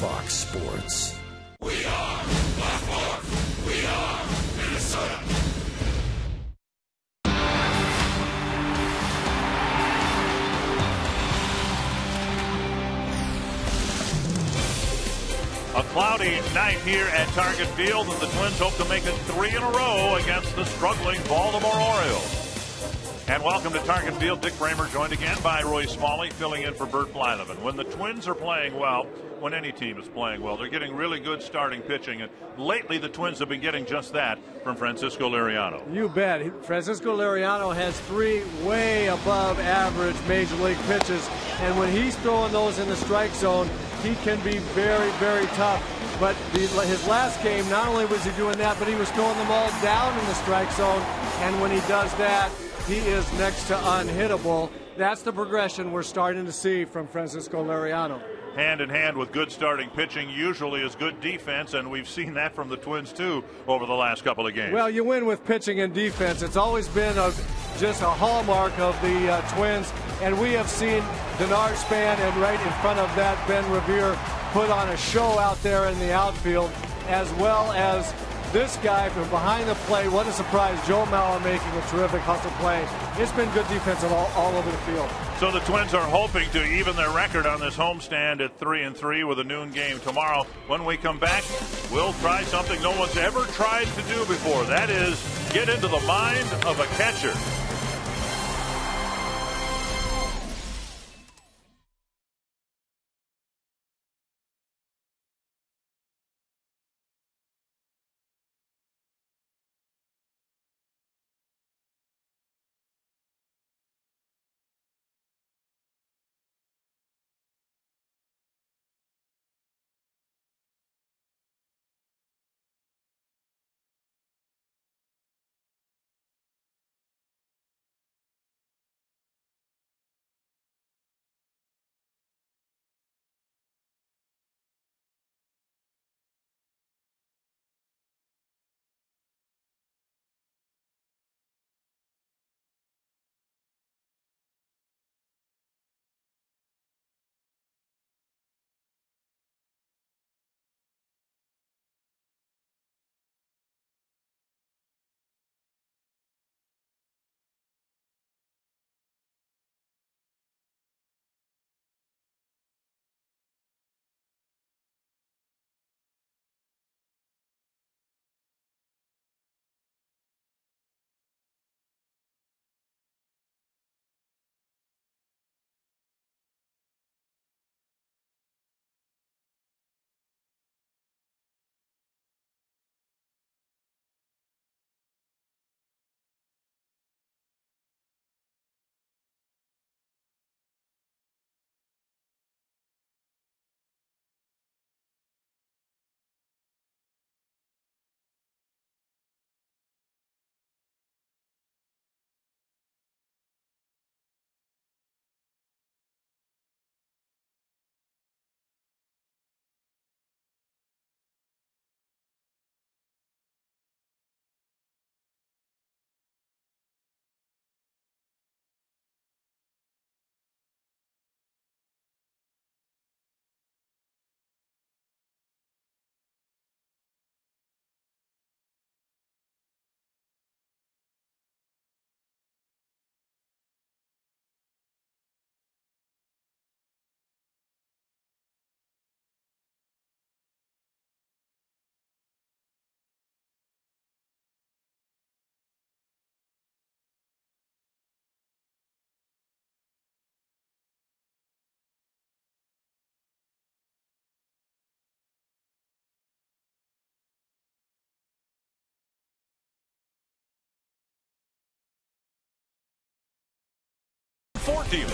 Fox Sports. We are Blackmore. We are Minnesota. A cloudy night here at Target Field, and the Twins hope to make it 3 in a row against the struggling Baltimore Orioles. And welcome to Target Field. Dick Bramer joined again by Roy Smalley, filling in for Bert Blyleven. When the Twins are playing well, when any team is playing well, they're getting really good starting pitching. And lately, the Twins have been getting just that from Francisco Liriano. You bet. Francisco Liriano has 3 way above average major league pitches. And when he's throwing those in the strike zone, he can be very, very tough. But his last game, not only was he doing that, but he was throwing them all down in the strike zone. And when he does that, he is next to unhittable. That's the progression we're starting to see from Francisco Liriano. Hand in hand with good starting pitching usually is good defense, and we've seen that from the Twins too over the last couple of games. Well, you win with pitching and defense. It's always been just a hallmark of the Twins, and we have seen Denard Span and right in front of that Ben Revere put on a show out there in the outfield, as well as this guy from behind the plate. What a surprise. Joe Mauer making a terrific hustle play. It's been good defense all over the field. So the Twins are hoping to even their record on this homestand at 3-3 with a noon game tomorrow. When we come back, we'll try something no one's ever tried to do before. That is, get into the mind of a catcher. Ford dealers.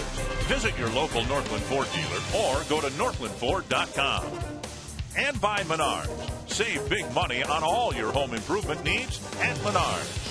Visit your local Northland Ford dealer or go to northlandford.com. And by Menards. Save big money on all your home improvement needs at Menards.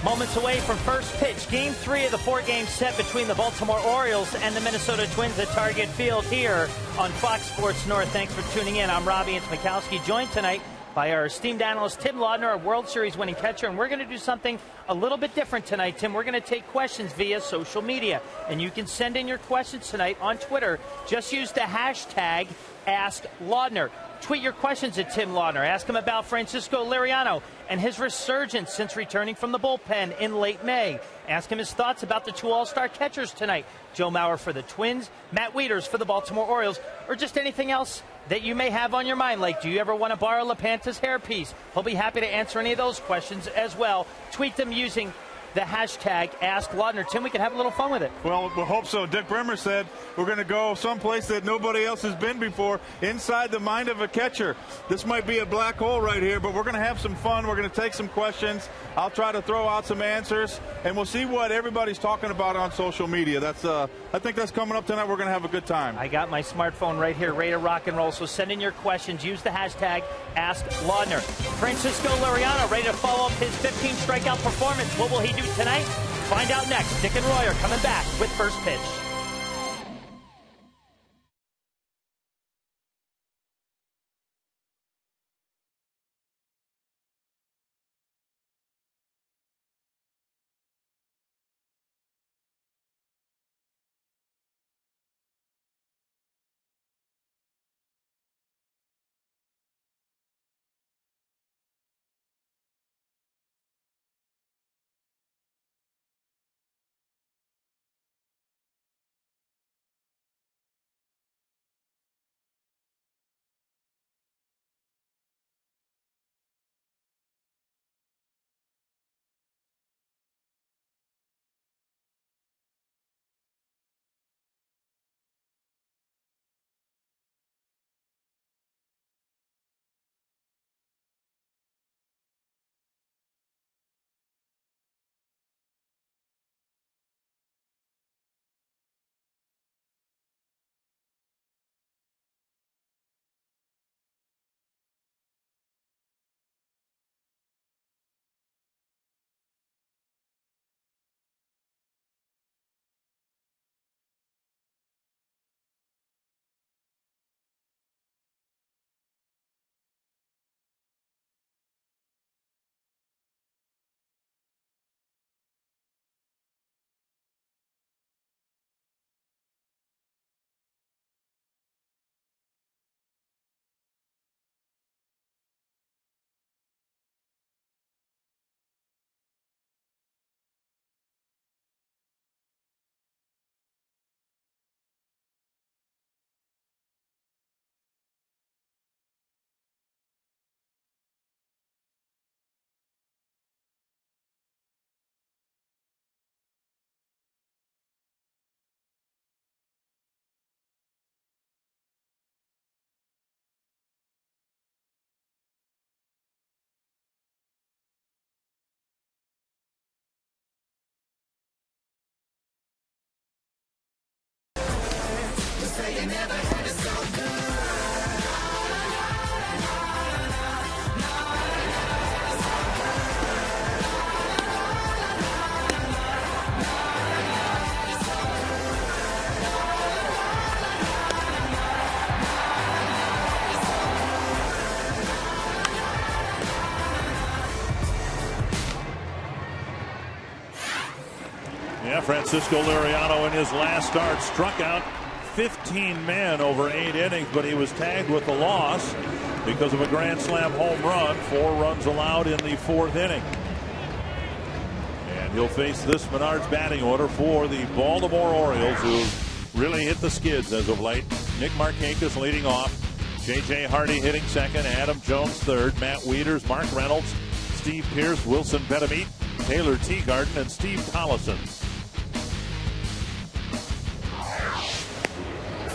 Moments away from first pitch, Game 3 of the 4-game set between the Baltimore Orioles and the Minnesota Twins at Target Field here on Fox Sports North. Thanks for tuning in. I'm Robbie Mikowski, joined tonight by our esteemed analyst Tim Laudner, our World Series winning catcher. And we're going to do something a little bit different tonight, Tim. We're going to take questions via social media. And you can send in your questions tonight on Twitter. Just use the hashtag #AskLaudner. Tweet your questions at Tim Laudner. Ask him about Francisco Liriano and his resurgence since returning from the bullpen in late May. Ask him his thoughts about the 2 All-Star catchers tonight. Joe Mauer for the Twins, Matt Wieters for the Baltimore Orioles, or just anything else that you may have on your mind, like do you ever want to borrow LaPanta's hairpiece? He'll be happy to answer any of those questions as well. Tweet them using the hashtag #AskLaudner. Tim, we can have a little fun with it. Well, we hope so. Dick Bremer said we're going to go someplace that nobody else has been before, inside the mind of a catcher. This might be a black hole right here, but we're going to have some fun. We're going to take some questions. I'll try to throw out some answers, and we'll see what everybody's talking about on social media. I think that's coming up tonight. We're going to have a good time. I got my smartphone right here, ready to rock and roll, so send in your questions. Use the hashtag #AskLaudner. Francisco Liriano ready to follow up his 15 strikeout performance. What will he do tonight? Find out next. Dick and Roy are coming back with First Pitch. Francisco Liriano in his last start struck out 15 men over 8 innings, but he was tagged with the loss because of a grand slam home run. 4 runs allowed in the 4th inning. And he'll face this Menards batting order for the Baltimore Orioles, who really hit the skids as of late. Nick Markakis leading off. J.J. Hardy hitting second. Adam Jones third. Matt Wieters, Mark Reynolds, Steve Pearce, Wilson Betemit, Taylor Teagarden, and Steve Collison.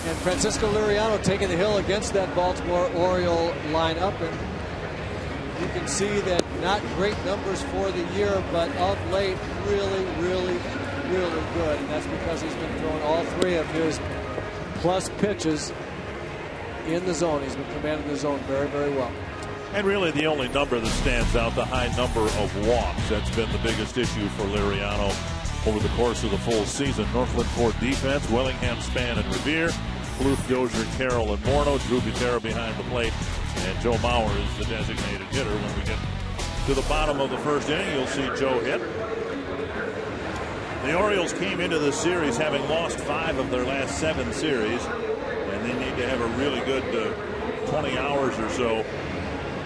And Francisco Liriano taking the hill against that Baltimore Oriole lineup. And you can see that not great numbers for the year, but of late, really good. And that's because he's been throwing all 3 of his plus pitches in the zone. He's been commanding the zone very well. And really the only number that stands out, the high number of walks. That's been the biggest issue for Liriano over the course of the full season. Northland Ford defense, Wellingham, Span, and Revere. Bluth, Dozier, Carroll, and Morneau. Drew Butera behind the plate. And Joe Mauer is the designated hitter. When we get to the bottom of the first inning, you'll see Joe hit. The Orioles came into this series having lost 5 of their last 7 series, and they need to have a really good 20 hours or so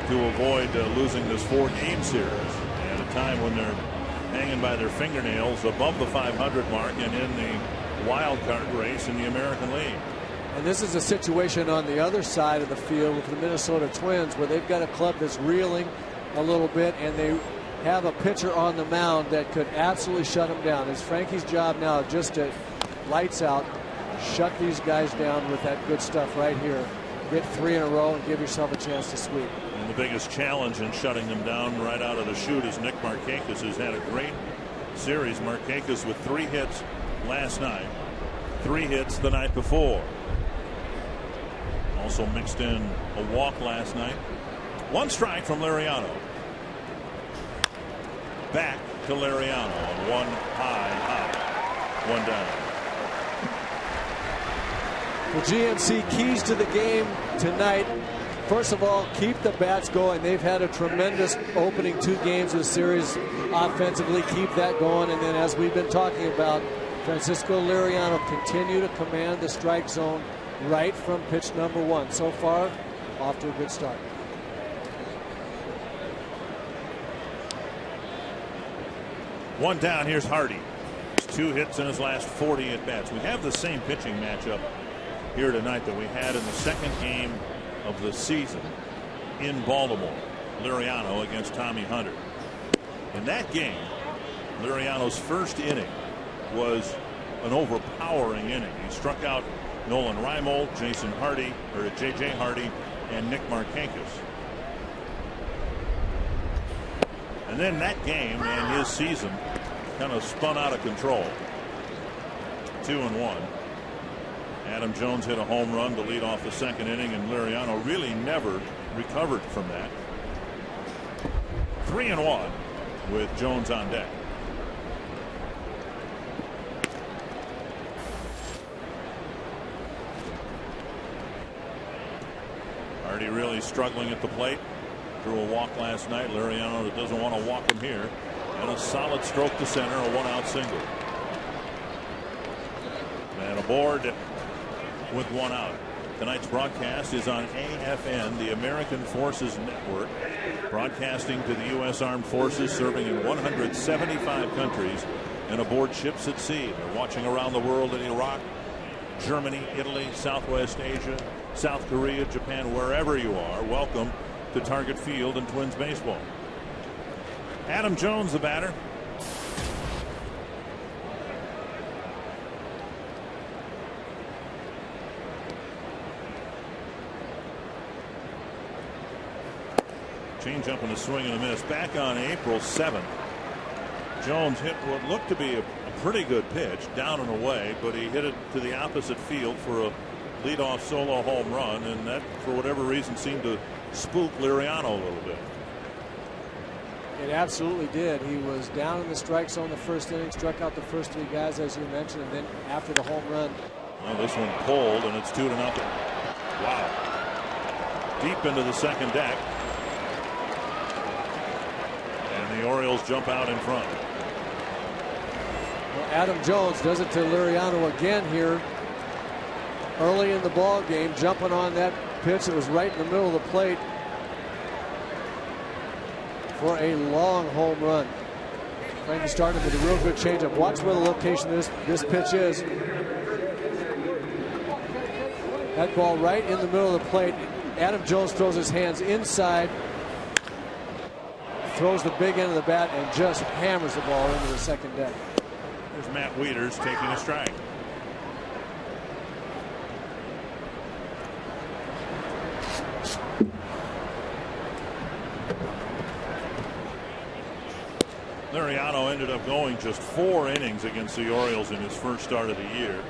to avoid losing this 4-game series at a time when they're hanging by their fingernails above the 500 mark and in the wild card race in the American League. And this is a situation on the other side of the field with the Minnesota Twins where they've got a club that's reeling a little bit, and they have a pitcher on the mound that could absolutely shut them down. It's Frankie's job now just to lights out, shut these guys down with that good stuff right here. Get 3 in a row and give yourself a chance to sweep. And the biggest challenge in shutting them down right out of the chute is Nick Markakis, who's had a great series. Markakis with 3 hits last night, 3 hits the night before. Also mixed in a walk last night. 1 strike from Liriano. Back to Liriano on 1 high, 1 down. The GMC keys to the game tonight. First of all, keep the bats going. They've had a tremendous opening 2 games of the series offensively. Keep that going. And then, as we've been talking about, Francisco Liriano continue to command the strike zone right from pitch number 1. So far, off to a good start. One down. Here's Hardy. 2 hits in his last 40 at bats. We have the same pitching matchup here tonight that we had in the second game of the season in Baltimore. Liriano against Tommy Hunter. In that game, Liriano's first inning was an overpowering inning. He struck out Nolan Reimold, J.J. Hardy, and Nick Markakis. And then that game and his season kind of spun out of control. 2-1. Adam Jones hit a home run to lead off the second inning, and Liriano really never recovered from that. 3-1 with Jones on deck. Hardy really struggling at the plate. Threw a walk last night. Liriano doesn't want to walk him here. And a solid stroke to center, a 1-out single. And aboard with 1 out. Tonight's broadcast is on AFN, the American Forces Network, broadcasting to the U.S. Armed Forces, serving in 175 countries and aboard ships at sea. They're watching around the world in Iraq, Germany, Italy, Southwest Asia, South Korea, Japan, wherever you are. Welcome to Target Field and Twins baseball. Adam Jones, the batter. Change up and a swing and a miss. Back on April 7th, Jones hit what looked to be a pretty good pitch down and away, but he hit it to the opposite field for a leadoff solo home run, and that, for whatever reason, seemed to spook Liriano a little bit. It absolutely did. He was down in the strike zone the first inning, struck out the first 3 guys, as you mentioned, and then after the home run. Well, this one pulled, and it's 2-0. Wow. Deep into the second deck. And the Orioles jump out in front. Well, Adam Jones does it to Liriano again here early in the ball game, jumping on that pitch that was right in the middle of the plate for a long home run. Frankie started with a real good changeup. Watch where the location of this pitch is. That ball right in the middle of the plate. Adam Jones throws his hands inside, throws the big end of the bat, and just hammers the ball into the second deck. There's Matt Wieters taking a strike. Liriano ended up going just 4 innings against the Orioles in his first start of the year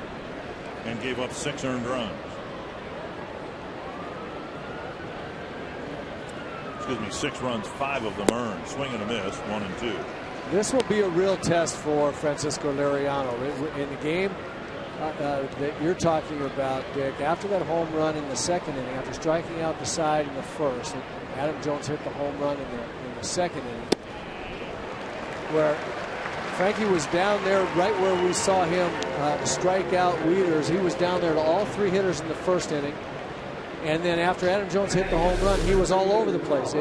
and gave up 6 earned runs. Excuse me, 6 runs, 5 of them earned. Swing and a miss, 1 and 2. This will be a real test for Francisco Liriano. In the game that you're talking about, Dick, after that home run in the second inning, after striking out the side in the first, Adam Jones hit the home run in the second inning, where Frankie was down there right where we saw him strike out Wieters. He was down there to all 3 hitters in the first inning. And then after Adam Jones hit the home run, he was all over the place.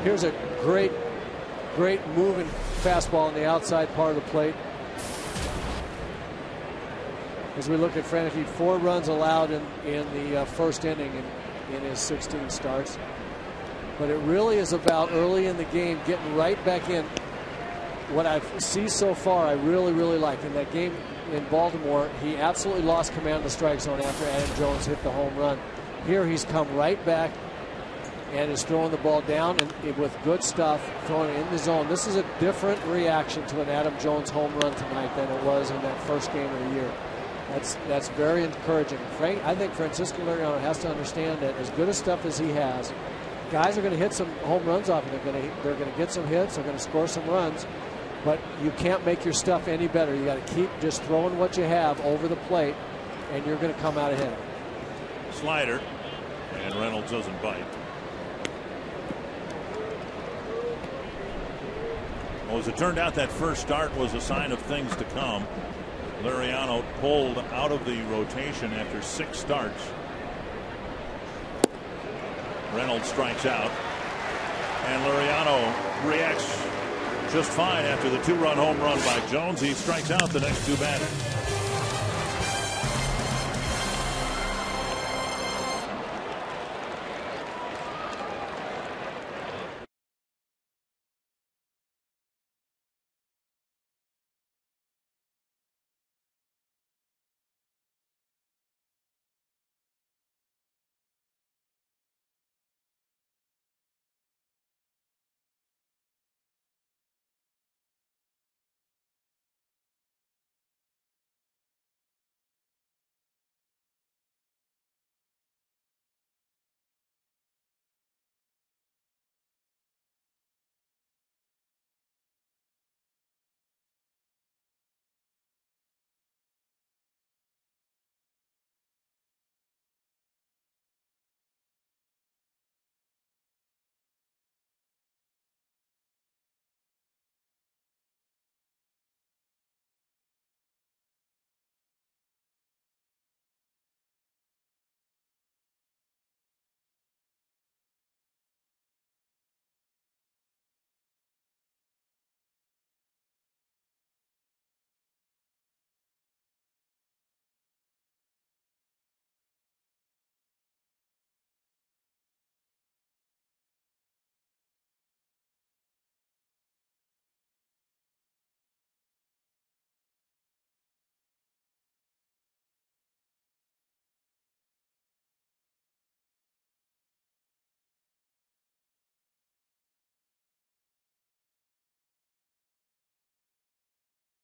Here's a great moving fastball on the outside part of the plate. As we look at Frankie, 4 runs allowed in the first inning in his 16 starts. But it really is about early in the game getting right back in. What I've seen so far, I really like. In that game in Baltimore, he absolutely lost command of the strike zone after Adam Jones hit the home run. Here he's come right back and is throwing the ball down and with good stuff, throwing it in the zone. This is a different reaction to an Adam Jones home run tonight than it was in that first game of the year. That's very encouraging. I think Francisco Liriano has to understand that as good a stuff as he has, guys are going to hit some home runs off him. They're going to get some hits. They're going to score some runs. But you can't make your stuff any better. You got to keep just throwing what you have over the plate, and you're going to come out ahead. Slider, and Reynolds doesn't bite. Well, as it turned out, that first start was a sign of things to come. Liriano pulled out of the rotation after 6 starts. Reynolds strikes out, and Liriano reacts just fine after the 2-run home run by Jones. He strikes out the next 2 batters.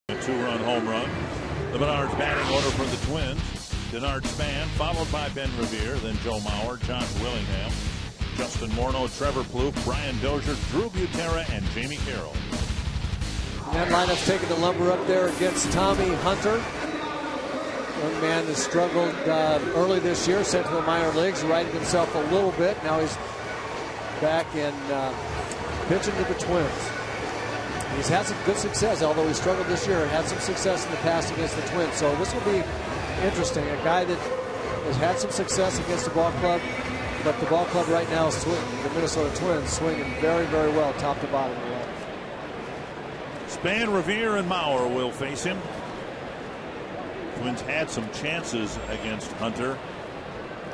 A 2-run home run. The Menards batting order for the Twins. Denard Span, followed by Ben Revere, then Joe Mauer, John Willingham, Justin Morneau, Trevor Plouffe, Brian Dozier, Drew Butera, and Jamie Carroll. That lineup's taking the lumber up there against Tommy Hunter. Young man has struggled early this year, sent to the minor leagues, righted himself a little bit. Now he's back and pitching to the Twins. He's had some good success, although he struggled this year and had some success in the past against the Twins. So this will be interesting. A guy that has had some success against the ball club, but the ball club right now is swinging. The Minnesota Twins swinging very well, top to bottom of the line. Span, Revere, and Mauer will face him. Twins had some chances against Hunter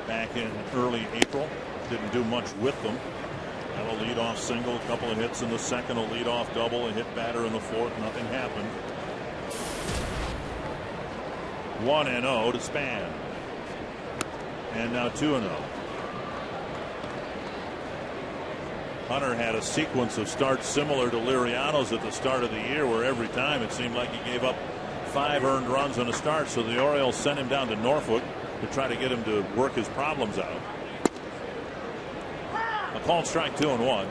back in early April. Didn't do much with them. A leadoff single, a couple of hits in the second, a leadoff double, a hit batter in the fourth. Nothing happened. 1-0 to Span. And now 2-0. Hunter had a sequence of starts similar to Liriano's at the start of the year, where every time it seemed like he gave up 5 earned runs on a start. So the Orioles sent him down to Norfolk to try to get him to work his problems out. A called strike, 2-1.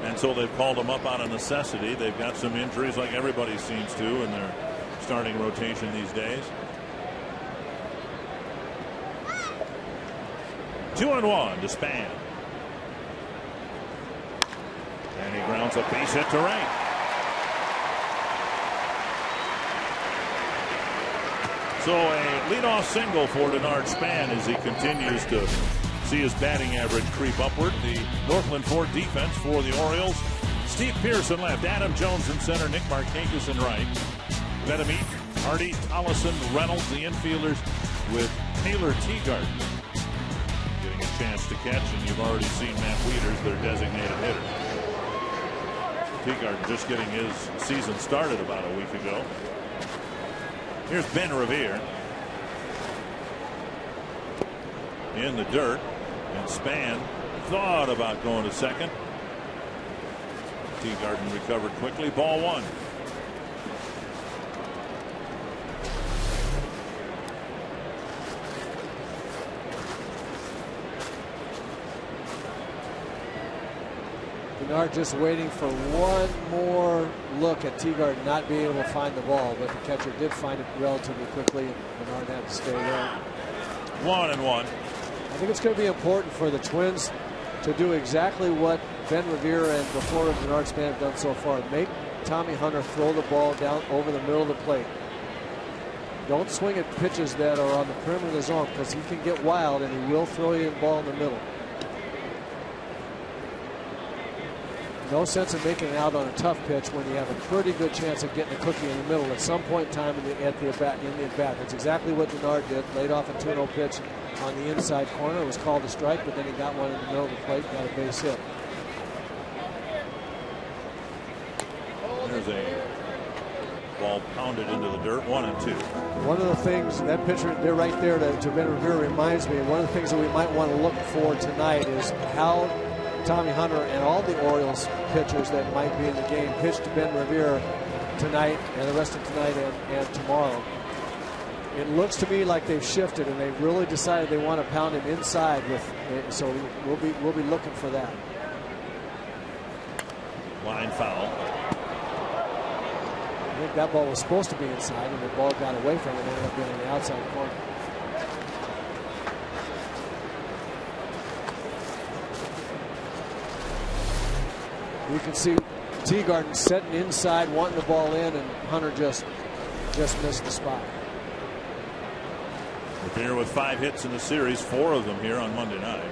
And so they've called him up out of necessity. They've got some injuries like everybody seems to, and they're starting rotation these days. 2-1 to Span. And he grounds a base hit to right. So a leadoff single for Denard Span as he continues to see his batting average creep upward. The Northland Ford defense for the Orioles. Steve Pearson left, Adam Jones in center, Nick Markakis in right. Betamit, Hardy, Tollison, Reynolds, the infielders with Taylor Teagarden getting a chance to catch, and you've already seen Matt Wieters, their designated hitter. Teagarden just getting his season started about a week ago. Here's Ben Revere in the dirt, and Span thought about going to second. Teagarden recovered quickly. Ball one. Denard just waiting for one more look at Teagarden not being able to find the ball, but the catcher did find it relatively quickly, and Denard had to stay there. 1-1. I think it's going to be important for the Twins to do exactly what Ben Revere and before Denard Span have done so far. Make Tommy Hunter throw the ball down over the middle of the plate. Don't swing at pitches that are on the perimeter of the zone, because he can get wild and he will throw you the ball in the middle. No sense in making it out on a tough pitch when you have a pretty good chance of getting a cookie in the middle at some point in time in the at-bat. That's exactly what Denard did. Laid off a 2-0 pitch on the inside corner. It was called a strike, but then he got one in the middle of the plate, got a base hit. There's a ball pounded into the dirt. 1-2. One of the things that pitcher they're right there to Ben Revere reminds me, one of the things that we might want to look for tonight is how Tommy Hunter and all the Orioles pitchers that might be in the game pitch to Ben Revere tonight and the rest of tonight and tomorrow. It looks to me like they've shifted and they've really decided they want to pound him inside with. So we'll be looking for that. Line foul. I think that ball was supposed to be inside, and the ball got away from it and ended up being in the outside corner. You can see Teagarden setting inside, wanting the ball in, and Hunter just missed the spot. Revere with 5 hits in the series, 4 of them here on Monday night.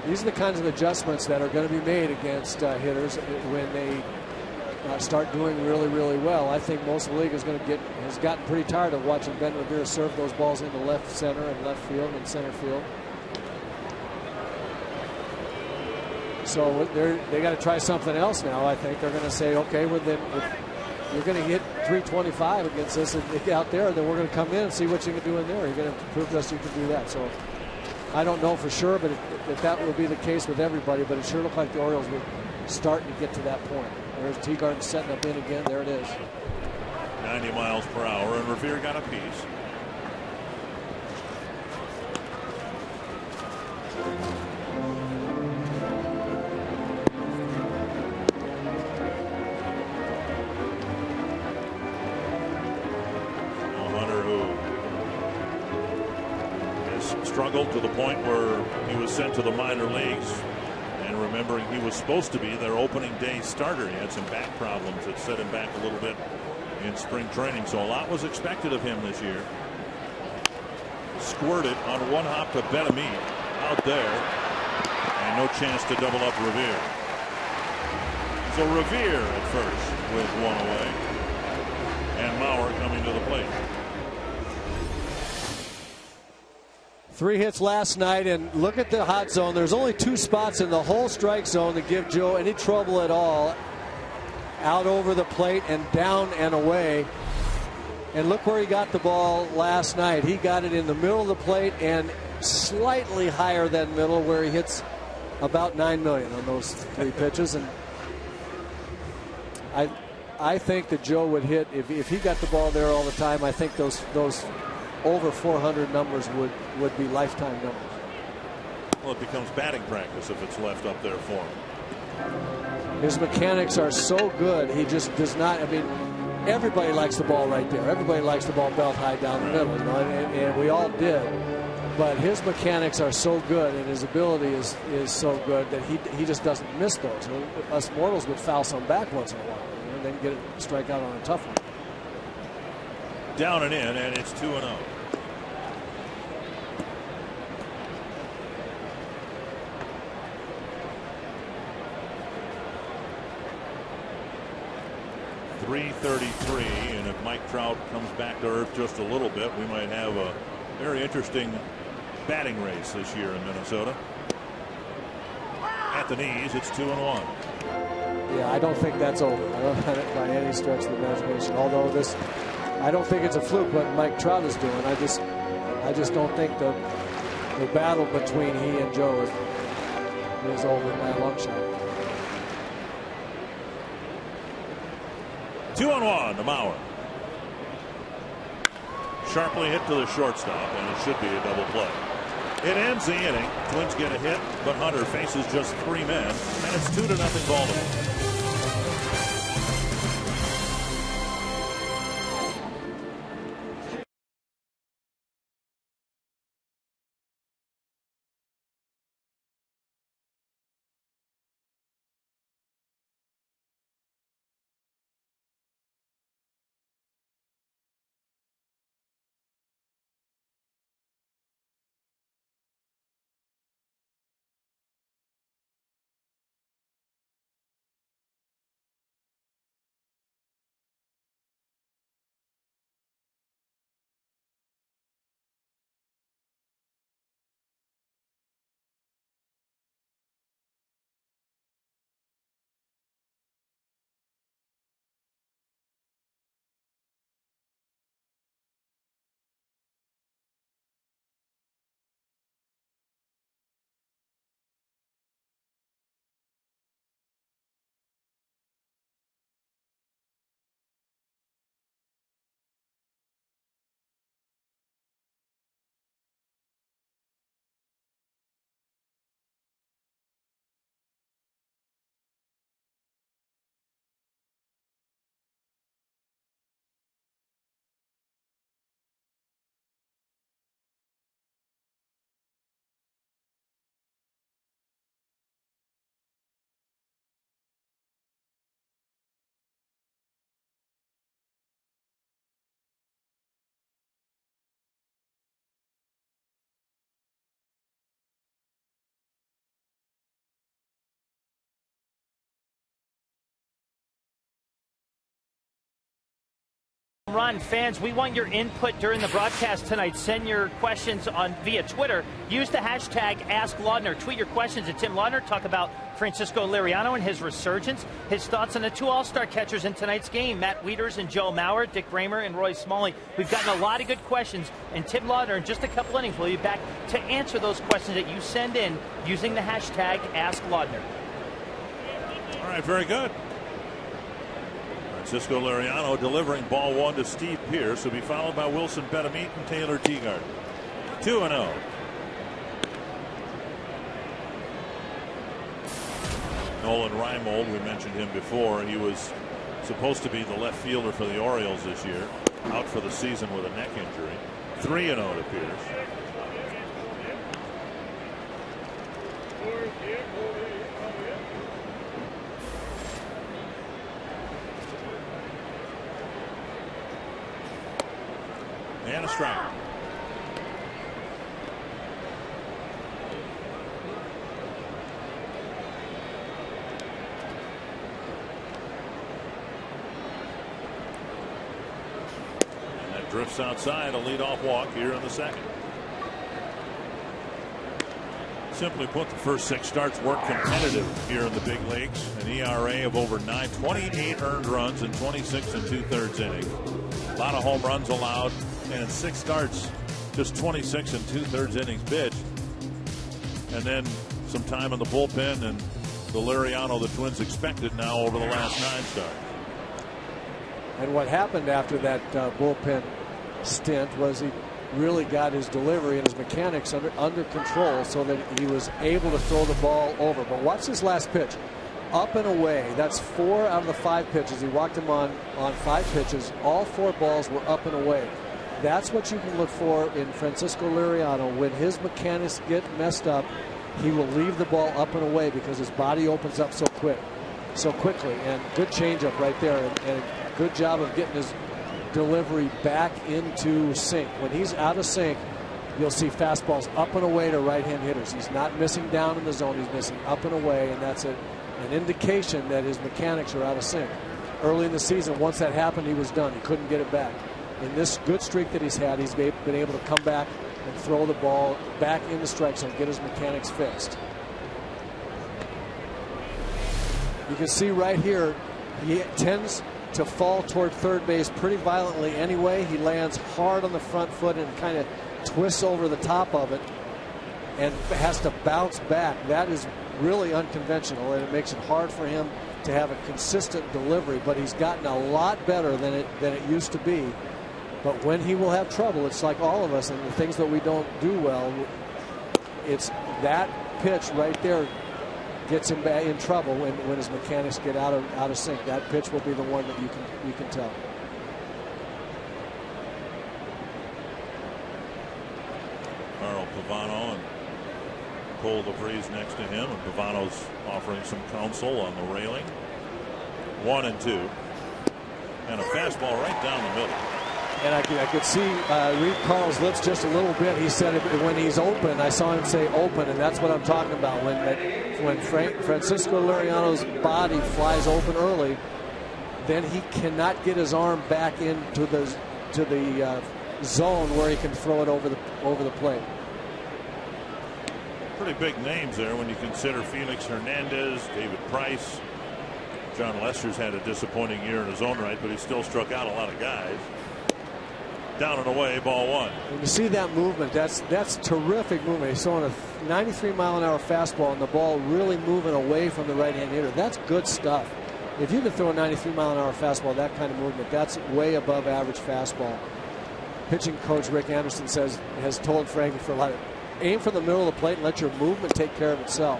These are the kinds of adjustments that are going to be made against hitters when they start doing really, really well. I think most of the league has gotten pretty tired of watching Ben Revere serve those balls into left center and left field and center field. So they got to try something else now. I think they're going to say, okay, well then if you're going to hit 325 against us and out there, then we're going to come in and see what you can do in there. You're going to prove to us you can do that. So I don't know for sure, but if that will be the case with everybody, but it sure looked like the Orioles were starting to get to that point. There's Teagarden setting up in again. There it is. 90 miles per hour, and Revere got a piece. Struggled to the point where he was sent to the minor leagues, and remembering he was supposed to be their opening day starter. He had some back problems that set him back a little bit in spring training, so a lot was expected of him this year. Squirted on one hop to Betamit out there, and no chance to double up Revere. So Revere at first with one away, and Mauer coming to the plate. 3 hits last night, and look at the hot zone. There's only 2 spots in the whole strike zone that give Joe any trouble at all. Out over the plate and down and away. And look where he got the ball last night. He got it in the middle of the plate and slightly higher than middle, where he hits about 9 million on those 3 pitches. And I think that Joe would hit, if he got the ball there all the time, I think those over 400 numbers would be lifetime numbers. Well, it becomes batting practice if it's left up there for him. His mechanics are so good. He just does not. I mean, everybody likes the ball right there. Everybody likes the ball belt high down the middle, you know, and we all did. But his mechanics are so good, and his ability is so good that he just doesn't miss those. You know, us mortals would foul some back once in a while, you know, and then get a strike out on a tough one. Down and in, and it's 2-0. .333, and if Mike Trout comes back to earth just a little bit, we might have a very interesting batting race this year in Minnesota. At the knees, it's 2-1. Yeah, I don't think that's over. I don't by any stretch of the imagination. Although this, I don't think it's a fluke what Mike Trout is doing. I just don't think the battle between he and Joe is over by a long shot. 2-1 to Mauer. Sharply hit to the shortstop, and it should be a double play. It ends the inning. Twins get a hit, but Hunter faces just 3 men, and it's 2-0 Baltimore. Run fans, we want your input during the broadcast tonight. Send your questions on via Twitter. Use the hashtag AskLaudner. Tweet your questions at Tim Laudner. Talk about Francisco Liriano and his resurgence. His thoughts on the 2 All-Star catchers in tonight's game, Matt Wieters and Joe Mauer, Dick Raymer and Roy Smalley. We've gotten a lot of good questions, and Tim Laudner in just a couple innings will be back to answer those questions that you send in using the hashtag AskLaudner. All right, very good. Francisco Liriano delivering ball 1 to Steve Pearce, will be followed by Wilson Betemit and Taylor Teagarden. 2-0. Nolan Reimold, we mentioned him before. He was supposed to be the left fielder for the Orioles this year, out for the season with a neck injury. 3-0 to Pearce. And a strike. And that drifts outside, a leadoff walk here in the second. Simply put, the first 6 starts were competitive here in the big leagues. An ERA of over 9, 28 earned runs in 26 2/3 innings. A lot of home runs allowed, and in 6 starts, just 26 2/3 innings pitched. And then some time in the bullpen, and the Liriano the Twins expected now over the last 9 starts. And what happened after that bullpen stint was he really got his delivery and his mechanics under control so that he was able to throw the ball over. But watch this last pitch. up and away. That's 4 out of the 5 pitches. He walked him on 5 pitches. All 4 balls were up and away. That's what you can look for in Francisco Liriano. When his mechanics get messed up, he will leave the ball up and away because his body opens up so quickly. And good changeup right there, and a good job of getting his delivery back into sync. When he's out of sync, you'll see fastballs up and away to right-hand hitters. He's not missing down in the zone. He's missing up and away, and that's an indication that his mechanics are out of sync. Early in the season, once that happened, he was done. He couldn't get it back. In this good streak that he's had, he's been able to come back and throw the ball back in the strike zone, get his mechanics fixed. You can see right here, he tends to fall toward third base pretty violently anyway. He lands hard on the front foot and kind of twists over the top of it and has to bounce back. That is really unconventional, and it makes it hard for him to have a consistent delivery, but he's gotten a lot better than it used to be. But when he will have trouble, it's like all of us and the things that we don't do well, it's that pitch right there gets him in trouble when his mechanics get out of sync. That pitch will be the one that you can tell. Carl Pavano and Cole DeVries next to him, and Pavano's offering some counsel on the railing. 1-2, and a fastball right down the middle. And I could see read Carl's lips just a little bit. He said when he's open, I saw him say open, and that's what I'm talking about. When Francisco Liriano's body flies open early, then he cannot get his arm back into the zone where he can throw it over the plate. Pretty big names there when you consider Felix Hernandez, David Price. John Lester's had a disappointing year in his own right, but he still struck out a lot of guys. Down and away, ball 1. When you see that movement, that's terrific movement. He's throwing a 93-mile-an-hour fastball, and the ball really moving away from the right-hand hitter. That's good stuff. If you can throw a 93-mile-an-hour fastball, that kind of movement, that's way above average fastball. Pitching coach Rick Anderson has told Frankie for a lot of aim for the middle of the plate and let your movement take care of itself.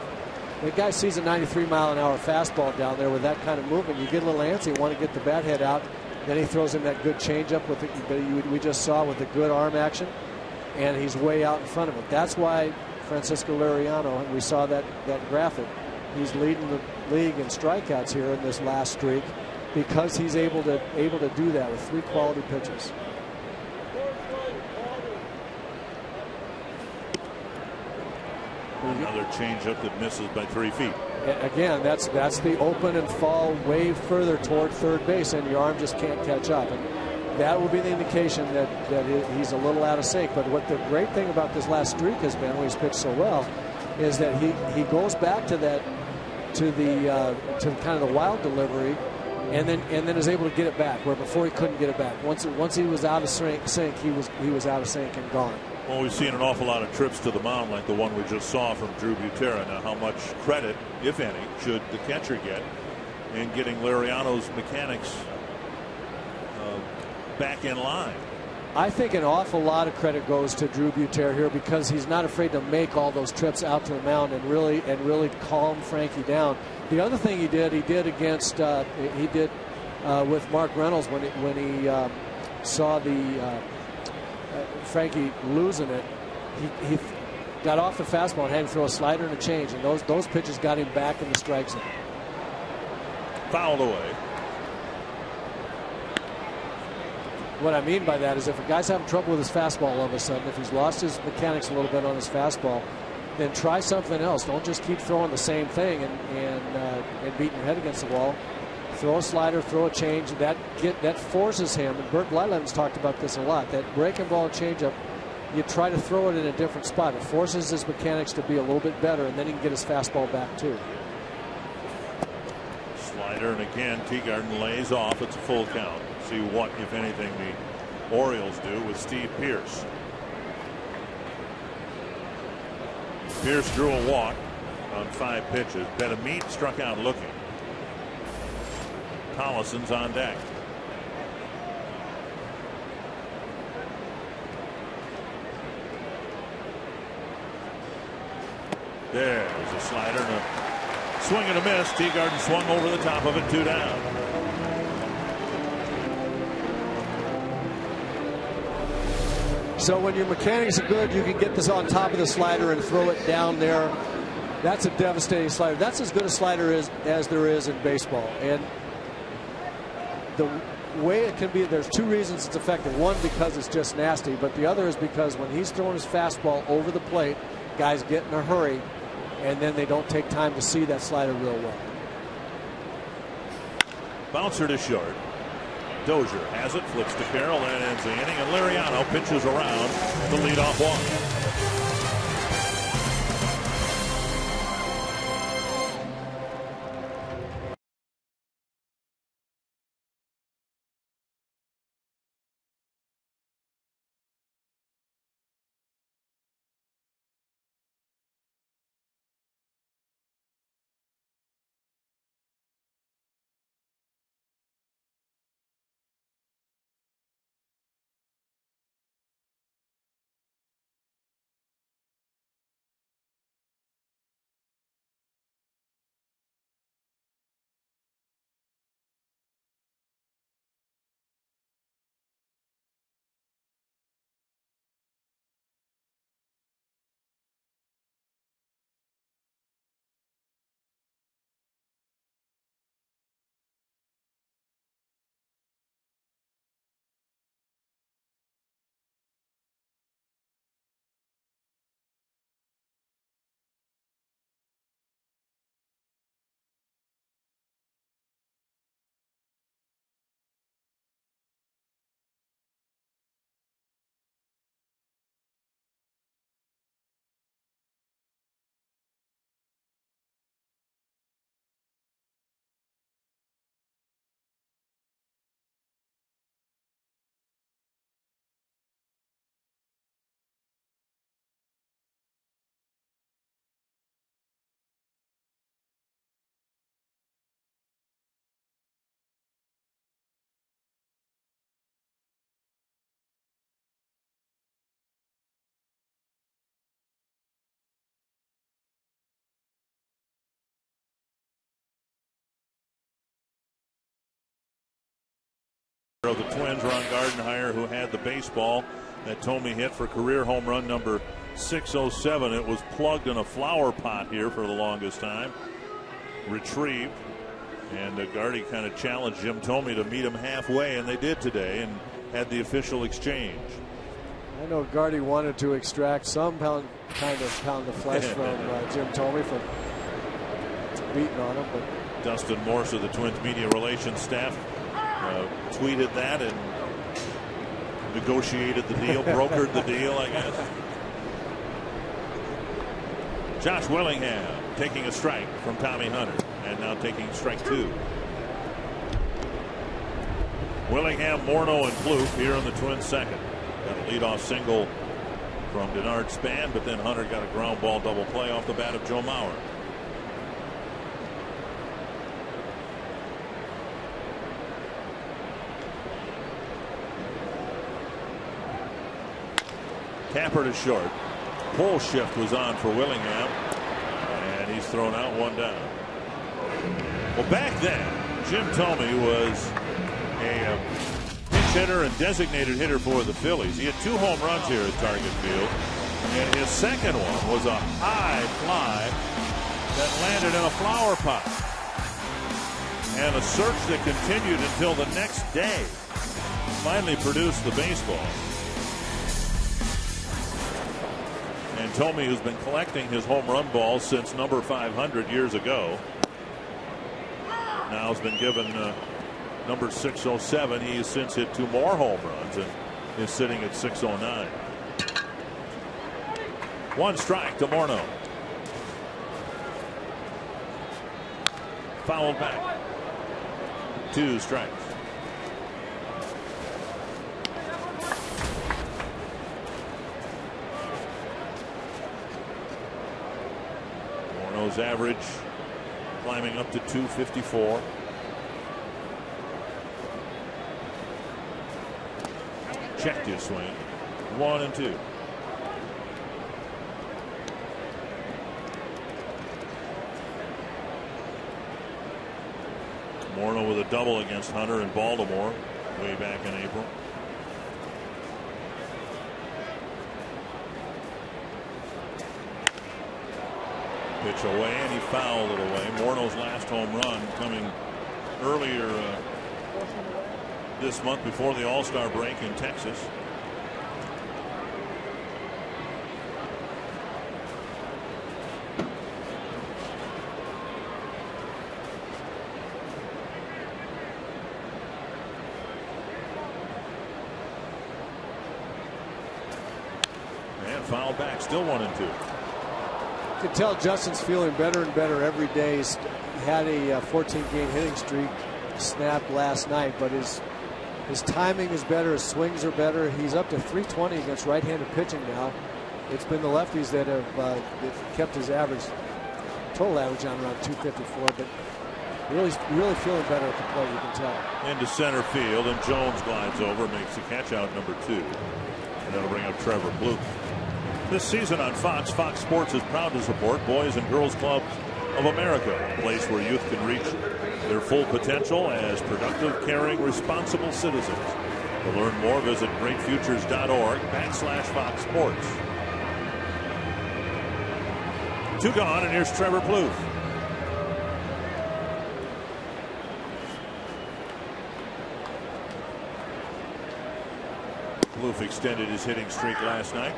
The guy sees a 93-mile-an-hour fastball down there with that kind of movement. You get a little antsy, want to get the bat head out. Then he throws in that good changeup we just saw with the good arm action, and he's way out in front of it. That's why Francisco Liriano, and we saw that graphic, he's leading the league in strikeouts here in this last streak because he's able to do that with 3 quality pitches. Another changeup that misses by 3 feet. Again, that's the open and fall way further toward third base, and your arm just can't catch up. And that will be the indication that he's a little out of sync. But what the great thing about this last streak has been, when he's pitched so well, is that he goes back to kind of the wild delivery, and then is able to get it back, where before he couldn't get it back. Once he was out of sync, he was out of sync and gone. Well, we've seen an awful lot of trips to the mound like the one we just saw from Drew Butera. Now, how much credit, if any, should the catcher get in getting Liriano's mechanics back in line? I think an awful lot of credit goes to Drew Butera here because he's not afraid to make all those trips out to the mound and really calm Frankie down. The other thing he did against with Mark Reynolds when he saw the Frankie losing it, he got off the fastball and had to throw a slider and a change, and those pitches got him back in the strike zone. Fouled away. What I mean by that is if a guy's having trouble with his fastball all of a sudden, if he's lost his mechanics a little bit on his fastball, then try something else. Don't just keep throwing the same thing and beating your head against the wall. Throw a slider, throw a change. That forces him, and Bert Blyleven's talked about this a lot, that breaking ball and changeup, you try to throw it in a different spot. It forces his mechanics to be a little bit better, and then he can get his fastball back too. Slider, and again, Teagarden lays off. It's a full count. See what, if anything, the Orioles do with Steve Pearce. Pearce drew a walk on 5 pitches. Betamit struck out looking. Collison's on deck. There's a slider and a Swing and a miss. Teagarden swung over the top of it, 2 down. So when your mechanics are good, you can get this on top of the slider and throw it down there. That's a devastating slider. That's as good a slider as there is in baseball. And the way it can be, there's 2 reasons it's effective. One, because it's just nasty, but the other is because when he's throwing his fastball over the plate, guys get in a hurry, and then they don't take time to see that slider real well. Bouncer to short. Dozier has it, flips to Carroll, and ends the inning, and Liriano pitches around the leadoff walk. The Twins, Ron Gardenhire, who had the baseball that Thome hit for career home run number 607. It was plugged in a flower pot here for the longest time. Retrieved. And Gardy kind of challenged Jim Thome to meet him halfway, and they did today and had the official exchange. I know Gardy wanted to extract some pound of flesh from Jim Thome for beating on him. But Dustin Morse of the Twins media relations staff tweeted that and negotiated the deal, brokered the deal, I guess. Josh Willingham taking a strike from Tommy Hunter, and now taking strike 2. Willingham, Morneau, and Plouffe here in the Twins' second. Got a leadoff single from Denard Span, but then Hunter got a ground ball double play off the bat of Joe Mauer. Tapper to short. Pole shift was on for Willingham, and he's thrown out, 1 down. Well, back then, Jim Thome was a pinch hitter and designated hitter for the Phillies. He had 2 home runs here at Target Field, and his second one was a high fly that landed in a flower pot. And a search that continued until the next day finally produced the baseball. And Thome, who's been collecting his home run balls since number 500 years ago, now has been given number 607. He has since hit 2 more home runs and is sitting at 609. 1 strike to Morneau. Fouled back. 2 strikes. Morneau's average climbing up to 254. Checked his swing. 1 and 2. Dozier with a double against Hunter in Baltimore way back in April. Pitch away, and he fouled it away. Morneau's last home run coming earlier this month before the All-Star break in Texas. And foul back, still 1-2. You can tell Justin's feeling better and better every day. He's had a 14-game hitting streak snapped last night, but his timing is better. His swings are better. He's up to 320 against right-handed pitching now. It's been the lefties that have kept his average, total average, on around 254. But really feeling better at the plate. You can tell. Into center field, and Jones glides over, makes the catch out number 2, and that'll bring up Trevor Plouffe. This season on Fox, Fox Sports is proud to support Boys and Girls Clubs of America, a place where youth can reach their full potential as productive, caring, responsible citizens. To learn more, visit greatfutures.org/Fox Sports. 2 gone, and here's Trevor Plouffe. Plouffe extended his hitting streak last night.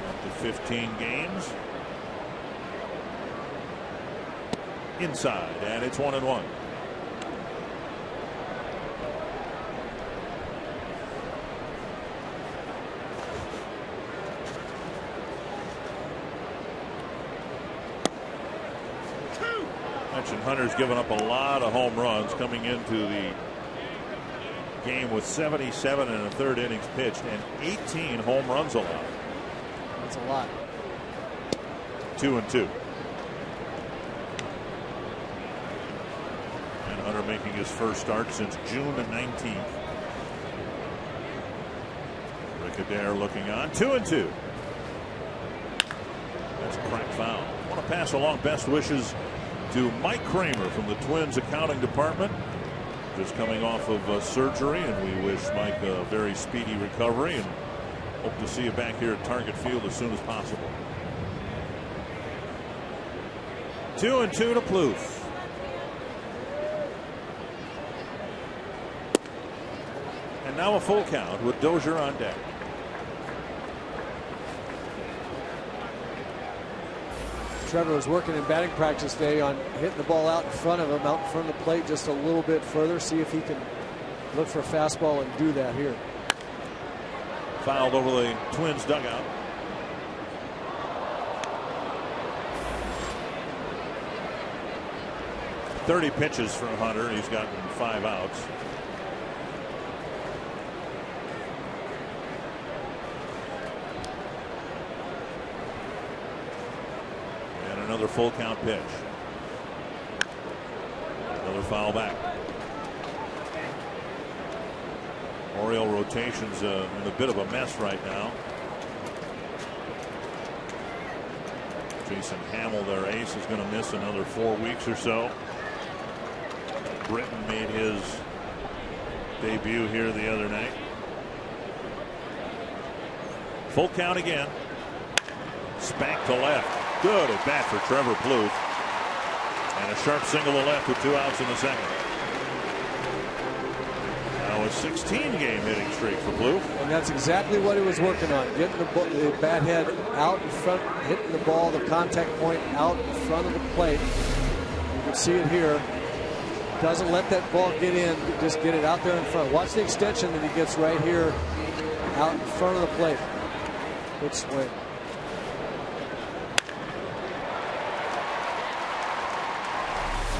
Up to 15 games. Inside, and it's 1-1. Mentioned Hunter's given up a lot of home runs coming into the game with 77 and a third innings pitched and 18 home runs allowed. That's a lot. 2-2. And Hunter making his first start since June 19th. Rick Adair looking on. 2-2. That's a crack foul. I want to pass along best wishes to Mike Kramer from the Twins accounting department, just coming off of surgery, and we wish Mike a very speedy recovery and hope to see you back here at Target Field as soon as possible. 2-2 to Plouffe. And now a full count with Dozier on deck. Trevor was working in batting practice today on hitting the ball out in front of him, out in front of the plate just a little bit further. See if he can look for a fastball and do that here. Fouled over the Twins dugout. .30 pitches for Hunter. He's gotten 5 outs. Another full count pitch. Another foul back. Oriole rotation's in a bit of a mess right now. Jason Hamill, their ace, is going to miss another 4 weeks or so. Britton made his debut here the other night. Full count again. Spanked to left. Good at bat for Trevor Plouffe. And a sharp single to left with 2 outs in the second. Now a 16-game hitting streak for Plouffe. And that's exactly what he was working on. Getting the bat head out in front, hitting the ball, the contact point out in front of the plate. You can see it here. Doesn't let that ball get in, just get it out there in front. Watch the extension that he gets right here out in front of the plate. Good swing.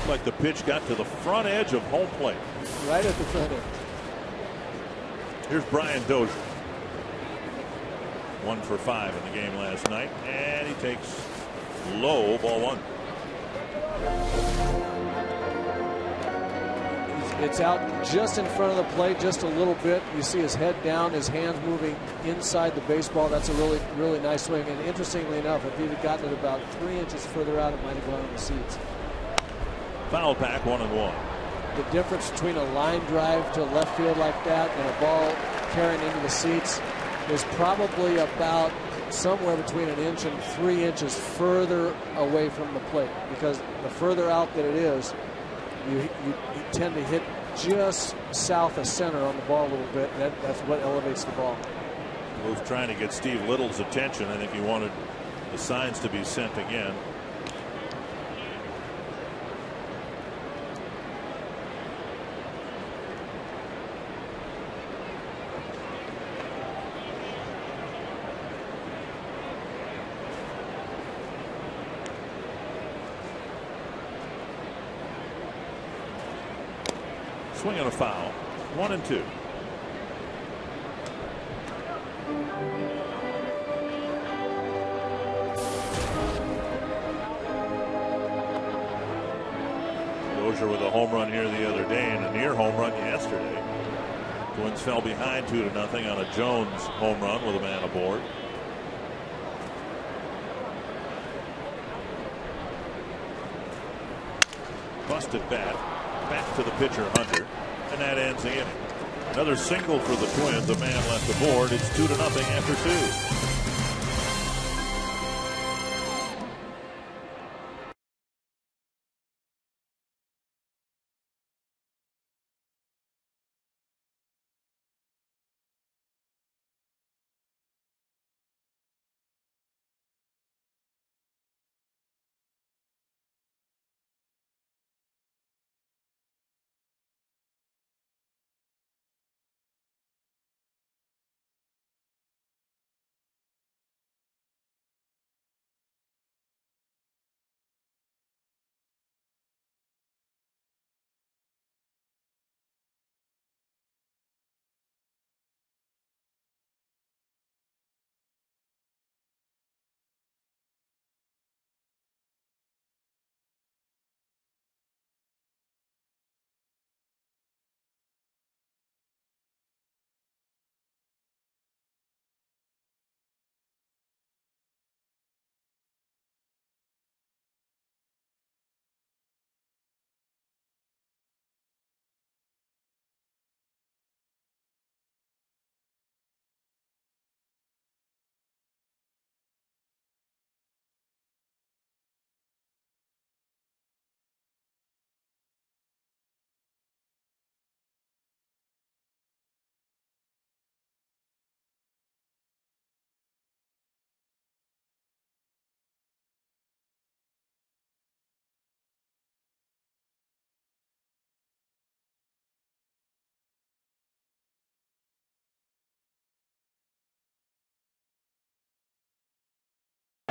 Like the pitch got to the front edge of home plate. Right at the front edge. Here's Brian Dozier. 1 for 5 in the game last night, and he takes low, ball 1. It's out just in front of the plate, just a little bit. You see his head down, his hands moving inside the baseball. That's a really, really nice swing. And interestingly enough, if he'd have gotten it about 3 inches further out, it might have gone on the seats. Foul back, 1-1. The difference between a line drive to left field like that and a ball carrying into the seats is probably about somewhere between 1 inch and 3 inches further away from the plate, because the further out that it is, you tend to hit just south of center on the ball a little bit, and that's what elevates the ball. Wolf trying to get Steve Little's attention. I think he wanted the signs to be sent again. Swing on a foul. 1-2. Dozier with a home run here the other day and a near home run yesterday. Twins fell behind 2-0 on a Jones home run with a man aboard. Busted bat. Back to the pitcher, Hunter, and that ends the inning. Another single for the Twins, a man left aboard. It's 2-0 after 2.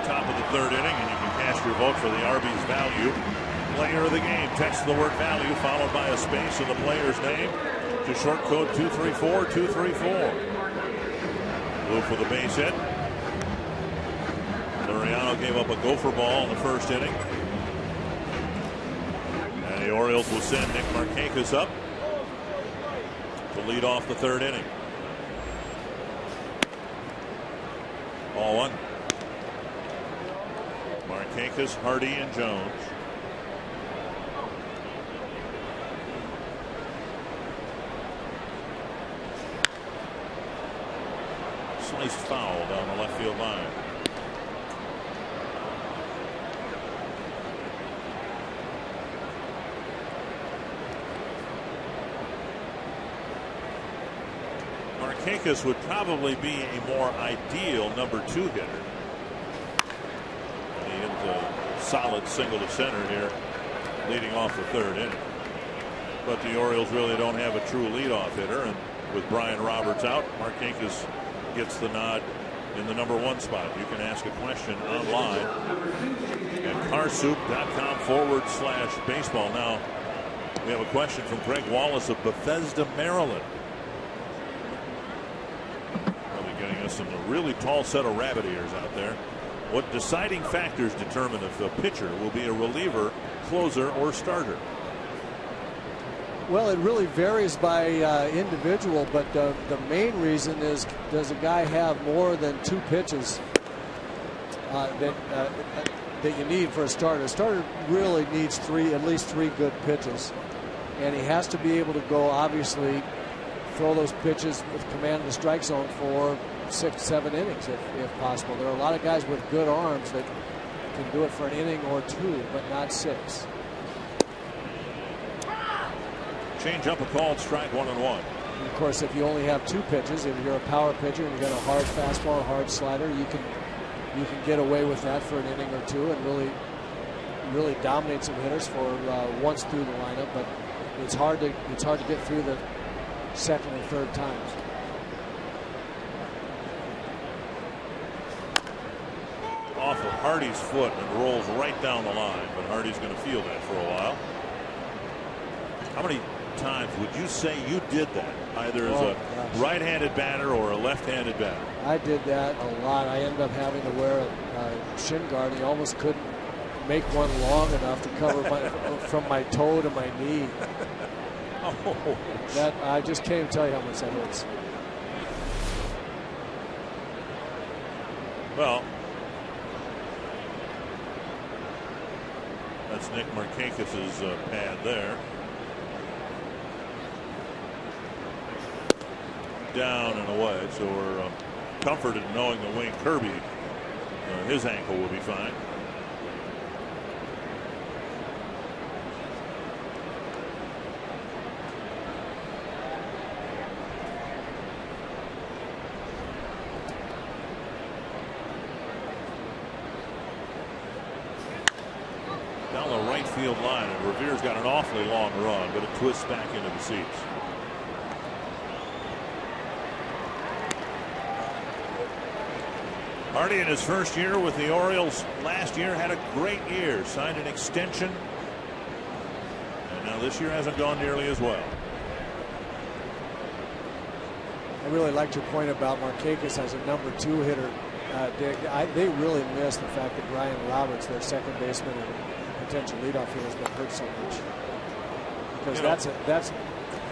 Top of the third inning, and you can cast your vote for the Arby's value player of the game. Text the word value followed by a space in the player's name to short code 234-234. Blue for the base hit. Laureano gave up a gopher ball in the first inning. And the Orioles will send Nick Markakis up to lead off the third inning. Ball one. Markakis, Hardy, and Jones. Sliced foul down the left field line. Markakis would probably be a more ideal number 2 hitter. A solid single to center here leading off the third inning. But the Orioles really don't have a true leadoff hitter, and with Brian Roberts out, Markakis gets the nod in the number 1 spot. You can ask a question online at carsoup.com/baseball. Now we have a question from Greg Wallace of Bethesda, Maryland. Probably getting us some really tall set of rabbit ears out there. What deciding factors determine if the pitcher will be a reliever, closer, or starter? Well, it really varies by individual, but the main reason is, does a guy have more than 2 pitches that you need for a starter? A starter really needs at least three good pitches, and he has to be able to go, obviously, throw those pitches with command of the strike zone for 6, 7 innings if possible. There are a lot of guys with good arms that can do it for an inning or 2, but not 6. Change up a called strike, 1-1. And of course, if you only have 2 pitches, if you're a power pitcher and you got a hard fastball, a hard slider, you can get away with that for an inning or 2 and really dominate some hitters for once through the lineup. But it's hard to get through the second and third times. Off of Hardy's foot and rolls right down the line, but Hardy's going to feel that for a while. How many times would you say you did that, either as a right-handed batter or a left-handed batter? I did that a lot. I ended up having to wear a shin guard. He almost couldn't make one long enough to cover from my toe to my knee. Oh. That I just can't even tell you how much that hurts. Well, that's Nick Markakis' pad there. Down and away, so we're comforted knowing that Wayne Kirby, his ankle will be fine. Down the right field line, and Revere's got an awfully long run, but it twists back into the seats. Hardy in his first year with the Orioles last year had a great year, signed an extension, and now this year hasn't gone nearly as well. I really liked your point about Markakis as a number 2 hitter, Dick. They really missed the fact that Brian Roberts, their second baseman and potential leadoff hitter, has been hurt so much. Because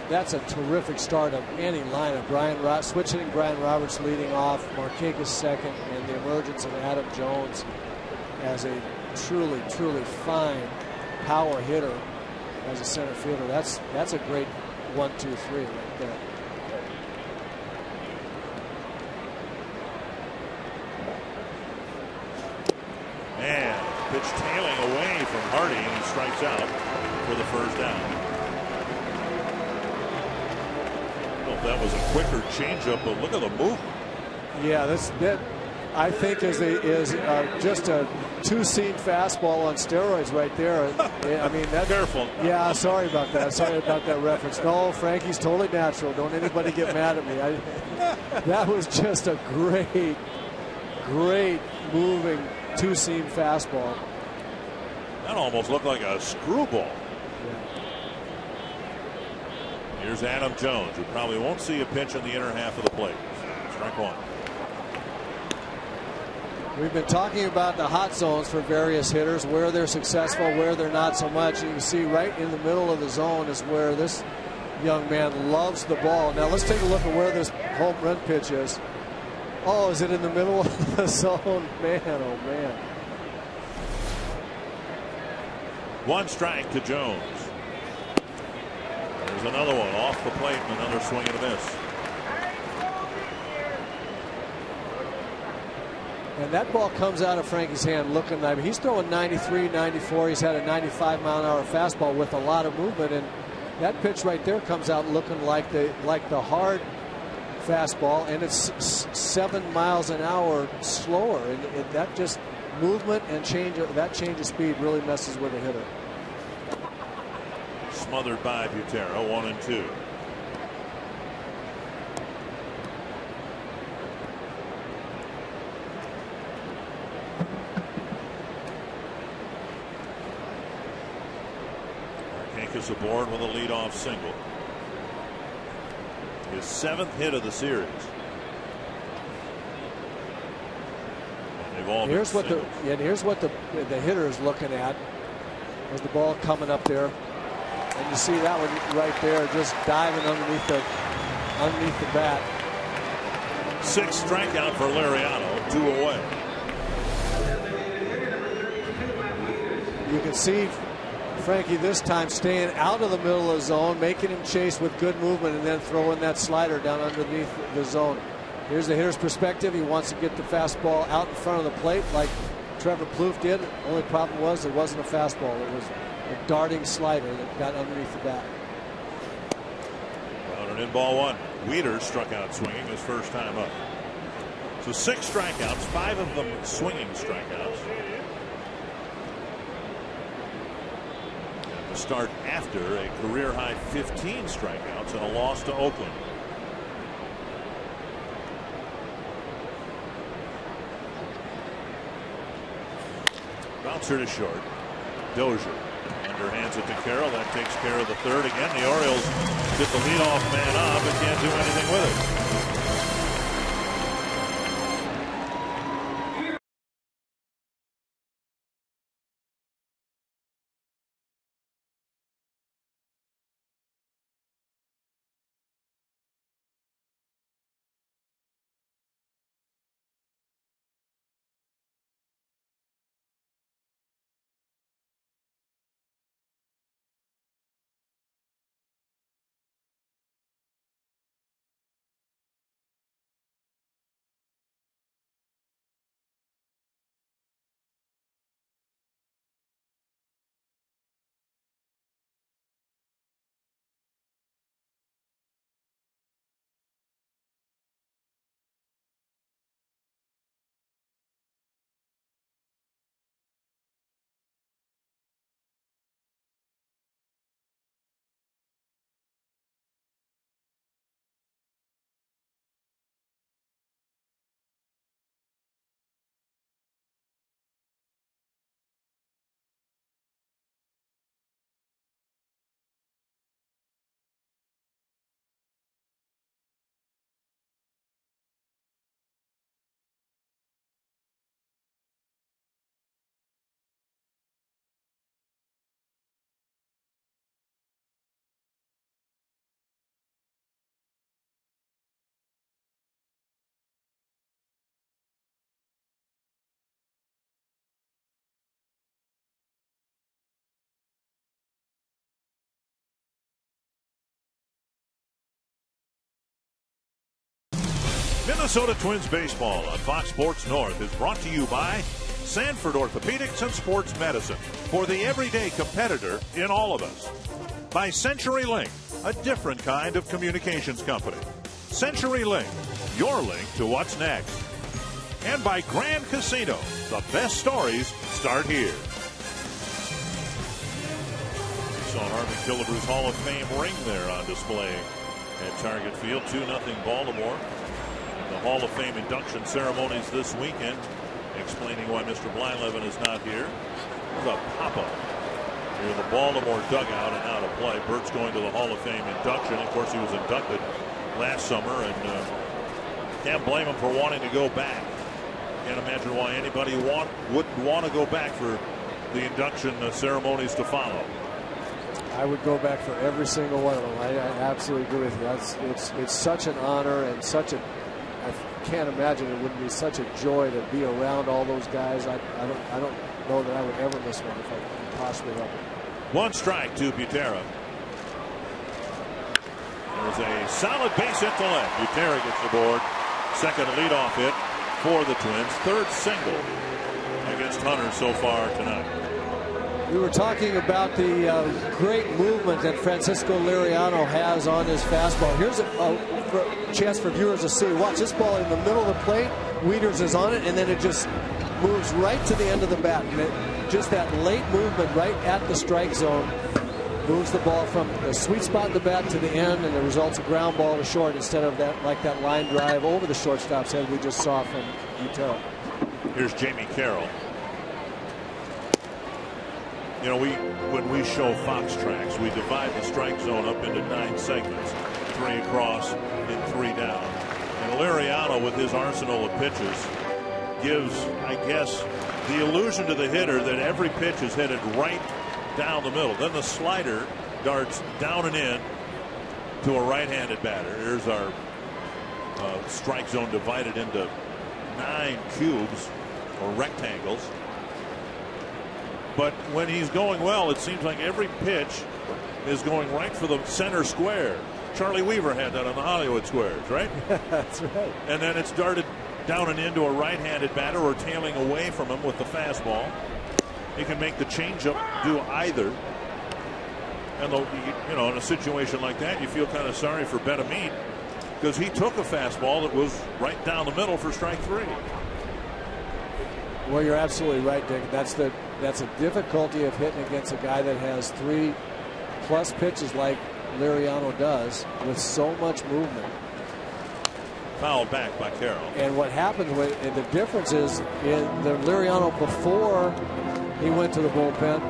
that's a terrific start of any lineup. Switch hitting Brian Roberts leading off, Markakis second, and the emergence of Adam Jones as a truly fine power hitter as a center fielder. That's a great 1, 2, 3 right there. And pitch tailing away from Hardy, and he strikes out for the first down. That was a quicker changeup, but look at the movement. Yeah, that I think is just a 2-seam fastball on steroids right there. I mean, that's careful. Yeah, sorry about that. Sorry about that reference. No, Frankie's totally natural. Don't anybody get mad at me. That was just a great moving 2-seam fastball. That almost looked like a screwball. Here's Adam Jones, who probably won't see a pitch in the inner half of the plate. Strike 1. We've been talking about the hot zones for various hitters, where they're successful, where they're not so much. You can see right in the middle of the zone is where this young man loves the ball. Now let's take a look at where this home run pitch is. Oh, is it in the middle of the zone? Man, oh man. 1 strike to Jones. There's another one off the plate, and another swing and a miss. And that ball comes out of Frankie's hand looking like he's throwing 93, 94. He's had a 95-mile-an-hour fastball with a lot of movement, and that pitch right there comes out looking like the hard fastball, and it's 7 miles an hour slower. And that just movement and change of speed really messes with a hitter. Smothered by Butera, 1 and 2. Markakis aboard with a leadoff single. His 7th hit of the series. And they've all here's what the hitter is looking at as the ball coming up there. And you see that one right there, just diving underneath the bat. 6 strikeout for Liriano, 2 away. You can see Frankie this time staying out of the middle of the zone, making him chase with good movement, and then throwing that slider down underneath the zone. Here's the hitter's perspective. He wants to get the fastball out in front of the plate like Trevor Plouffe did. The only problem was it wasn't a fastball. It was a darting slider that got underneath the bat. Well, and in ball 1. Wieters struck out swinging his first time up. So 6 strikeouts, 5 of them swinging strikeouts. And the start after a career high 15 strikeouts and a loss to Oakland. Bouncer to short. Dozier underhands it to Carroll. That takes care of the third. Again, the Orioles get the leadoff man up and can't do anything with it. Minnesota Twins baseball on Fox Sports North is brought to you by Sanford Orthopedics and Sports Medicine, for the everyday competitor in all of us. By CenturyLink, a different kind of communications company. CenturyLink, your link to what's next. And by Grand Casino, the best stories start here. We saw Harvey Killebrew's Hall of Fame ring there on display at Target Field. 2-0 Baltimore. The Hall of Fame induction ceremonies this weekend, explaining why Mr. Blyleven is not here. There's a pop-up near the Baltimore dugout and out of play. Bert's going to the Hall of Fame induction. Of course, he was inducted last summer, and can't blame him for wanting to go back. Can't imagine why anybody wouldn't want to go back for the induction ceremonies to follow. I would go back for every single one of them. I absolutely agree with you. It's such an honor and such a. I can't imagine it wouldn't be such a joy to be around all those guys. I don't know that I would ever miss one if I could possibly help it. 1 strike to Butera. There's a solid base hit to left. Butera gets the board. Second leadoff hit for the Twins. Third single against Hunter so far tonight. We were talking about the great movement that Francisco Liriano has on his fastball. Here's a chance for viewers to see. Watch this ball in the middle of the plate. Wieters is on it, and then it just moves right to the end of the bat. And just that late movement right at the strike zone moves the ball from the sweet spot in the bat to the end, and the results a ground ball to short instead of that line drive over the shortstop's head we just saw from Butera. Here's Jamie Carroll. You know, when we show Fox tracks, we divide the strike zone up into 9 segments, 3 across and 3 down. And Liriano, with his arsenal of pitches, gives, I guess, the illusion to the hitter that every pitch is headed right down the middle. Then the slider darts down and in to a right-handed batter. Here's our strike zone divided into 9 cubes or rectangles. But when he's going well, it seems like every pitch is going right for the center square. Charlie Weaver had that on the Hollywood Squares, right? That's right. And then it's darted down and into a right-handed batter or tailing away from him with the fastball. He can make the changeup do either. And you know, in a situation like that, you feel kind of sorry for BAL AT MIN because he took a fastball that was right down the middle for strike 3. Well, you're absolutely right, Dick. That's a difficulty of hitting against a guy that has 3+ pitches like Liriano does with so much movement. Fouled back by Carroll. And what happens and the difference is in the Liriano before he went to the bullpen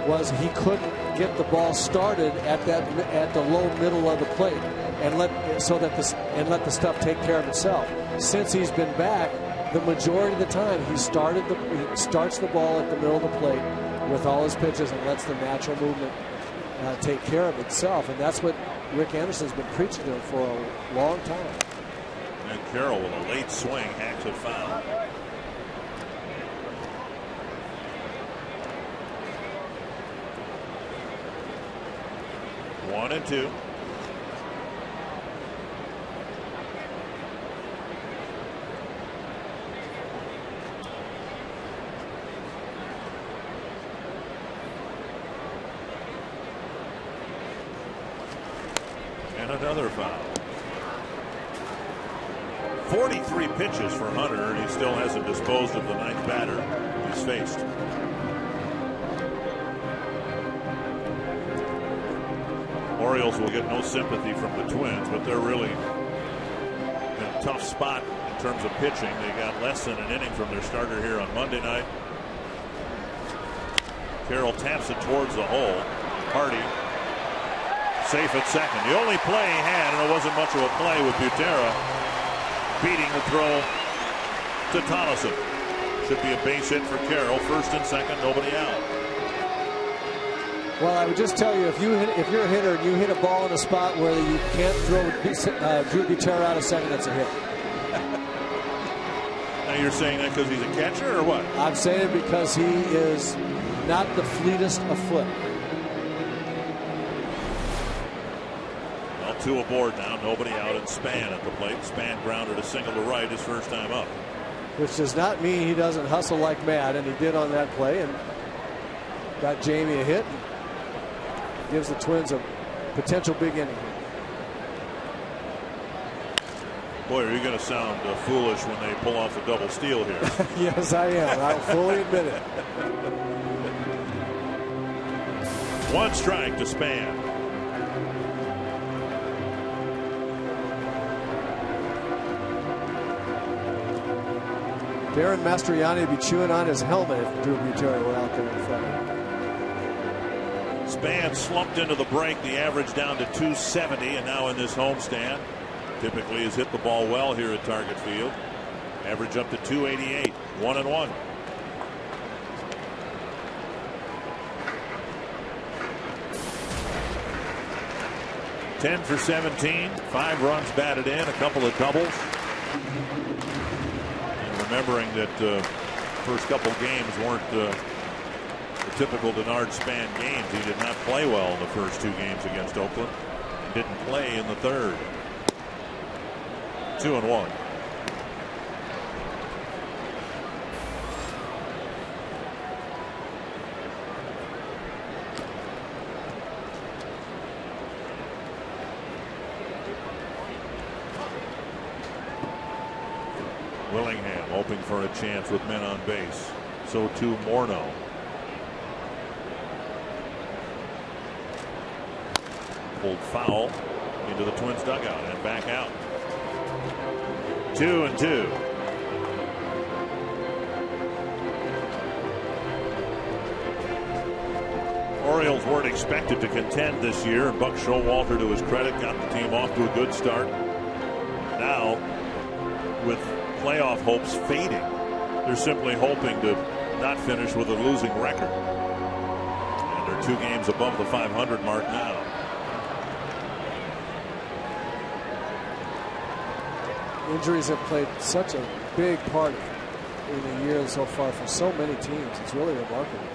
was he couldn't get the ball started at the low middle of the plate and let the stuff take care of itself. Since he's been back, the majority of the time he starts the ball at the middle of the plate with all his pitches and lets the natural movement take care of itself. And that's what Rick Anderson's been preaching to him for a long time. And Carroll with a late swing hacks it foul. One and two. And another foul. 43 pitches for Hunter, and he still hasn't disposed of the 9th batter he's faced. Orioles will get no sympathy from the Twins, but they're really in a tough spot in terms of pitching. They got less than an inning from their starter here on Monday night. Carroll taps it towards the hole. Hardy safe at second. The only play he had, and it wasn't much of a play, with Butera beating the throw to Tonneson. Should be a base hit for Carroll. First and second, nobody out. Well, I would just tell you, if you're a hitter and you hit a ball in a spot where you can't throw Drew Butera out of second, that's a hit. Now you're saying that because he's a catcher or what? I'm saying because he is not the fleetest of foot. Well, 2 aboard now, nobody out, and Span at the plate. Span grounded a single to right his first time up. Which does not mean he doesn't hustle like mad, and he did on that play, and got Jamie a hit. Gives the Twins a potential big inning. Boy, are you going to sound foolish when they pull off a double steal here. Yes, I am. I'll fully admit it. 1 strike to Span. Darren Mastriani would be chewing on his helmet if Drew Butera were out there in front of him. Span slumped into the break, the average down to 270, and now in this homestand typically has hit the ball well here at Target Field. Average up to 288, 1-1. Ten for 17, 5 runs batted in, a couple of doubles. And remembering that first couple games weren't the typical Denard Span games. He did not play well in the first 2 games against Oakland. Didn't play in the third. 2-1. Willingham hoping for a chance with men on base. So too Morneau. Pulled foul into the Twins dugout and back out. 2-2. Orioles weren't expected to contend this year, and Buck Showalter, to his credit, got the team off to a good start. Now, with playoff hopes fading, they're simply hoping to not finish with a losing record. And they're They're 2 games above the 500 mark now. Injuries have played such a big part in the year so far for so many teams. It's really remarkable.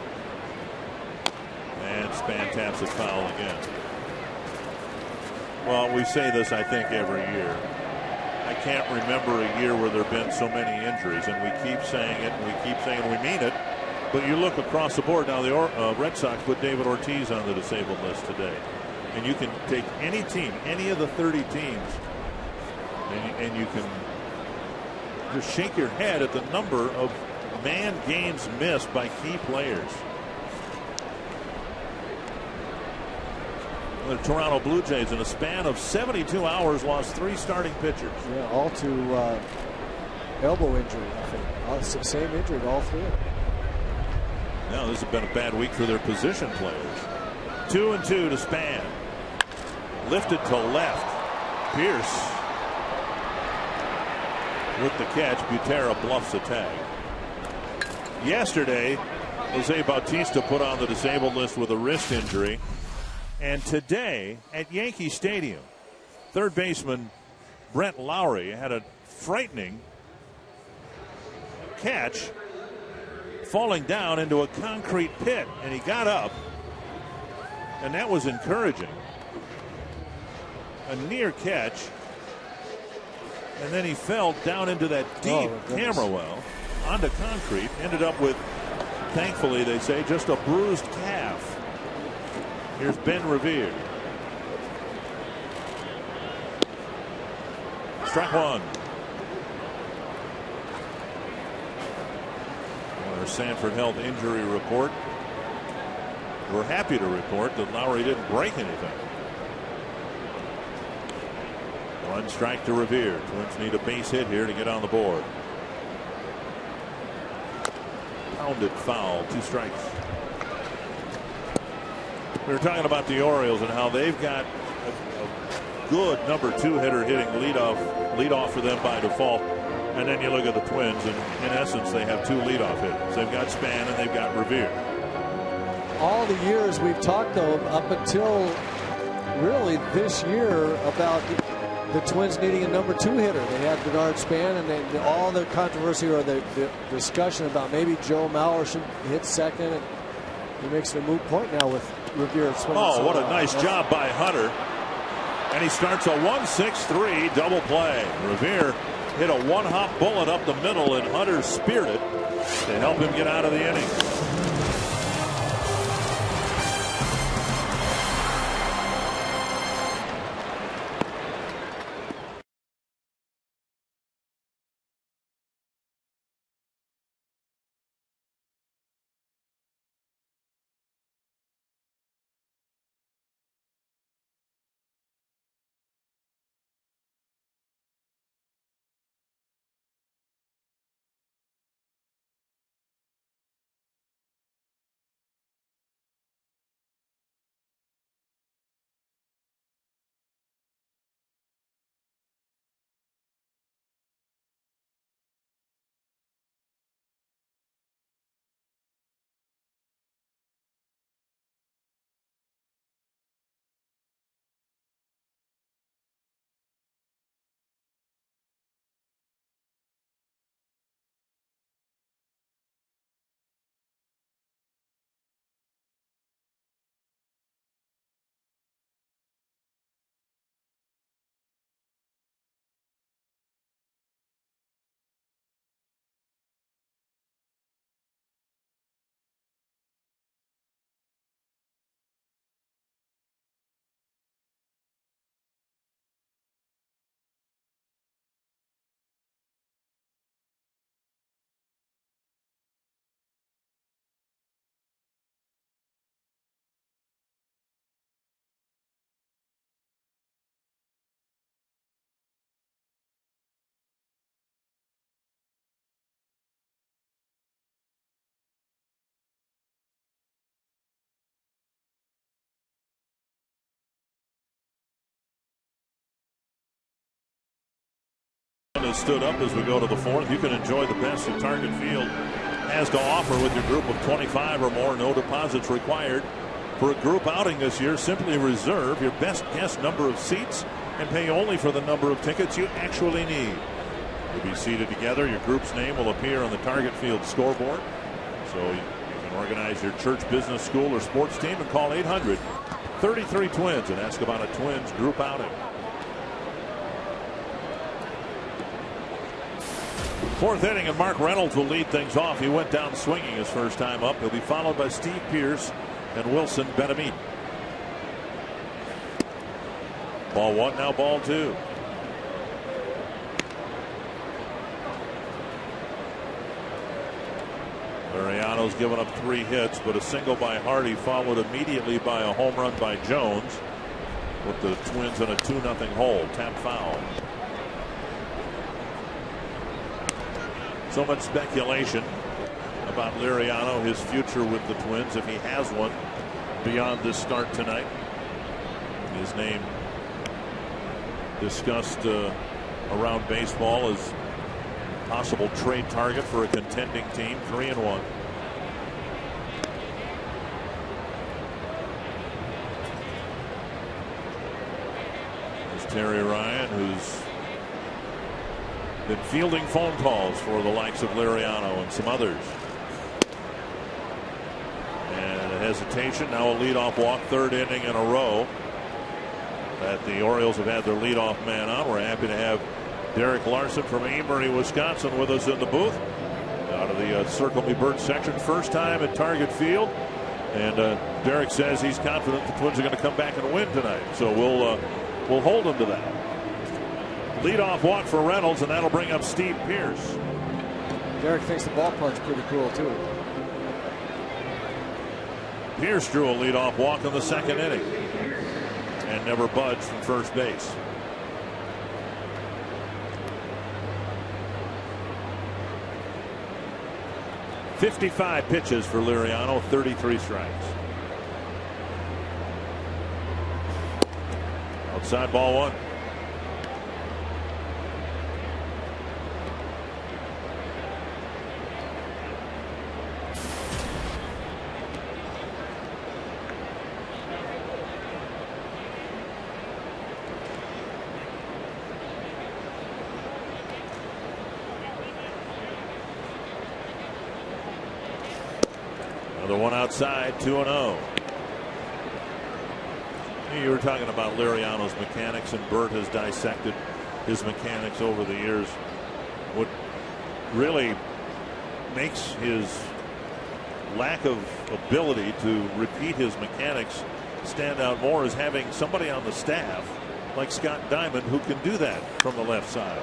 And Span taps it foul again. Well, we say this, I think, every year. I can't remember a year where there have been so many injuries, and we keep saying it, and we keep saying it, and we mean it. But you look across the board now. The Red Sox put David Ortiz on the disabled list today, and you can take any team, any of the 30 teams, and you can just shake your head at the number of man games missed by key players. The Toronto Blue Jays in a span of 72 hours lost 3 starting pitchers. Yeah, all to elbow injury, I think. Same injury to all 3 of them. Now this has been a bad week for their position players. 2-2 to Span. Lifted to left. Pierce with the catch. Butera bluffs the tag. Yesterday, Jose Bautista put on the disabled list with a wrist injury. And today at Yankee Stadium, third baseman Brent Lowry had a frightening catch, falling down into a concrete pit, and he got up, and that was encouraging. A near catch, and then he fell down into that deep camera well onto concrete, ended up with, thankfully they say, just a bruised calf. Here's Ben Revere. Strike 1. Our Sanford Health injury report. We're happy to report that Lowry didn't break anything. 1 strike to Revere. Twins need a base hit here to get on the board. Pounded foul. 2 strikes. We were talking about the Orioles and how they've got a good number 2 hitter hitting leadoff for them by default. And then you look at the Twins, and in essence, they have 2 leadoff hitters. They've got Span and they've got Revere. All the years we've talked, though, up until really this year, about the Twins needing a number 2 hitter. They had Bernard Span, and all the controversy or the discussion about maybe Joe Mauer should hit second. And he makes it a moot point now with Revere swinging. Oh, what a nice job by Hunter. And he starts a 1-6-3 double play. Revere hit a 1-hop bullet up the middle, and Hunter speared it to help him get out of the inning. Has stood up as we go to the 4th. You can enjoy the best that Target Field has to offer with your group of 25 or more. No deposits required. For a group outing this year, simply reserve your best guess number of seats and pay only for the number of tickets you actually need. You'll be seated together. Your group's name will appear on the Target Field scoreboard. So you can organize your church, business, school, or sports team and call 800-33-TWINS and ask about a Twins group outing. Fourth inning, and Mark Reynolds will lead things off. He went down swinging his first time up. He'll be followed by Steve Pearce and Wilson Benavides. Ball one, now ball two. Laureano's given up 3 hits, but a single by Hardy followed immediately by a home run by Jones, with the Twins in a 2-0 hole. Tap foul. So much speculation about Laureano, his future with the Twins, if he has one, beyond this start tonight. His name discussed around baseball as possible trade target for a contending team. 3-1. There's Terry Ryan, who's been fielding phone calls for the likes of Laureano and some others. And a hesitation, now a leadoff walk, 3rd inning in a row that the Orioles have had their leadoff man on. We're happy to have Derek Larson from Amory, Wisconsin, with us in the booth out of the Circle Me Bird section. First time at Target Field, and Derek says he's confident the Twins are going to come back and win tonight. So we'll hold him to that. Leadoff walk for Reynolds, and that'll bring up Steve Pearce. Derek thinks the ballpark's pretty cool too. Pearce drew a leadoff walk in the 2nd inning and never budged from first base. .55 pitches for Laureano, 33 strikes. Outside, ball one. Another one outside, 2-0. You were talking about Laureano's mechanics, and Bert has dissected his mechanics over the years. What really makes his lack of ability to repeat his mechanics stand out more is having somebody on the staff like Scott Diamond who can do that from the left side.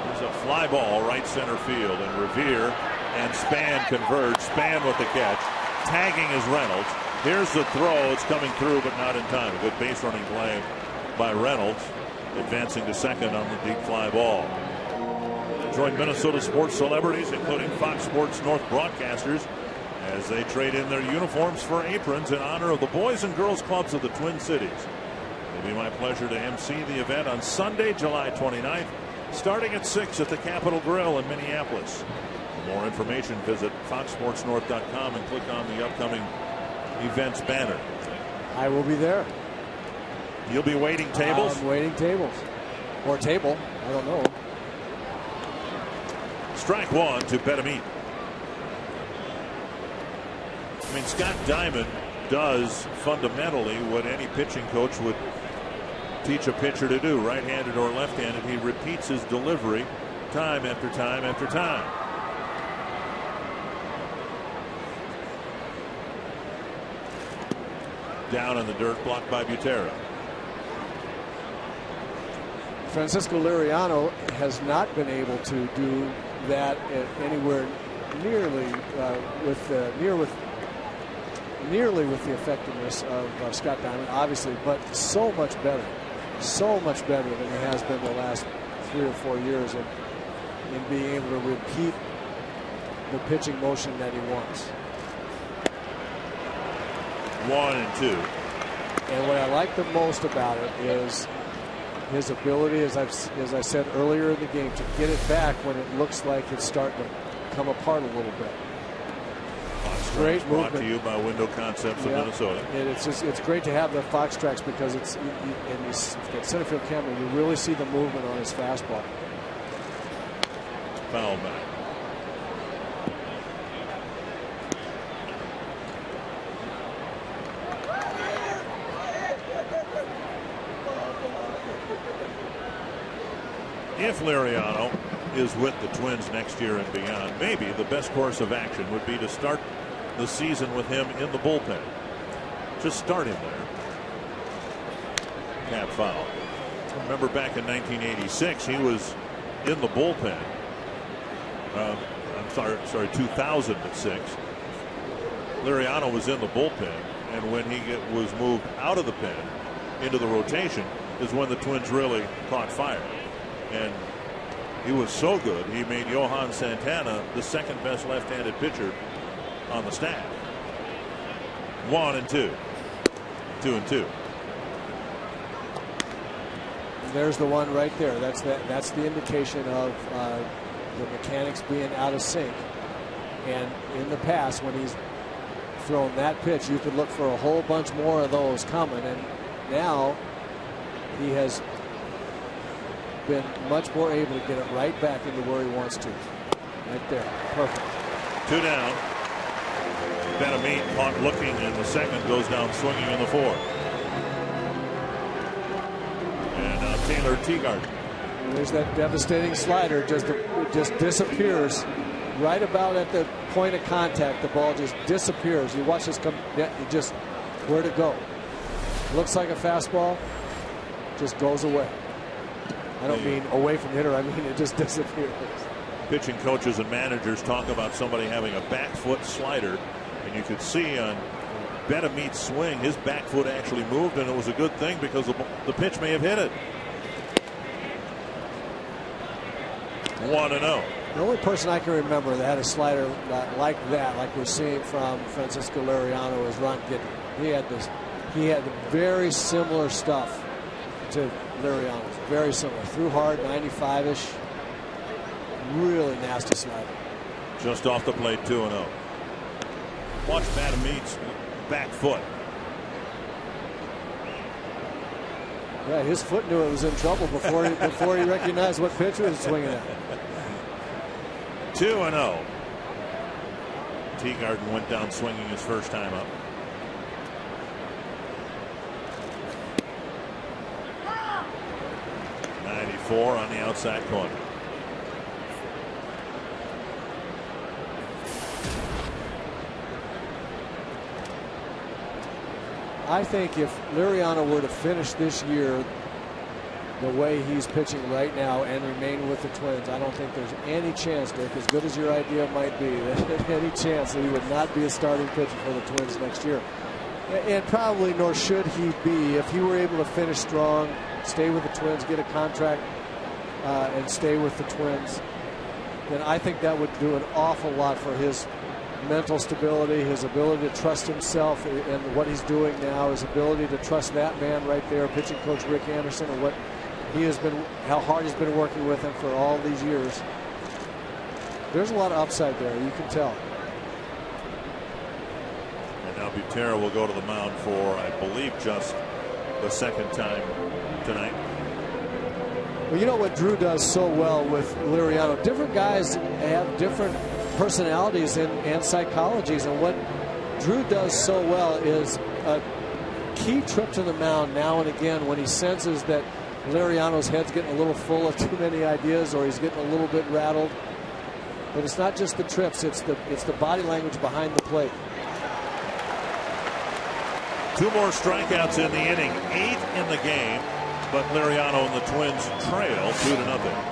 There's a fly ball right center field, and Revere and Span converge. Span with the catch. Tagging is Reynolds. Here's the throw. It's coming through, but not in time. A good base running play by Reynolds, advancing to second on the deep fly ball. Join Minnesota sports celebrities, including Fox Sports North broadcasters, as they trade in their uniforms for aprons in honor of the boys and girls clubs of the Twin Cities. It'll be my pleasure to MC the event on Sunday, July 29th, starting at 6 at the Capitol Grill in Minneapolis. For more information, visit foxsportsnorth.com and click on the upcoming events banner. I will be there. You'll be waiting tables? I'm waiting tables. Or table. I don't know. Strike one to Benavides. I mean, Scott Diamond does fundamentally what any pitching coach would teach a pitcher to do, right-handed or left-handed. He repeats his delivery time after time after time. Down in the dirt, blocked by Butera. Francisco Laureano has not been able to do that anywhere nearly with the effectiveness of Scott Diamond, obviously, but so much better than he has been the last 3 or 4 years in being able to repeat the pitching motion that he wants. 1-2. And what I like the most about it is his ability, as I said earlier in the game, to get it back when it looks like it's starting to come apart a little bit. great brought movement. to you by Window Concepts of Minnesota. And it's great to have the Fox tracks because it's in this center field camera, you really see the movement on his fastball. Foul back. If Liriano is with the Twins next year and beyond, maybe the best course of action would be to start the season with him in the bullpen. Just start him there. Tap foul. Remember back in 1986, he was in the bullpen. I'm sorry, 2006. Liriano was in the bullpen, and when he was moved out of the pen into the rotation is when the Twins really caught fire. And he was so good, he made Johan Santana the second best left-handed pitcher on the staff. 1-2. 2-2. There's the one right there. That's the indication of the mechanics being out of sync. And in the past, when he's thrown that pitch, you could look for a whole bunch more of those coming. And now he has been much more able to get it right back into where he wants to. Right there. Perfect. 2 down. Ben Amit caught looking in the second, goes down swinging in the fourth. And now Taylor Teagard. There's that devastating slider. It just disappears right about at the point of contact. The ball just disappears. You watch this come. It just where to go. Looks like a fastball. Just goes away. I don't mean away from the hitter. I mean it just disappears. Pitching coaches and managers talk about somebody having a back foot slider, and you could see on Ben Amit's swing, his back foot actually moved, and it was a good thing because the pitch may have hit it. 1-0. The only person I can remember that had a slider like that, like we're seeing from Francisco Liriano, is Ron Gittin. He had very similar stuff to Liriano's. Very similar. Threw hard, 95-ish. Really nasty slider. Just off the plate, 2-0. Watch Ben Amit's back foot. Yeah, his foot knew it was in trouble before he recognized what pitch he was swinging at. 2-0. Teagarden went down swinging his first time up. '94 on the outside corner. I think if Liriano were to finish this year the way he's pitching right now and remain with the Twins, I don't think there's any chance, Dick, as good as your idea might be, that any chance that he would not be a starting pitcher for the Twins next year. And probably nor should he be. If he were able to finish strong, stay with the Twins, get a contract, and stay with the Twins, then I think that would do an awful lot for his mental stability, his ability to trust himself and what he's doing now, his ability to trust that man right there, pitching coach Rick Anderson, and what he has been, how hard he's been working with him for all these years. There's a lot of upside there, you can tell. And now Butera will go to the mound for, I believe, just the second time tonight. Well, you know what Drew does so well with Liriano? Different guys have different personalities and psychologies, and what Drew does so well is a key trip to the mound now and again when he senses that Liriano's head's getting a little full of too many ideas or he's getting a little bit rattled. But it's not just the trips, it's the body language behind the plate. 2 more strikeouts in the inning, 8 in the game, but Liriano and the Twins trail 2-0.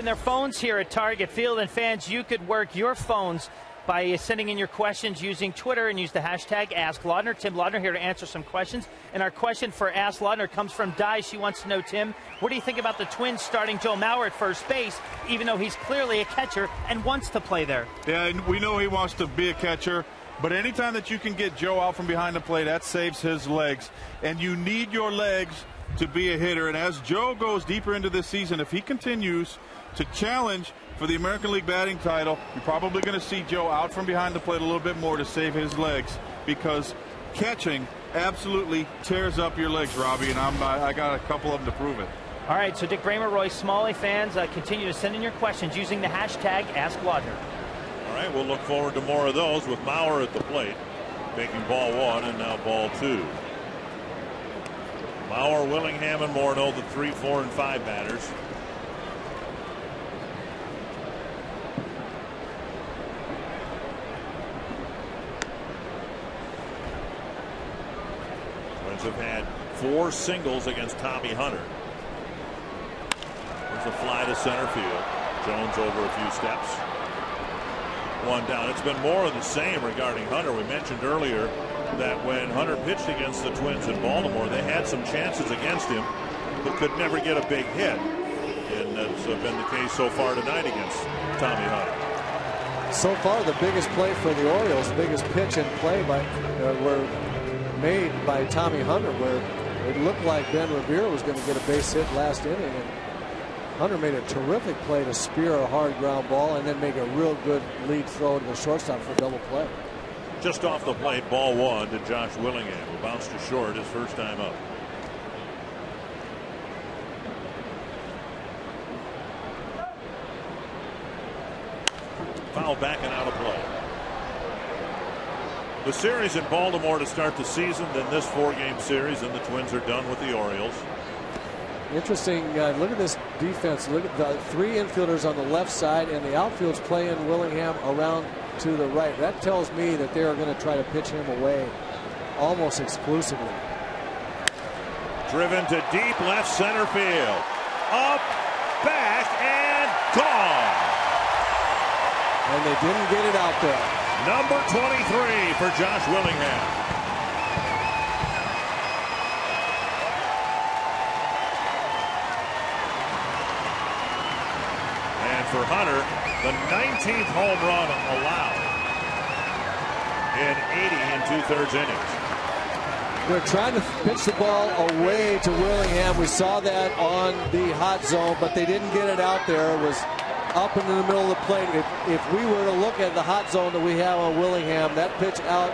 In their phones here at Target Field, and fans, you could work your phones by sending in your questions using Twitter and use the hashtag AskLaudner. Tim Laudner here to answer some questions. And our question for Ask Laudner comes from Di. She wants to know, Tim, what do you think about the Twins starting Joe Mauer at first base, even though he's clearly a catcher and wants to play there? Yeah, we know he wants to be a catcher, but anytime that you can get Joe out from behind the plate, that saves his legs. And you need your legs to be a hitter. And as Joe goes deeper into this season, if he continues to challenge for the American League batting title, you're probably going to see Joe out from behind the plate a little bit more to save his legs, because catching absolutely tears up your legs, Robbie, and I got a couple of them to prove it. All right, so Dick Bramer, Roy Smalley fans, continue to send in your questions using the hashtag AskLaudner. All right, we'll look forward to more of those with Mauer at the plate, taking ball 1 and now ball 2. Mauer, Willingham, and Morneau, the 3, 4, and 5 batters. Have had 4 singles against Tommy Hunter. There's a fly to center field. Jones over a few steps. 1 down. It's been more of the same regarding Hunter. We mentioned earlier that when Hunter pitched against the Twins in Baltimore, they had some chances against him, but could never get a big hit. And that's been the case so far tonight against Tommy Hunter. So far, the biggest play for the Orioles, the biggest pitch and play were made by Tommy Hunter, where it looked like Ben Revere was going to get a base hit last inning, and Hunter made a terrific play to spear a hard ground ball and then make a real good lead throw to the shortstop for a double play. Just off the plate, ball 1 to Josh Willingham, who bounced to short his first time up. Foul back and out of play. The series in Baltimore to start the season, then this 4-game series, and the Twins are done with the Orioles. Interesting. Look at this defense. Look at the 3 infielders on the left side, and the outfield's playing Willingham around to the right. That tells me that they are going to try to pitch him away almost exclusively. Driven to deep left center field. Up, back, and gone. And they didn't get it out there. Number 23 for Josh Willingham. And for Hunter, the 19th home run allowed in 80 2/3 innings. They're trying to pitch the ball away to Willingham. We saw that on the hot zone, but they didn't get it out there. It was up into the middle of the plate. If we were to look at the hot zone that we have on Willingham, that pitch out,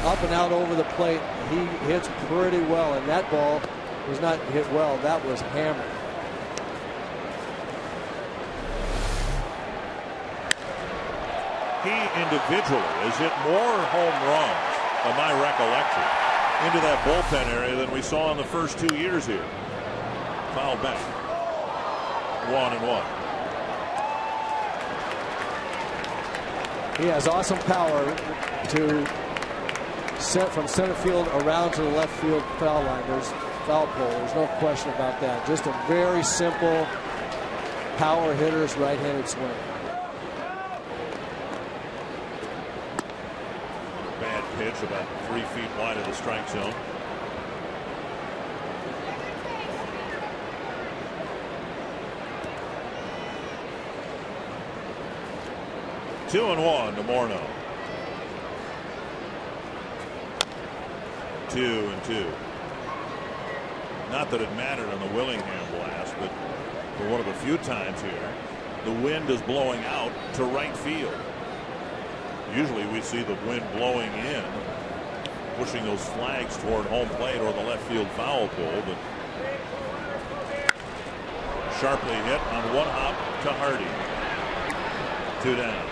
up and out over the plate, he hits pretty well, and that ball was not hit well. That was hammered. He individually has hit more home runs, by my recollection, into that bullpen area than we saw in the first 2 years here. Foul back. 1-1. He has awesome power to set from center field around to the left field foul line. There's foul pole. There's no question about that. Just a very simple power hitter's right-handed swing. Bad pitch, about 3 feet wide of the strike zone. Two and 1 to Morneau. 2-2. Not that it mattered on the Willingham blast, but for one of the few times here, the wind is blowing out to right field. Usually we see the wind blowing in, pushing those flags toward home plate or the left field foul pole, but sharply hit on one hop to Hardy. 2 down.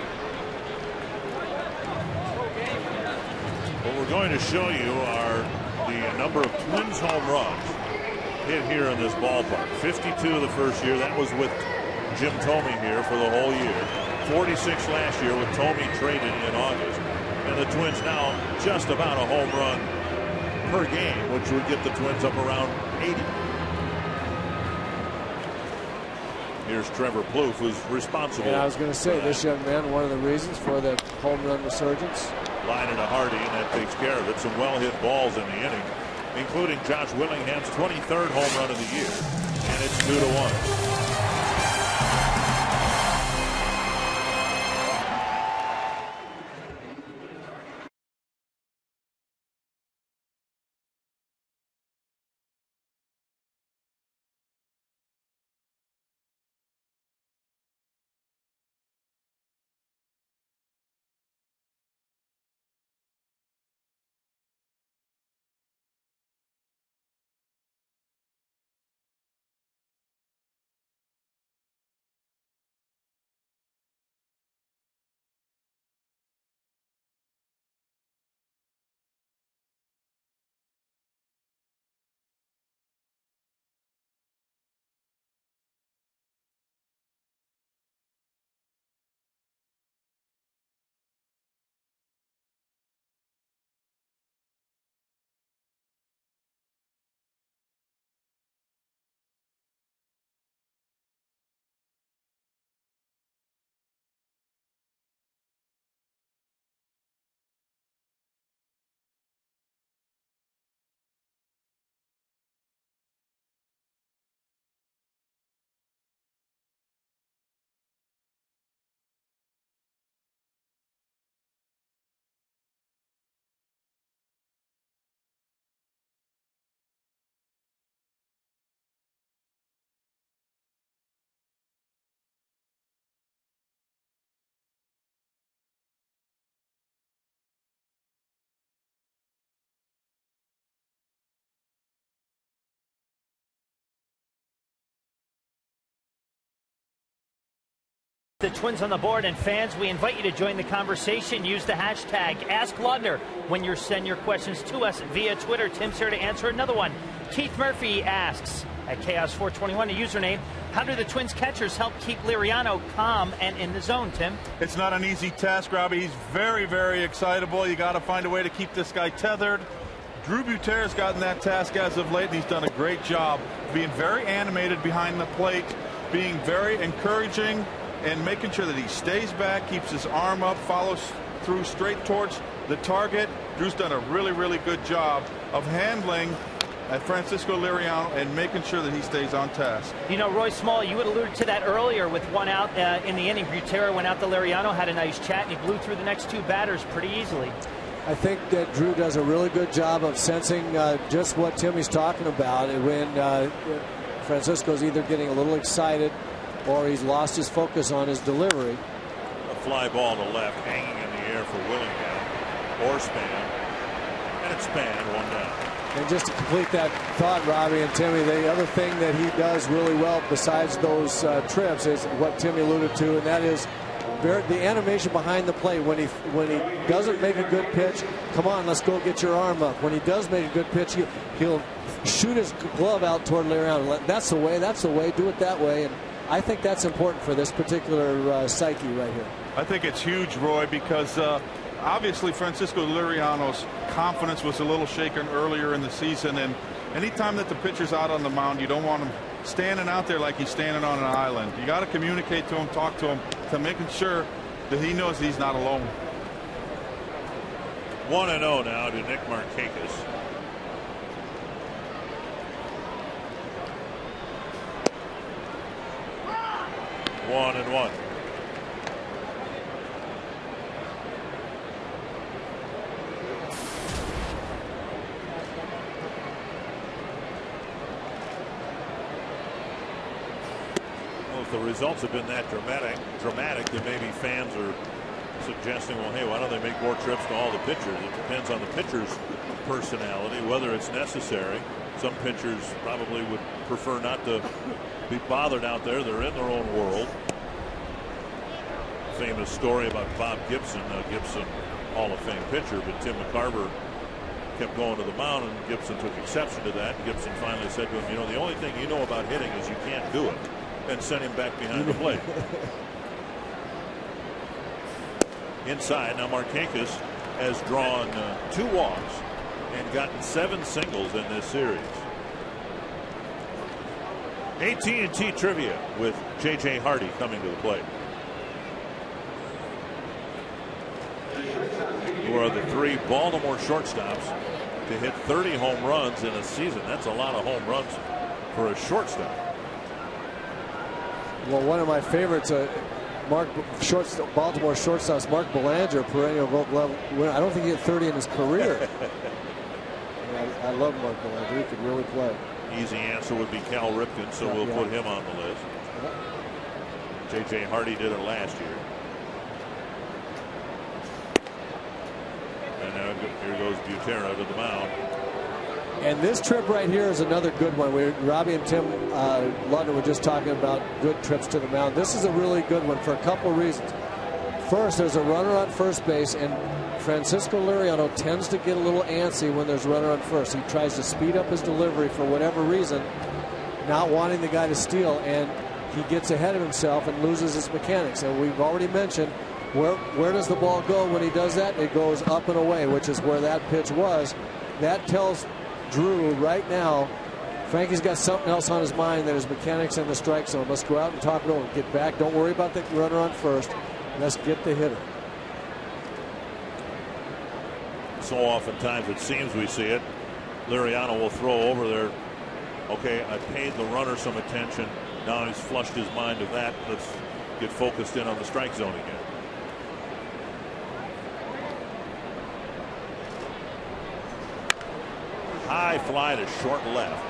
What we're going to show you are the number of Twins home runs hit here in this ballpark. 52 the first year. That was with Jim Thome here for the whole year. 46 last year with Thome traded in August. And the Twins now just about a home run per game, which would get the Twins up around 80. Here's Trevor Plouffe, who's responsible. Yeah, I was going to say, this young man, one of the reasons for the home run resurgence. Line to Hardy, and that takes care of it. Some well-hit balls in the inning, including Josh Willingham's 23rd home run of the year. And it's 2-1. The Twins on the board, and fans, we invite you to join the conversation. Use the hashtag #AskLudner when you send your questions to us via Twitter. Tim's here to answer another one. Keith Murphy asks, at Chaos421, a username, how do the Twins catchers help keep Liriano calm and in the zone, Tim? It's not an easy task, Robbie. He's very, very excitable. You got to find a way to keep this guy tethered. Drew Buter's gotten that task as of late, and he's done a great job being very animated behind the plate, being very encouraging, and making sure that he stays back, keeps his arm up, follows through straight towards the target. Drew's done a really, really good job of handling Francisco Liriano and making sure that he stays on task. You know, Roy Small, you had alluded to that earlier with one out in the inning. Butera went out to Liriano, had a nice chat, and he blew through the next two batters pretty easily. I think that Drew does a really good job of sensing just what Timmy's talking about when Francisco's either getting a little excited or he's lost his focus on his delivery. A fly ball to left, hanging in the air for Willingham or Span, and it's Span, one down. And just to complete that thought, Robbie and Timmy, the other thing that he does really well besides those trips is what Timmy alluded to, and that is the animation behind the plate. When he doesn't make a good pitch, come on, let's go get your arm up. When he does make a good pitch, he'll shoot his glove out toward Liriano. That's the way, do it that way. And I think that's important for this particular psyche right here. I think it's huge, Roy, because obviously Francisco Liriano's confidence was a little shaken earlier in the season, and anytime that the pitcher's out on the mound, you don't want him standing out there like he's standing on an island. You got to communicate to him, talk to him, to making sure that he knows he's not alone. 1-0 now to Nick Markakis. One and one. Well, if the results have been that dramatic, then maybe fans are suggesting, well, hey, why don't they make more trips to all the pitchers? It depends on the pitcher's personality, whether it's necessary. Some pitchers probably would prefer not to be bothered out there. They're in their own world. Famous story about Bob Gibson. Gibson, Hall of Fame pitcher, but Tim McCarver kept going to the mound, and Gibson took exception to that. Gibson finally said to him, you know, the only thing you know about hitting is you can't do it, and sent him back behind the plate. Inside, now Markakis has drawn 2 walks and gotten 7 singles in this series. AT&T Trivia with J.J. Hardy coming to the plate. Who are the 3 Baltimore shortstops to hit 30 home runs in a season? That's a lot of home runs for a shortstop. Well, one of my favorites, Baltimore shortstops, Mark Belanger, perennial Gold Glove winner. I don't think he hit 30 in his career. I love Mark Belanger. He could really play. Easy answer would be Cal Ripken, so we'll put him on the list. J.J. Hardy did it last year. And now here goes Butera to the mound. And this trip right here is another good one. Robbie and Tim Ludner were just talking about good trips to the mound. This is a really good one for a couple of reasons. First, there's a runner on first base, and Francisco Liriano tends to get a little antsy when there's a runner on first. He tries to speed up his delivery for whatever reason, not wanting the guy to steal, and he gets ahead of himself and loses his mechanics. And we've already mentioned where does the ball go when he does that? It goes up and away, which is where that pitch was. That tells Drew right now, Frankie's got something else on his mind than his mechanics in the strike zone. Let's go out and talk it over. Get back. Don't worry about the runner on first. Let's get the hitter. So oftentimes it seems we see it. Liriano will throw over there. Okay, I paid the runner some attention. Now he's flushed his mind of that. Let's get focused in on the strike zone again. High fly to short left.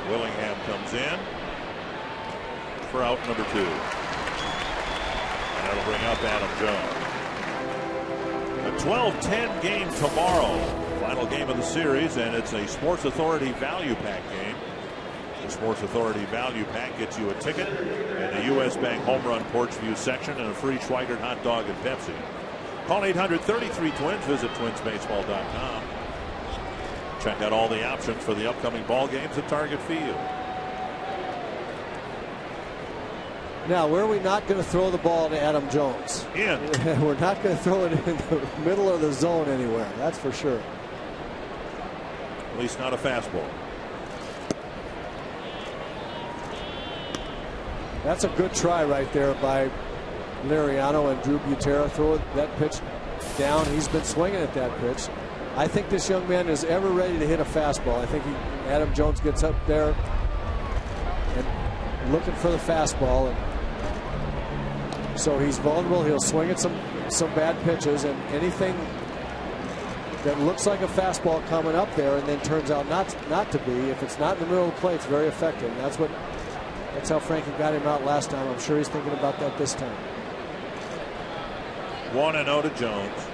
Willingham comes in for out number 2. And that'll bring up Adam Jones. A 12-10 game tomorrow. Final game of the series, and it's a Sports Authority Value Pack game. The Sports Authority Value Pack gets you a ticket and a U.S. Bank Home Run Porch View section and a free Schweigert hot dog and Pepsi. Call 800-33-TWINS. Visit twinsbaseball.com. Check out all the options for the upcoming ball games at Target Field. Now, where are we not going to throw the ball to Adam Jones? In. We're not going to throw it in the middle of the zone anywhere. That's for sure. At least not a fastball. That's a good try right there by Liriano, and Drew Butera throw that pitch down. He's been swinging at that pitch. I think this young man is ever ready to hit a fastball. I think Adam Jones gets up there and looking for the fastball, and so he's vulnerable. He'll swing at some bad pitches, and anything that looks like a fastball coming up there and then turns out not to be, if it's not in the middle of the plate, it's very effective. And that's how Frankie got him out last time. I'm sure he's thinking about that this time. 1-0 to Jones.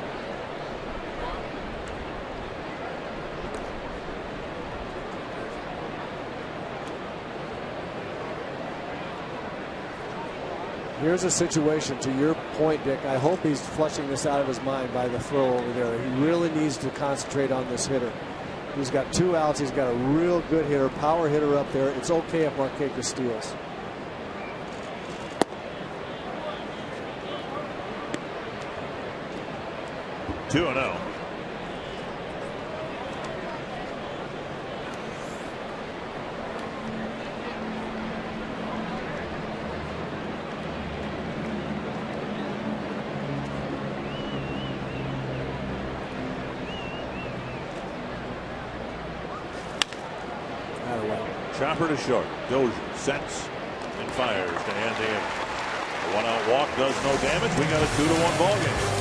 Here's a situation, to your point, Dick. I hope he's flushing this out of his mind by the throw over there. He really needs to concentrate on this hitter. He's got 2 outs. He's got a real good hitter, power hitter up there. It's okay if Markakis steals. Two and 0. Chopper to short. Dozier sets and fires to end the inning. A 1-out walk does no damage. We got a 2-1 ball game.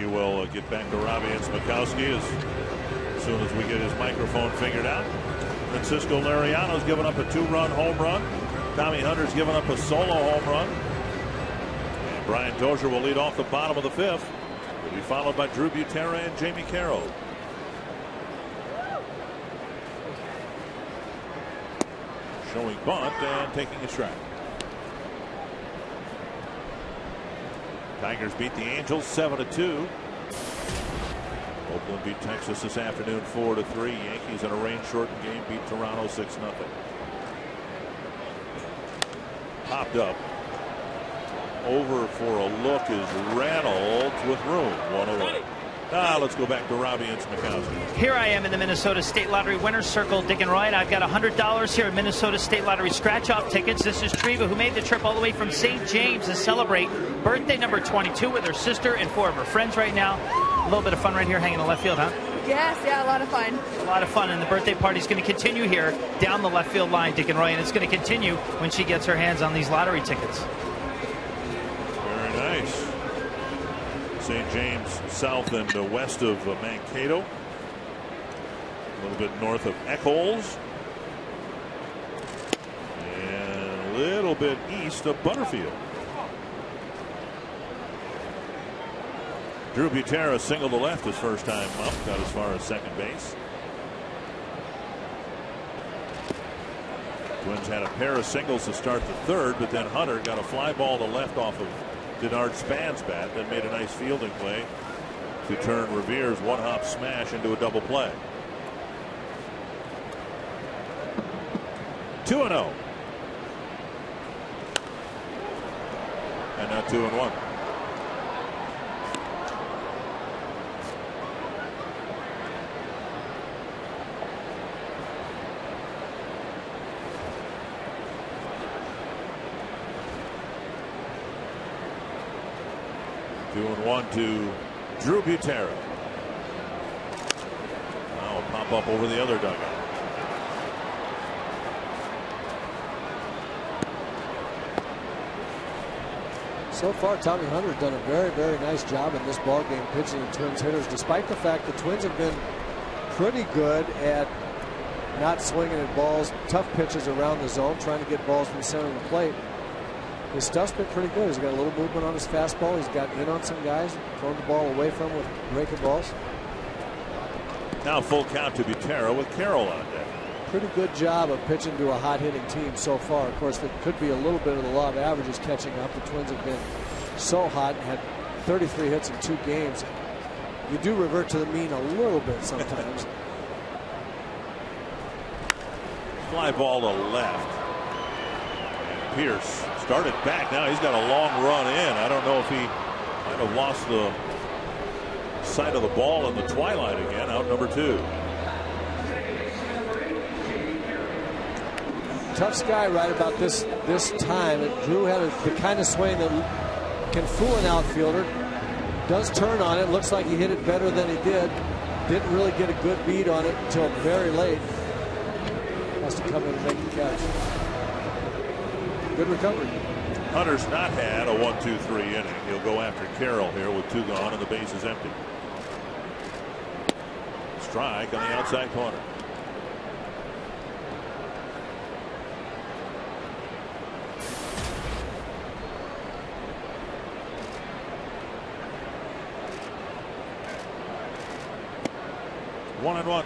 We will get back to Robbie and Smokowski as soon as we get his microphone figured out. Francisco Liriano's given up a 2-run home run. Tommy Hunter's given up a solo home run. And Brian Dozier will lead off the bottom of the 5th. Will be followed by Drew Butera and Jamie Carroll. Showing bunt and taking a strike. Tigers beat the Angels 7-2. Oakland beat Texas this afternoon 4-3. Yankees in a rain-shortened game beat Toronto 6-0. Popped up. Over for a look is Reynolds with room. 1-0. Now let's go back to Robbie and Smokowski. Here I am in the Minnesota State Lottery winner's circle, Dick and Roy, and I've got $100 here in Minnesota State Lottery scratch-off tickets. This is Treva, who made the trip all the way from St. James to celebrate birthday number 22 with her sister and 4 of her friends right now. A little bit of fun right here hanging in left field, huh? Yes, yeah, a lot of fun. A lot of fun, and the birthday party is going to continue here down the left field line, Dick and Roy, and it's going to continue when she gets her hands on these lottery tickets. Very nice. St. James south and west of Mankato. A little bit north of Eccles. And a little bit east of Butterfield. Drew Butera singled to left his first time up. Got as far as second base. Twins had a pair of singles to start the 3rd, but then Hunter got a fly ball to left off of Denard Span's bat, then made a nice fielding play to turn Revere's one-hop smash into a double play. 2-0. And now 2-1. Two and one to Drew Butera. Now a pop up over the other dugout. So far, Tommy Hunter's done a very, very nice job in this ballgame pitching the Twins hitters, despite the fact the Twins have been pretty good at not swinging at balls, tough pitches around the zone, trying to get balls from the center of the plate. His stuff's been pretty good. He's got a little movement on his fastball. He's got in on some guys, thrown the ball away from him with breaking balls. Now full count to Butera with Carroll on deck. Pretty good job of pitching to a hot hitting team so far. Of course, there could be a little bit of the law of averages catching up. The Twins have been so hot and had 33 hits in 2 games. You do revert to the mean a little bit sometimes. Fly ball to left. And Pierce started back. Now he's got a long run in. I don't know if he might have lost the sight of the ball in the twilight again. Out number 2. Tough sky right about this time. And Drew had the kind of swing that can fool an outfielder. Does turn on it. Looks like he hit it better than he did. Didn't really get a good beat on it until very late. Has to come in and make the catch. Good recovery. Hunter's not had a 1-2-3 inning. He'll go after Carroll here with 2 gone and the base is empty. Strike on the outside corner. One and one.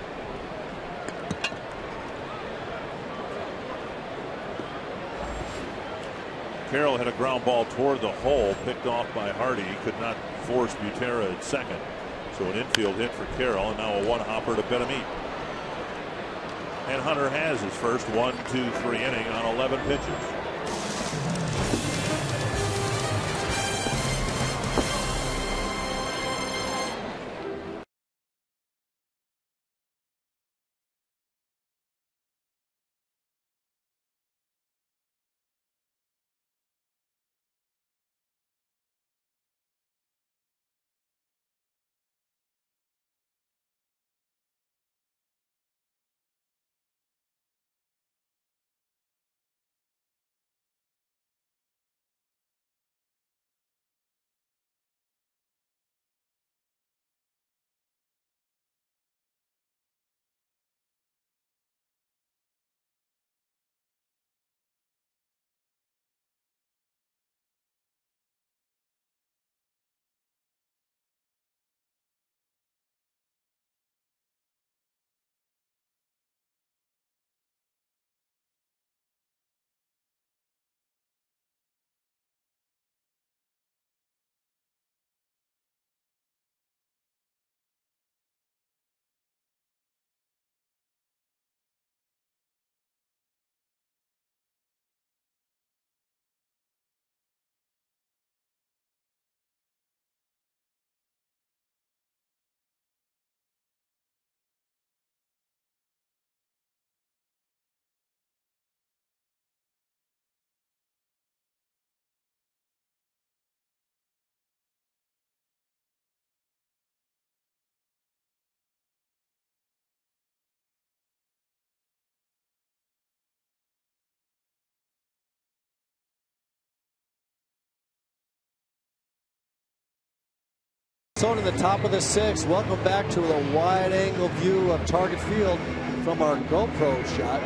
Carroll had a ground ball toward the hole, picked off by Hardy. He could not force Butera at second. So an infield hit for Carroll, and now a one-hopper to Benameat. And Hunter has his first 1-2-3 inning on 11 pitches. zone in the top of the 6th. Welcome back to a wide angle view of Target Field from our GoPro shot.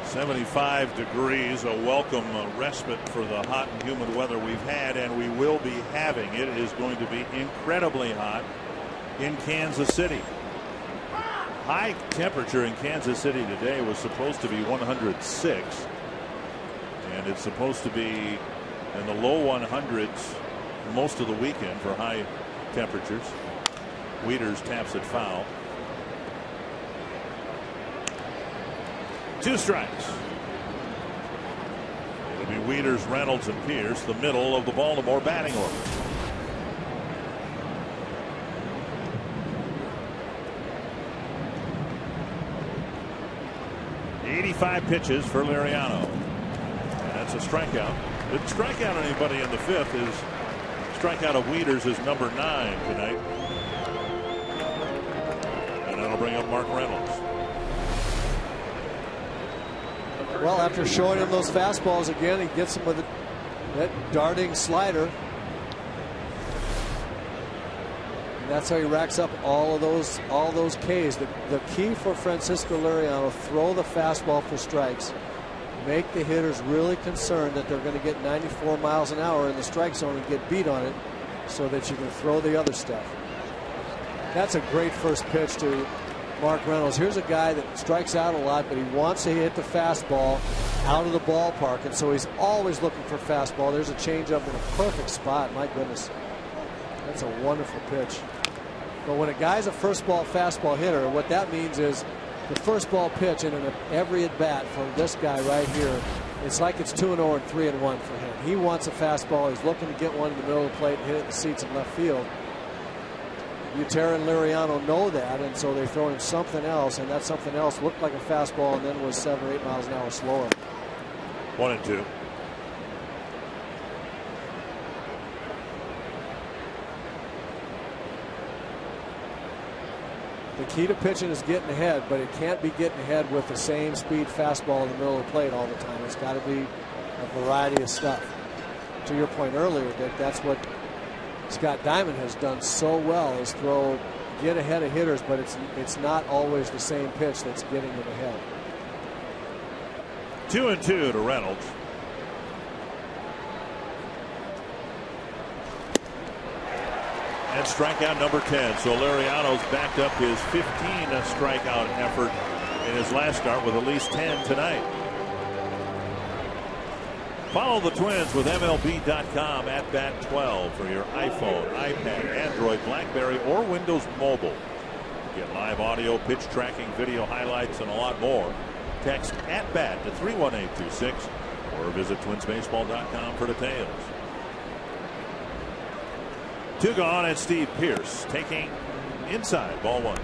75 degrees, a welcome respite for the hot and humid weather we've had and we will be having. It is going to be incredibly hot in Kansas City. High temperature in Kansas City today was supposed to be 106, and it's supposed to be in the low 100s most of the weekend for high temperatures. Wieters taps it foul. 2 strikes. It'll be Wieters, Reynolds, and Pierce, the middle of the Baltimore batting order. .85 pitches for Liriano. And that's a strikeout. Didn't strike out anybody in the 5th. His strikeout of Wieters is number 9 tonight. And that'll bring up Mark Reynolds. Well, after showing him those fastballs again, he gets him with that darting slider. And that's how he racks up all those Ks. The key for Francisco Liriano: throw the fastball for strikes. Make the hitters really concerned that they're going to get 94 miles an hour in the strike zone and get beat on it, so that you can throw the other stuff. That's a great first pitch to Mark Reynolds. Here's a guy that strikes out a lot, but he wants to hit the fastball out of the ballpark, and so he's always looking for fastball. There's a changeup in a perfect spot. My goodness, that's a wonderful pitch. But when a guy's a first ball fastball hitter, what that means is the first ball pitch in every at bat from this guy right here, it's like it's 2-0 and 3-1 for him. He wants a fastball. He's looking to get one in the middle of the plate and hit it in the seats in left field. Butera and Liriano know that, and so they throw him something else, and that something else looked like a fastball and then was 7 or 8 miles an hour slower. 1-2. The key to pitching is getting ahead, but it can't be getting ahead with the same speed fastball in the middle of the plate all the time. It's got to be a variety of stuff. To your point earlier, Dick, that's what Scott Diamond has done so well, is get ahead of hitters, but it's not always the same pitch that's getting them ahead. 2-2 to Reynolds. And strikeout number 10. So Liriano's backed up his 15 strikeout effort in his last start with at least 10 tonight. Follow the Twins with MLB.com at bat 12 for your iPhone, iPad, Android, BlackBerry, or Windows Mobile. Get live audio, pitch tracking, video highlights, and a lot more. Text at bat to 31826 or visit twinsbaseball.com for details. 2 gone, and Steve Pierce taking inside, ball 1.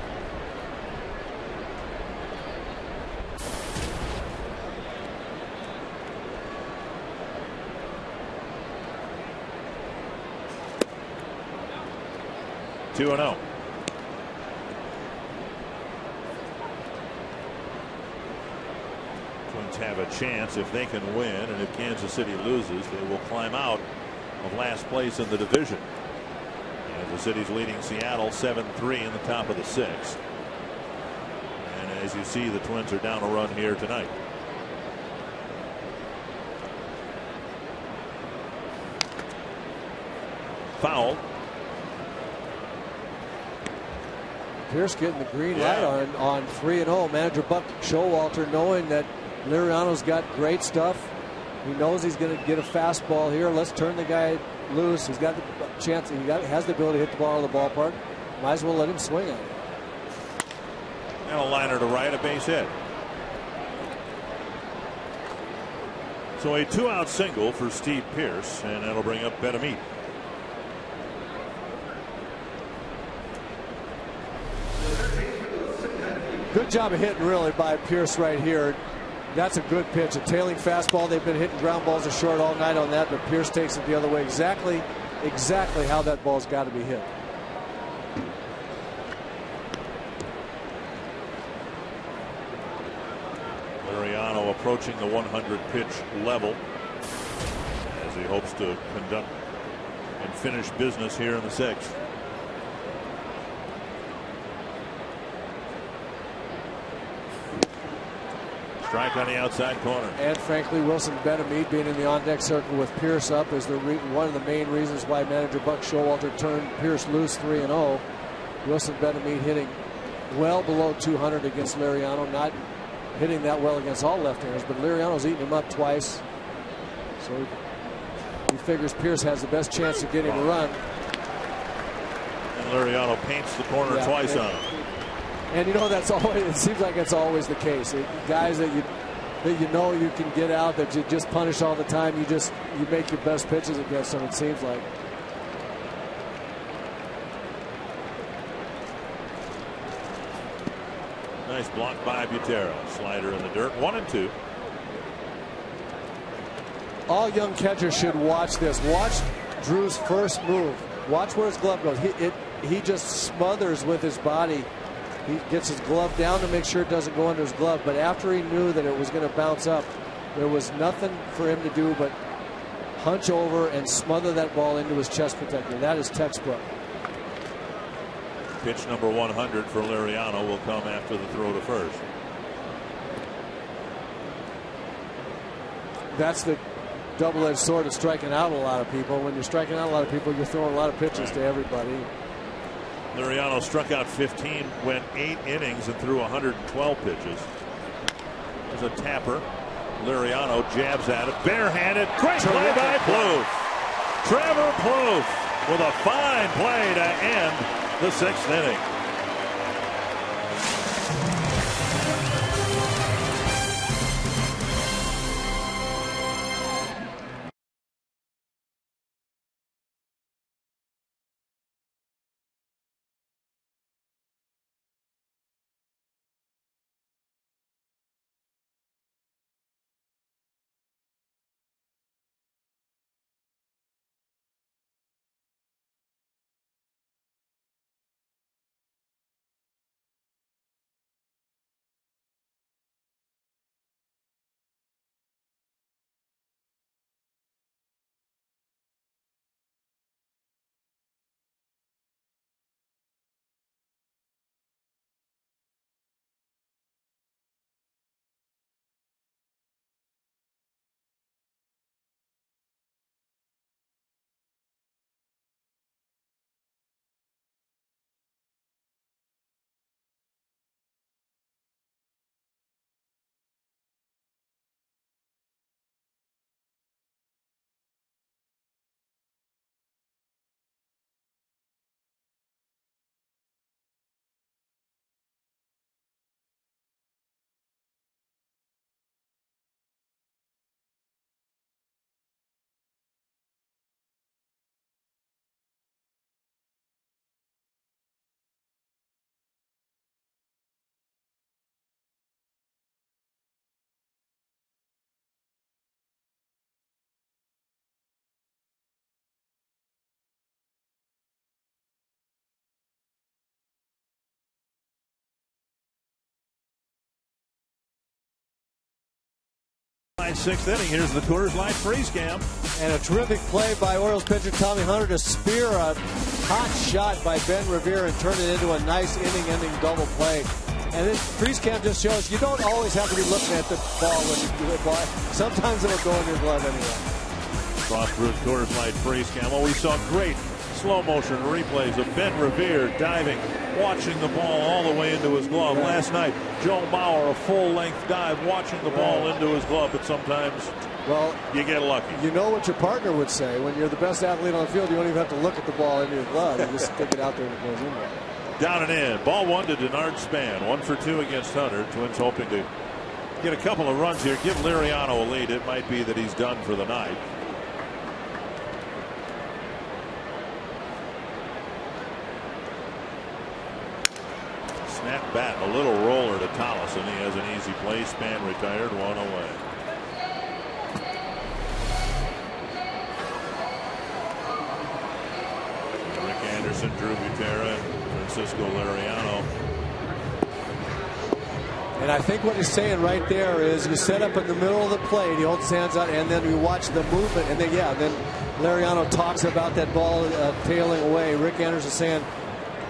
Two and 0. Twins have a chance if they can win, and if Kansas City loses, they will climb out of last place in the division. Kansas City's leading Seattle 7-3 in the top of the 6th. And as you see, the Twins are down a run here tonight. Foul. Pierce getting the green light on 3-0. Manager Buck Showalter, knowing that Liriano's got great stuff. He knows he's going to get a fastball here. Let's turn the guy loose. He's got the chance. He has the ability to hit the ball out of the ballpark. Might as well let him swing at it. And a liner to right, a base hit. So a 2-out single for Steve Pierce, and that'll bring up Betamit. Good job of hitting, really, by Pierce right here. That's a good pitch, a tailing fastball. They've been hitting ground balls to short all night on that, but Pierce takes it the other way. Exactly how that ball's got to be hit. Liriano approaching the 100 pitch level as he hopes to conduct and finish business here in the 6th. Strike on the outside corner. And frankly, Wilson Benameed being in the on-deck circle with Pierce up is one of the main reasons why manager Buck Showalter turned Pierce loose 3-0. Wilson Benameed hitting well below 200 against Liriano, not hitting that well against all left-handers, but Liriano's eaten him up twice. So he figures Pierce has the best chance of getting a run. And Liriano paints the corner twice on him. And you know, that's always, it seems like it's always the case. Guys that you know you can get out, that you just punish all the time, you make your best pitches against them, it seems like. Nice block by Butera. Slider in the dirt. 1-2. All young catchers should watch this. Watch Drew's first move. Watch where his glove goes. He just smothers with his body. He gets his glove down to make sure it doesn't go under his glove. But after he knew that it was going to bounce up, there was nothing for him to do but hunch over and smother that ball into his chest protector. That is textbook. Pitch number 100 for Liriano will come after the throw to first. That's the double-edged sword of striking out a lot of people. When you're striking out a lot of people, you're throwing a lot of pitches to everybody. Liriano struck out 15, went 8 innings and threw 112 pitches. There's a tapper. Liriano jabs at it, barehanded. Great play by Plouffe. Trevor Plouffe with a fine play to end the 6th inning. Sixth inning. Here's the Coors Light freeze cam. And a terrific play by Orioles pitcher Tommy Hunter to spear a hot shot by Ben Revere and turn it into a nice inning-ending double play. And this freeze cam just shows you don't always have to be looking at the ball when you do the ball. Sometimes it'll go in your glove anyway. Cross-brewed Coors Light freeze cam. Well, we saw great slow motion replays of Ben Revere diving, watching the ball all the way into his glove. Right. Last night, Joe Mauer, a full-length dive, watching the ball into his glove. But sometimes, well, you get lucky. You know what your partner would say. When you're the best athlete on the field, you don't even have to look at the ball into your glove. You just stick it out there and it goes in there. Down and in. Ball 1 to Denard Span. 1 for 2 against Hunter. Twins hoping to get a couple of runs here. Give Liriano a lead. It might be that he's done for the night. Snap bat, a little roller to Tollison. He has an easy play. Span retired, 1 away. Rick Anderson, Drew Butera, Francisco Liriano. And I think what he's saying right there is you set up in the middle of the plate, he holds his hands out, and then you watch the movement, and then then Lariano talks about that ball tailing away. Rick Anderson saying,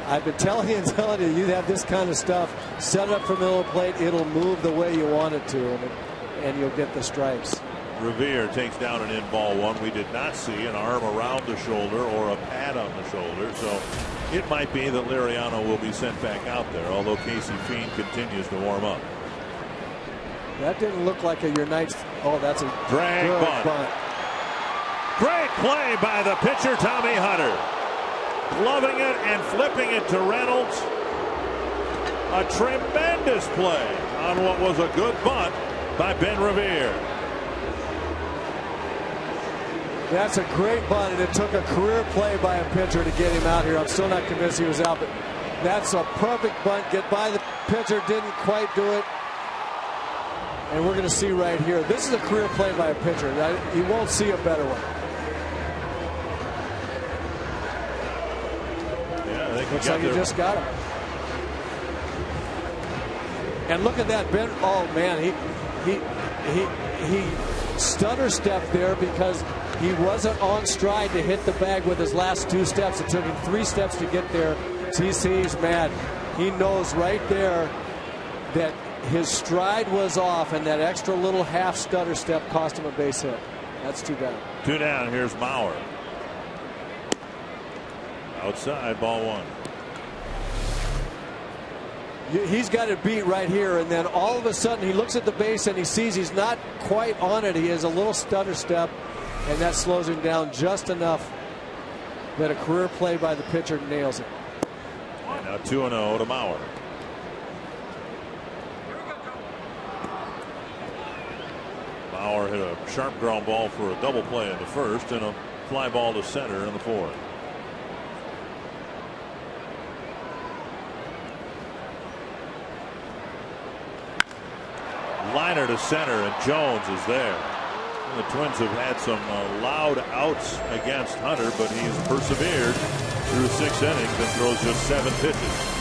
I've been telling you you have this kind of stuff, set it up for middle of the plate, it'll move the way you want it to, and you'll get the strikes. Revere takes down an in ball one. We did not see an arm around the shoulder or a pad on the shoulder, so it might be that Lariano will be sent back out there, although Casey Fiend continues to warm up. That didn't look like your night's. Oh, that's a drag bunt. Great play by the pitcher, Tommy Hunter. Gloving it and flipping it to Reynolds. A tremendous play on what was a good bunt by Ben Revere. That's a great bunt, and it took a career play by a pitcher to get him out here. I'm still not convinced he was out, but that's a perfect bunt. Get by the pitcher, didn't quite do it. And we're going to see right here. This is a career play by a pitcher. You won't see a better one. Yeah, I think looks like you just got him. And look at that, Ben. Oh man, he stutter stepped there because he wasn't on stride to hit the bag with his last 2 steps. It took him 3 steps to get there. So he's mad. He knows right there that his stride was off, and that extra little half stutter step cost him a base hit. That's too bad. 2 down. Here's Mauer. Outside, ball 1. He's got it beat right here, and then all of a sudden he looks at the base and he sees he's not quite on it. He has a little stutter step, and that slows him down just enough that a career play by the pitcher nails it. And now 2-0 to Mauer. Mauer hit a sharp ground ball for a double play in the first and a fly ball to center in the fourth. Liner to center, and Jones is there. And the Twins have had some loud outs against Hunter, but he's persevered through 6 innings and throws just 7 pitches.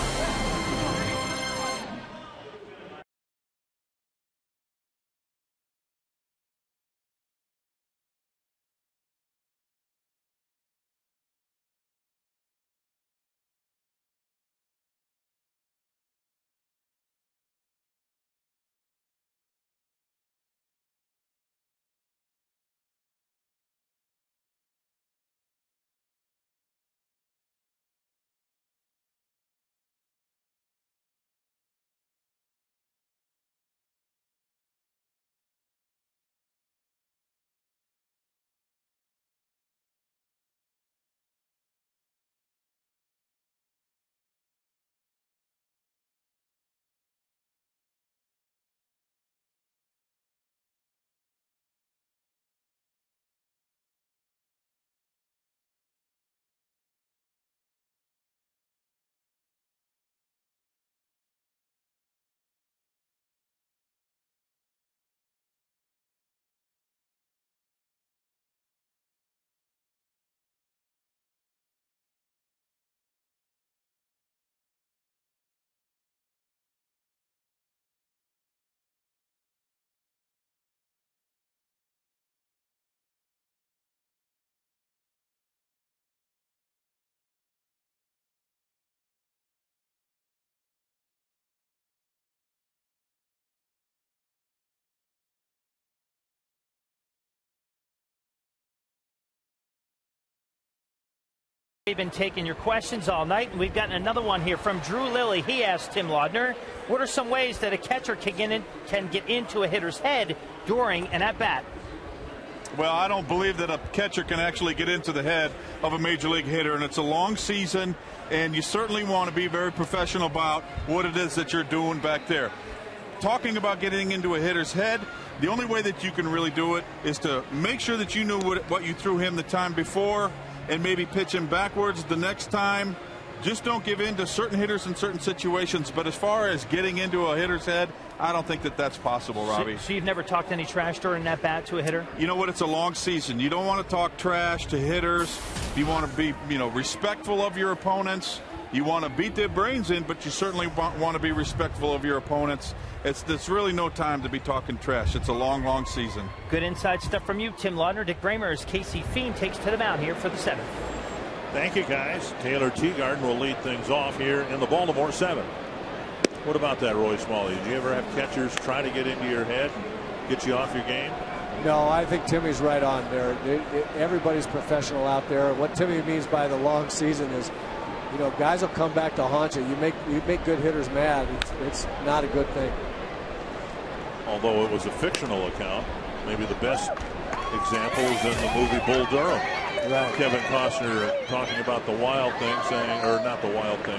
We've been taking your questions all night, and we've gotten another one here from Drew Lilly. He asked Tim Laudner, what are some ways that a catcher can get into a hitter's head during an at-bat? Well, I don't believe that a catcher can actually get into the head of a major league hitter, and it's a long season, and you certainly want to be very professional about what it is that you're doing back there. Talking about getting into a hitter's head, the only way that you can really do it is to make sure that you knew what you threw him the time before, and maybe pitch him backwards the next time. Just don't give in to certain hitters in certain situations. But as far as getting into a hitter's head, I don't think that that's possible, Robbie. So you've never talked any trash during that bat to a hitter? You know what? It's a long season. You don't want to talk trash to hitters. You want to be, respectful of your opponents. You want to beat their brains in, but you certainly want to be respectful of your opponents. It's really no time to be talking trash. It's a long, long season. Good inside stuff from you, Tim Laudner. Dick Bramer, as Casey Fiend takes to the mound here for the 7th. Thank you, guys. Taylor Teagarden will lead things off here in the Baltimore 7th. What about that, Roy Smalley? Do you ever have catchers try to get into your head and get you off your game? No, I think Timmy's right on there. Everybody's professional out there. What Timmy means by the long season is, you know, guys will come back to haunt you. You make good hitters mad. It's not a good thing. Although it was a fictional account, maybe the best example is in the movie Bull Durham. Right. Kevin Costner talking about the wild thing, saying, or not the wild thing,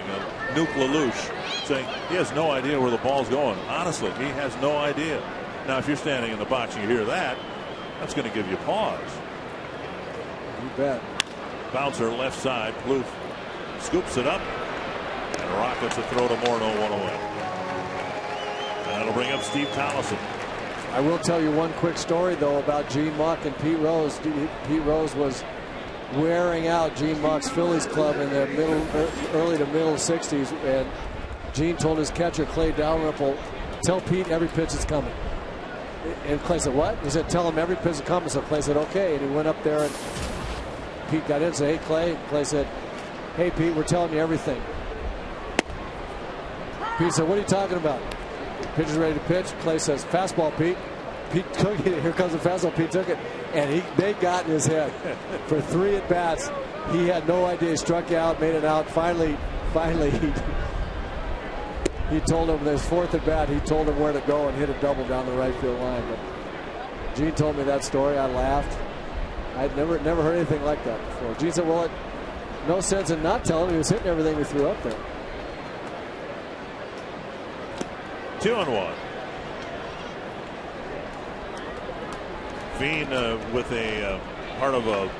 Nuke LaLoosh, saying he has no idea where the ball's going. Honestly, he has no idea. Now, if you're standing in the box and you hear that, that's going to give you pause. You bet. Bouncer left side. Plouffe scoops it up and rockets a throw to Morneau, 1 away. And that'll bring up Steve Tolleson. I will tell you one quick story, though, about Gene Muck and Pete Rose. Pete Rose was wearing out Gene Muck's Phillies club in the early to middle 60s, and Gene told his catcher, Clay Dalrymple, tell Pete every pitch is coming. And Clay said, what? He said, tell him every pitch is coming. So Clay said, okay. And he went up there, and Pete got in and said, hey, Clay. And Clay said, hey, Pete, we're telling you everything. Pete said, what are you talking about? Pitcher's ready to pitch. Clay says, fastball, Pete. Pete took it. Here comes the fastball. Pete took it. And they got in his head. For 3 at-bats, he had no idea. He struck out, made it out. Finally, he told him his 4th at-bat, he told him where to go and hit a double down the right field line. But Gene told me that story. I laughed. I'd never heard anything like that before. Gene said, well, no sense in not telling him. He was hitting everything we threw up there. 2-1. Fiend with a part of a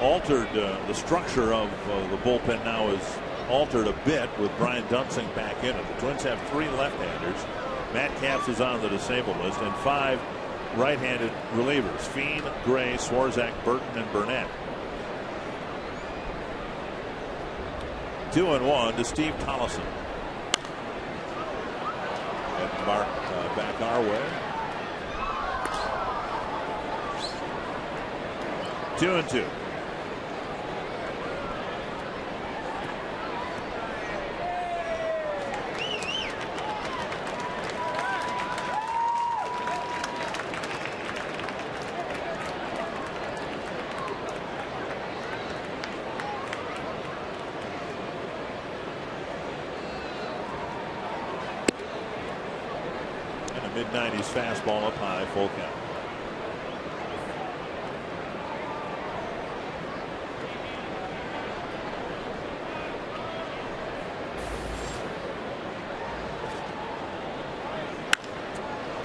altered the structure of the bullpen now is altered a bit with Brian Dunsing back in it. The Twins have 3 left-handers. Matt Capps is on the disabled list, and 5 right-handed relievers: Fiend, Gray, Swarzak, Burton, and Burnett. 2-1 to Steve Tolleson. And Mark back our way. 2-2. Mid-90s fastball up high, full count.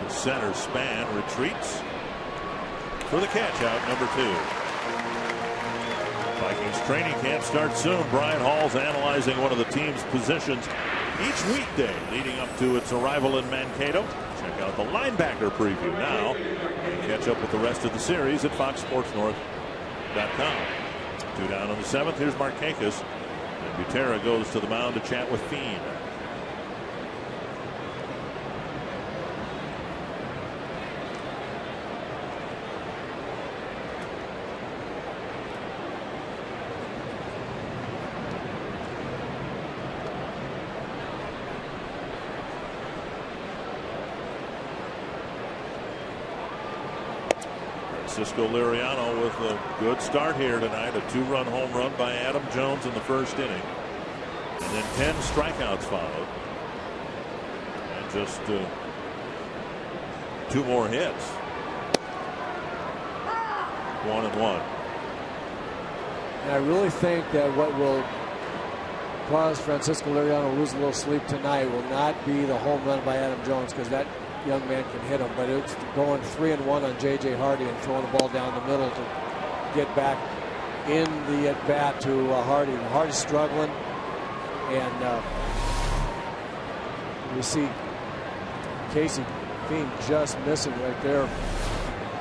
The center span retreats for the catch out, number 2. Vikings training camp starts soon. Brian Hall's analyzing one of the team's positions each weekday leading up to its arrival in Mankato. Check out the linebacker preview now and catch up with the rest of the series at foxsportsnorth.com. 2 down on the 7th. Here's Markakis, and Butera goes to the mound to chat with Fiend. Francisco Liriano with a good start here tonight. A 2-run home run by Adam Jones in the 1st inning. And then 10 strikeouts followed. And just 2 more hits. 1-1. And I really think that what will cause Francisco Liriano lose a little sleep tonight will not be the home run by Adam Jones, because that young man can hit him, but it's going 3-1 on J.J. Hardy and throwing the ball down the middle to get back in the at-bat to Hardy. And Hardy's struggling, and you see Casey Fiend just missing right there.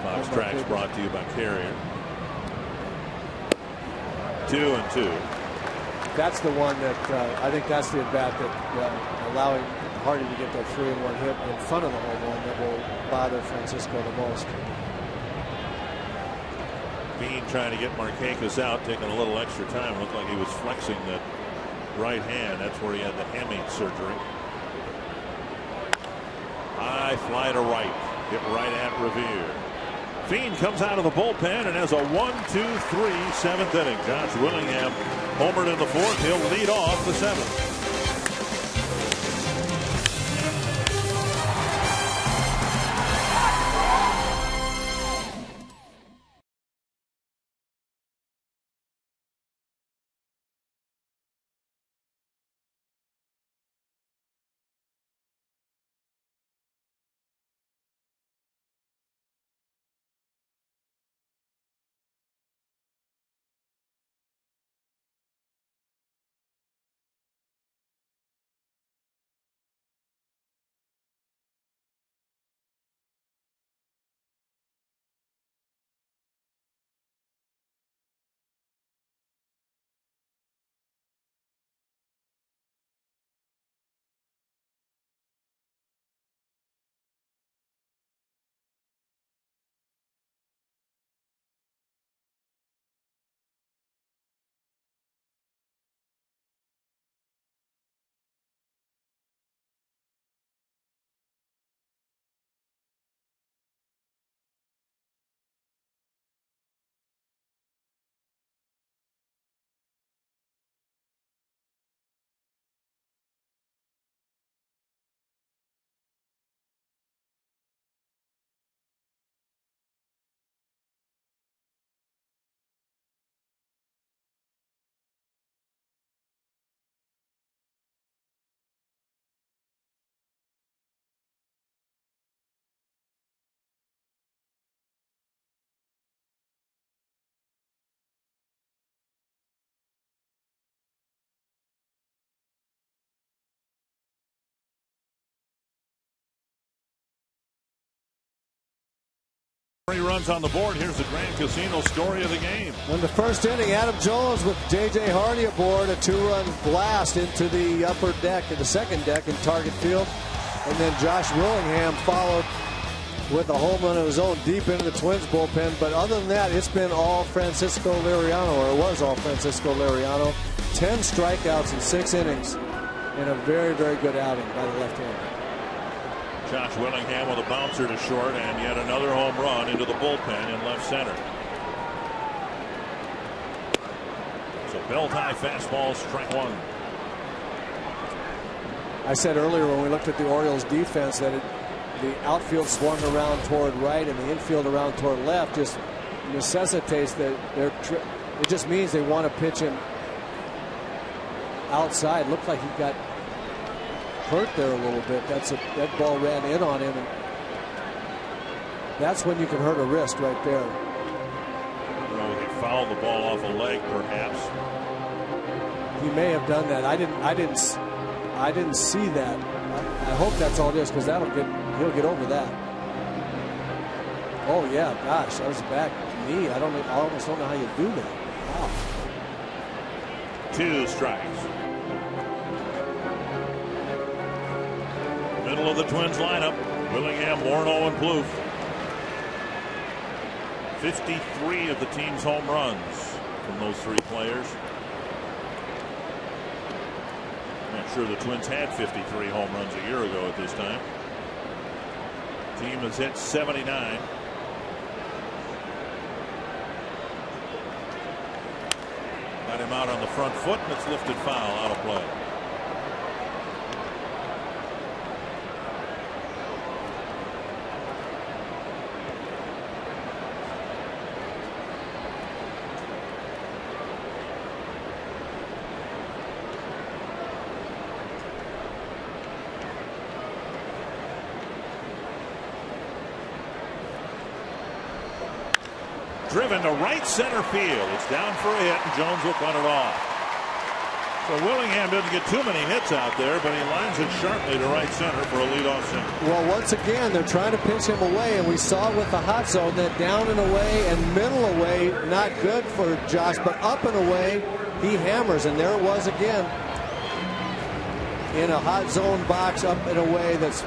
Fox Tracks brought to you by Carrier. 2-2. that's the one that I think that's the at bat that allowing Hardy to get that 3-1 hit in front of the home run that will bother Francisco the most. Bean trying to get Markakis out, taking a little extra time. Looked like he was flexing that right hand. That's where he had the hamate surgery. High fly to right. Hit right at Revere. Fiend comes out of the bullpen and has a 1-2-3 seventh inning. Josh Willingham homered in the fourth. He'll lead off the seventh. Three runs on the board. Here's the Grand Casino story of the game. In the first inning, Adam Jones with J.J. Hardy aboard, a 2-run blast into the upper deck, in the second deck in Target Field. And then Josh Willingham followed with a home run of his own deep into the Twins bullpen. But other than that, it's been all Francisco Liriano, or it was all Francisco Liriano. 10 strikeouts in 6 innings in a very, very good outing by the left-hander. Josh Willingham with a bouncer to short and yet another home run into the bullpen in left center. So belt high fastball, strike one. I said earlier when we looked at the Orioles defense that the outfield swung around toward right and the infield around toward left just necessitates that it just means they want to pitch him outside. Looked like he got hurt there a little bit. That ball ran in on him, and that's when you can hurt a wrist right there. Well, he fouled the ball off a leg, perhaps. He may have done that. I didn't see that. I hope that's all it is, because he'll get over that. Oh yeah, gosh, that was a back knee. I almost don't know how you do that. Wow. 2 strikes. Middle of the Twins lineup. Willingham, Morneau, and Plouffe. 53 of the team's home runs from those 3 players. Not sure the Twins had 53 home runs a year ago at this time. Team has hit 79. Got him out on the front foot, and it's lifted foul, out of play. Driven to right center field. It's down for a hit, and Jones will cut it off. So Willingham doesn't get too many hits out there, but he lines it sharply to right center for a leadoff single. Well, once again, they're trying to pitch him away, and we saw with the hot zone that down and away and middle away, not good for Josh, but up and away, he hammers, and there it was again in a hot zone box up in a way that's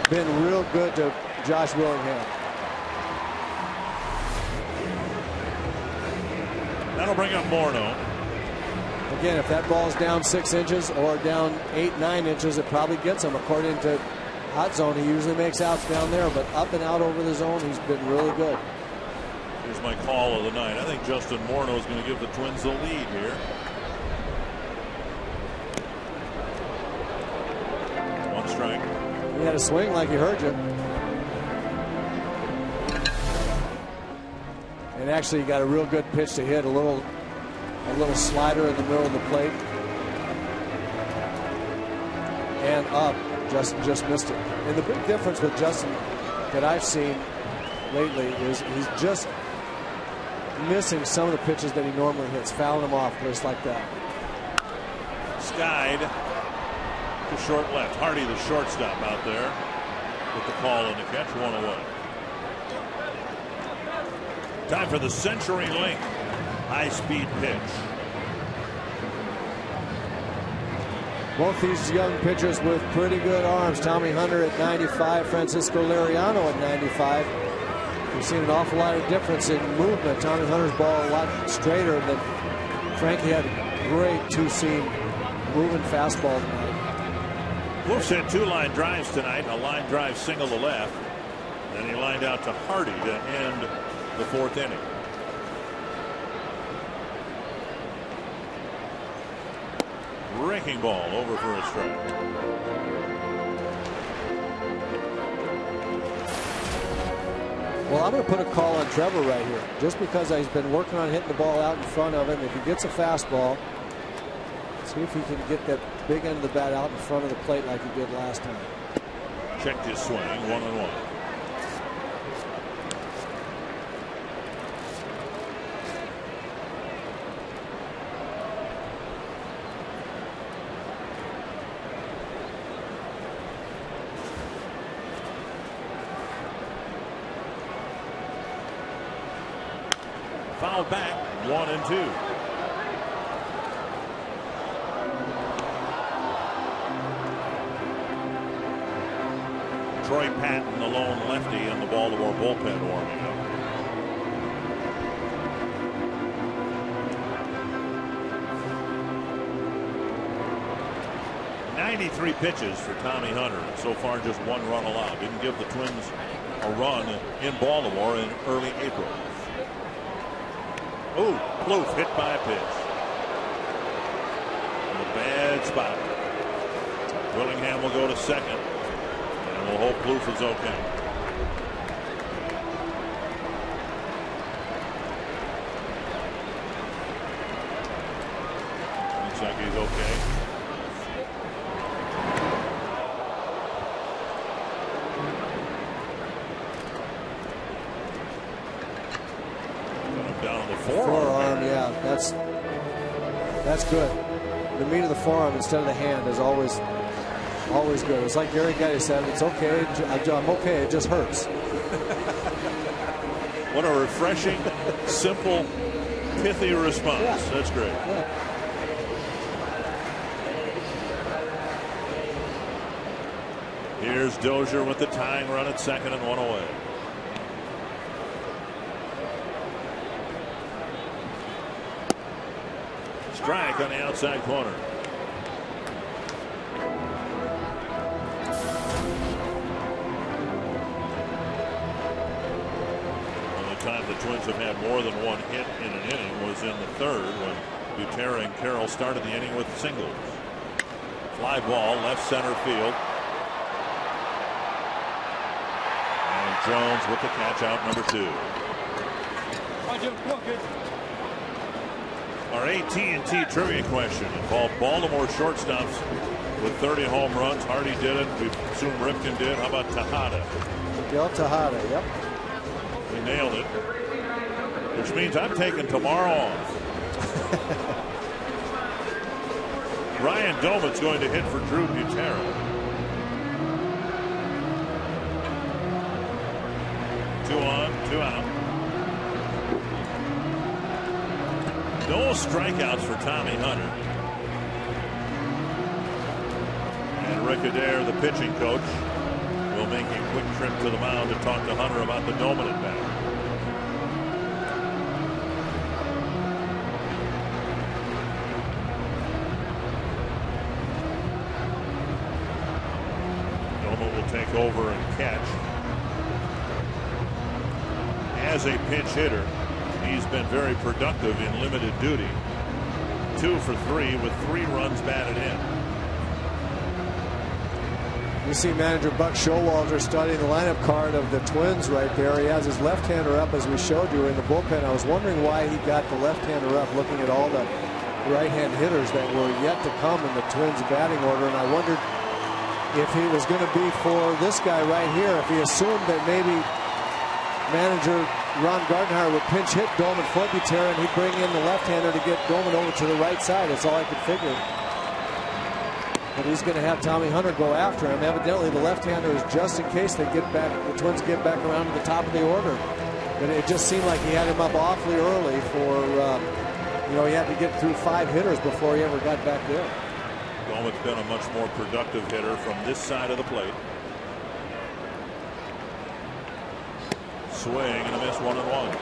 been real good to Josh Willingham. That'll bring up Morneau. Again, if that ball's down 6 inches or down 8, 9 inches, it probably gets him. According to hot zone, he usually makes outs down there, but up and out over the zone, he's been really good. Here's my call of the night. I think Justin Morneau is going to give the Twins the lead here. One strike. He had a swing like he heard you. And actually, he got a real good pitch to hit, a little slider in the middle of the plate. And up. Justin just missed it. And the big difference with Justin that I've seen lately is he's just missing some of the pitches that he normally hits, fouling them off just like that. Skied to short left. Hardy, the shortstop, out there with the call and the catch. 1 away. Time for the CenturyLink high-speed pitch. Both these young pitchers with pretty good arms. Tommy Hunter at 95, Francisco Liriano at 95. We've seen an awful lot of difference in movement. Tommy Hunter's ball a lot straighter than Frankie had a great two-seam moving fastball tonight. Wolf's hit 2 line drives tonight, a line drive single to left. Then he lined out to Hardy to end the 4th inning. Breaking ball over for a strike. Well, I'm going to put a call on Trevor right here, just because he's been working on hitting the ball out in front of him. If he gets a fastball, see if he can get that big end of the bat out in front of the plate like he did last time. Checked his swing, 1-1. Fouled back, 1-2. Troy Patton, the lone lefty in the Baltimore bullpen, warming up. .93 pitches for Tommy Hunter. So far, just 1 run allowed. Didn't give the Twins a run in Baltimore in early April. Oh, Plouffe hit by a pitch. In a bad spot. Willingham will go to second. And we'll hope Plouffe is okay. Looks like he's okay. Forearm, yeah, that's good. The meat of the forearm instead of the hand is always good. It's like Gary Getty said, it's okay, I'm okay, it just hurts. What a refreshing, simple, pithy response. Yeah. That's great. Yeah. Here's Dozier with the tying run at second and 1 away. Strike on the outside corner. The time the Twins have had more than 1 hit in an inning was in the 3rd when Gutierrez and Carroll started the inning with singles. Fly ball left center field. And Jones with the catch out, number 2. Our AT&T trivia question involved Baltimore shortstops with 30 home runs. Hardy did it. We assume Ripken did. How about Tejada? Miguel Tejada, yep. We nailed it. Which means I'm taking tomorrow off. Ryan Doman's going to hit for Drew Butera. 2 on, 2 out. No strikeouts for Tommy Hunter. And Rick Adair, the pitching coach, will make a quick trip to the mound to talk to Hunter about the dominant batter. Doman will take over and catch. As a pinch hitter, he's been very productive in limited duty. 2 for 3 with 3 runs batted in. You see manager Buck Showalter studying the lineup card of the Twins right there. He has his left-hander up, as we showed you in the bullpen. I was wondering why he got the left-hander up, looking at all the right-hand hitters that were yet to come in the Twins batting order, and I wondered if he was going to be for this guy right here, if he assumed that maybe manager Ron Gardenhire would pinch hit Doman Forbuter and he'd bring in the left-hander to get Doman over to the right side. That's all I could figure. But he's going to have Tommy Hunter go after him. Evidently, the left-hander is just in case they get back. The Twins get back around to the top of the order. But it just seemed like he had him up awfully early for, he had to get through 5 hitters before he ever got back there. Doman's been a much more productive hitter from this side of the plate. Swing and a miss, 1-1.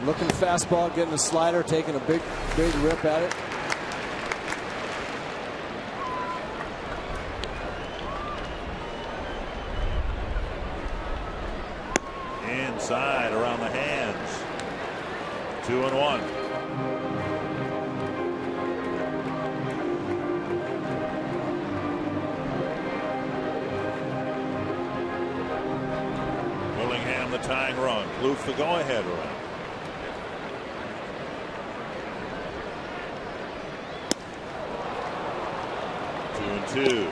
Looking fastball, getting a slider, taking a big rip at it. Inside, around the hands. 2-1. Willingham the tying run. Kloof the go-ahead run. 2-2.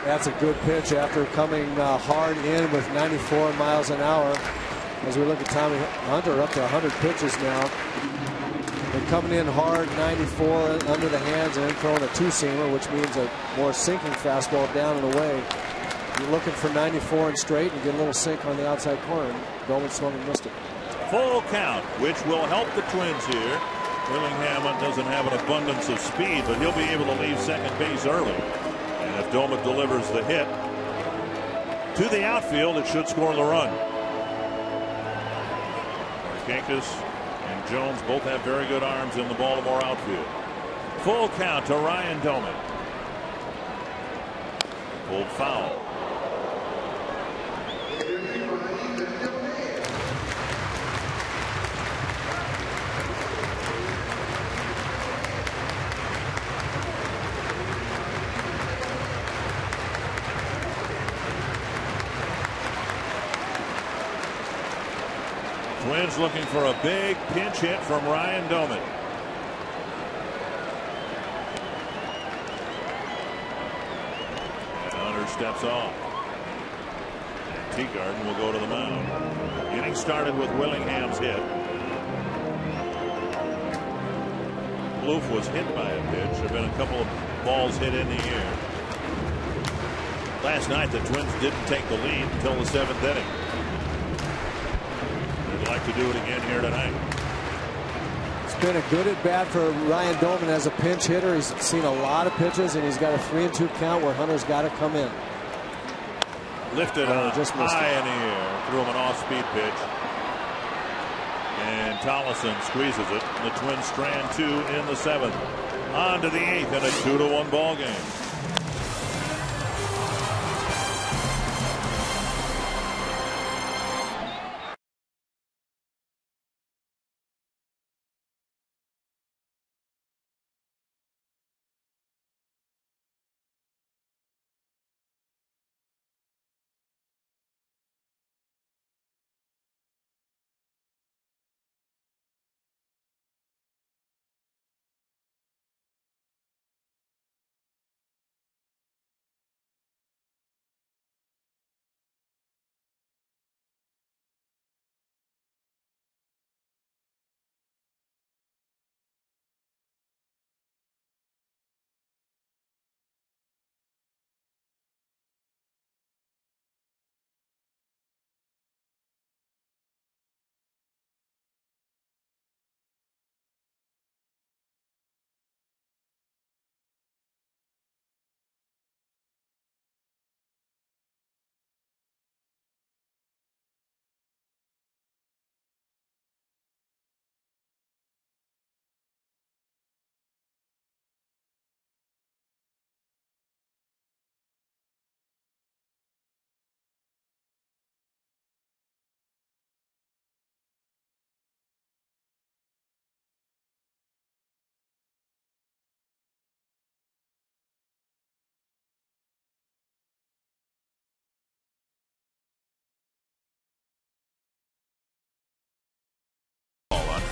That's a good pitch after coming hard in with 94 miles an hour. As we look at Tommy Hunter, up to 100 pitches now. They're coming in hard, 94 under the hands, and then throwing a 2-seamer, which means a more sinking fastball down and away. You're looking for 94 and straight and get a little sink on the outside corner. Doman swung and missed it. Full count, which will help the Twins here. Willingham doesn't have an abundance of speed, but he'll be able to leave second base early. And if Doman delivers the hit to the outfield, it should score the run. Markakis and Jones both have very good arms in the Baltimore outfield. Full count to Ryan Doman. Pulled foul. Twins looking for a big pinch hit from Ryan Doman. Hunter steps off. And Teagarden will go to the mound. Inning started with Willingham's hit. Kloof was hit by a pitch. There have been a couple of balls hit in the air. Last night the Twins didn't take the lead until the 7th inning. They'd like to do it again here tonight. It's been a good at bat for Ryan Doman as a pinch hitter. He's seen a lot of pitches, and he's got a 3-2 count where Hunter's got to come in. Lifted just missed high it. in the air, threw him an off-speed pitch, and Tollison squeezes it. The Twins strand 2 in the 7th. On to the 8th in a 2-1 ball game.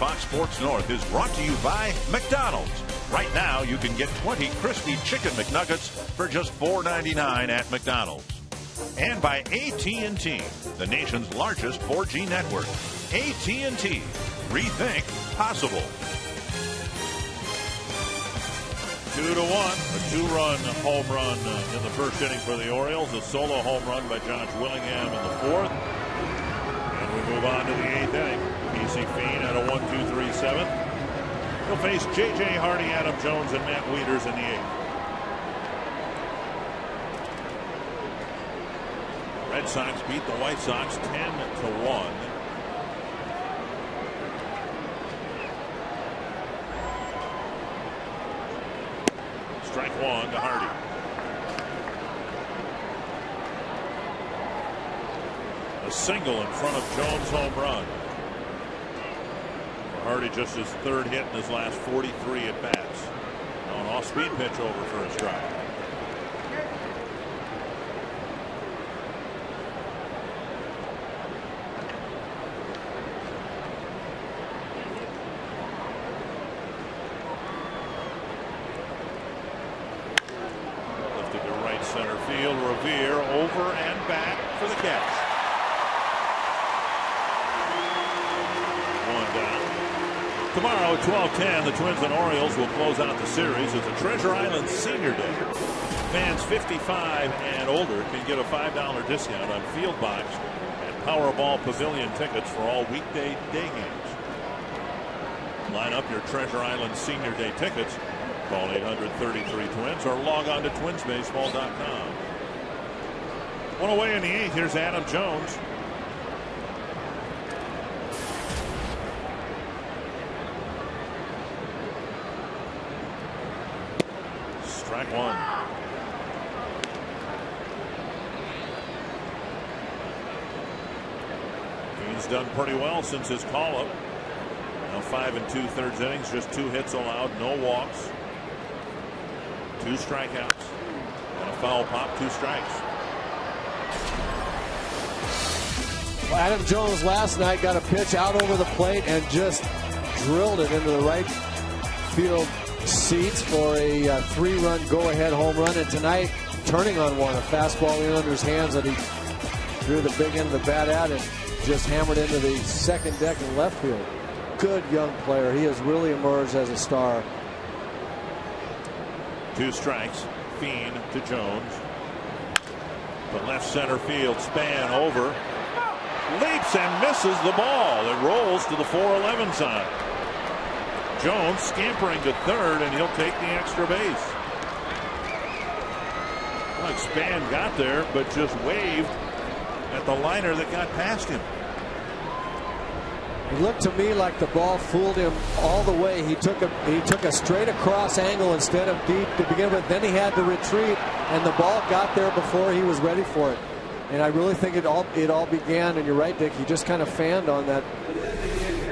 Fox Sports North is brought to you by McDonald's. Right now, you can get 20 crispy chicken McNuggets for just $4.99 at McDonald's. And by AT&T, the nation's largest 4G network. AT&T. Rethink possible. 2-1, a two-run home run in the first inning for the Orioles. A solo home run by Josh Willingham in the fourth. And we move on to the eighth inning. Casey Fiend at a 1-2-3 seventh. He'll face J.J. Hardy, Adam Jones, and Matt Wieters in the eighth. Red Sox beat the White Sox 10-1. Strike one to Hardy. A single in front of Jones' home run. Hardy just his third hit in his last 43 at bats. Now an off-speed pitch over for a strike. Center field, Revere over and back for the catch. One down. Tomorrow at 12:10, the Twins and Orioles will close out the series. It's a Treasure Island Senior Day. Fans 55 and older can get a $5 discount on Field Box and Powerball Pavilion tickets for all weekday day games. Line up your Treasure Island Senior Day tickets. Call 800-33-TWINS or log on to twinsbaseball.com. One away in the eighth. Here's Adam Jones. Strike one. He's done pretty well since his call-up. Now 5 2/3 innings, just 2 hits allowed, no walks. 2 strikeouts and a foul pop, 2 strikes. Well, Adam Jones last night got a pitch out over the plate and just drilled it into the right field seats for a 3-run go-ahead home run. And tonight, turning on one, a fastball in under his hands that he drew the big end of the bat at and just hammered into the second deck in left field. Good young player. He has really emerged as a star. 2 strikes. Fiend to Jones. The left center field span over. Leaps and misses the ball. It rolls to the 411 side. Jones scampering to third, and he'll take the extra base. Like Span got there, but just waved at the liner that got past him. It looked to me like the ball fooled him all the way. He took a straight across angle instead of deep to begin with. Then he had to retreat, and the ball got there before he was ready for it. And I really think it all began. And you're right, Dick. He just kind of fanned on that.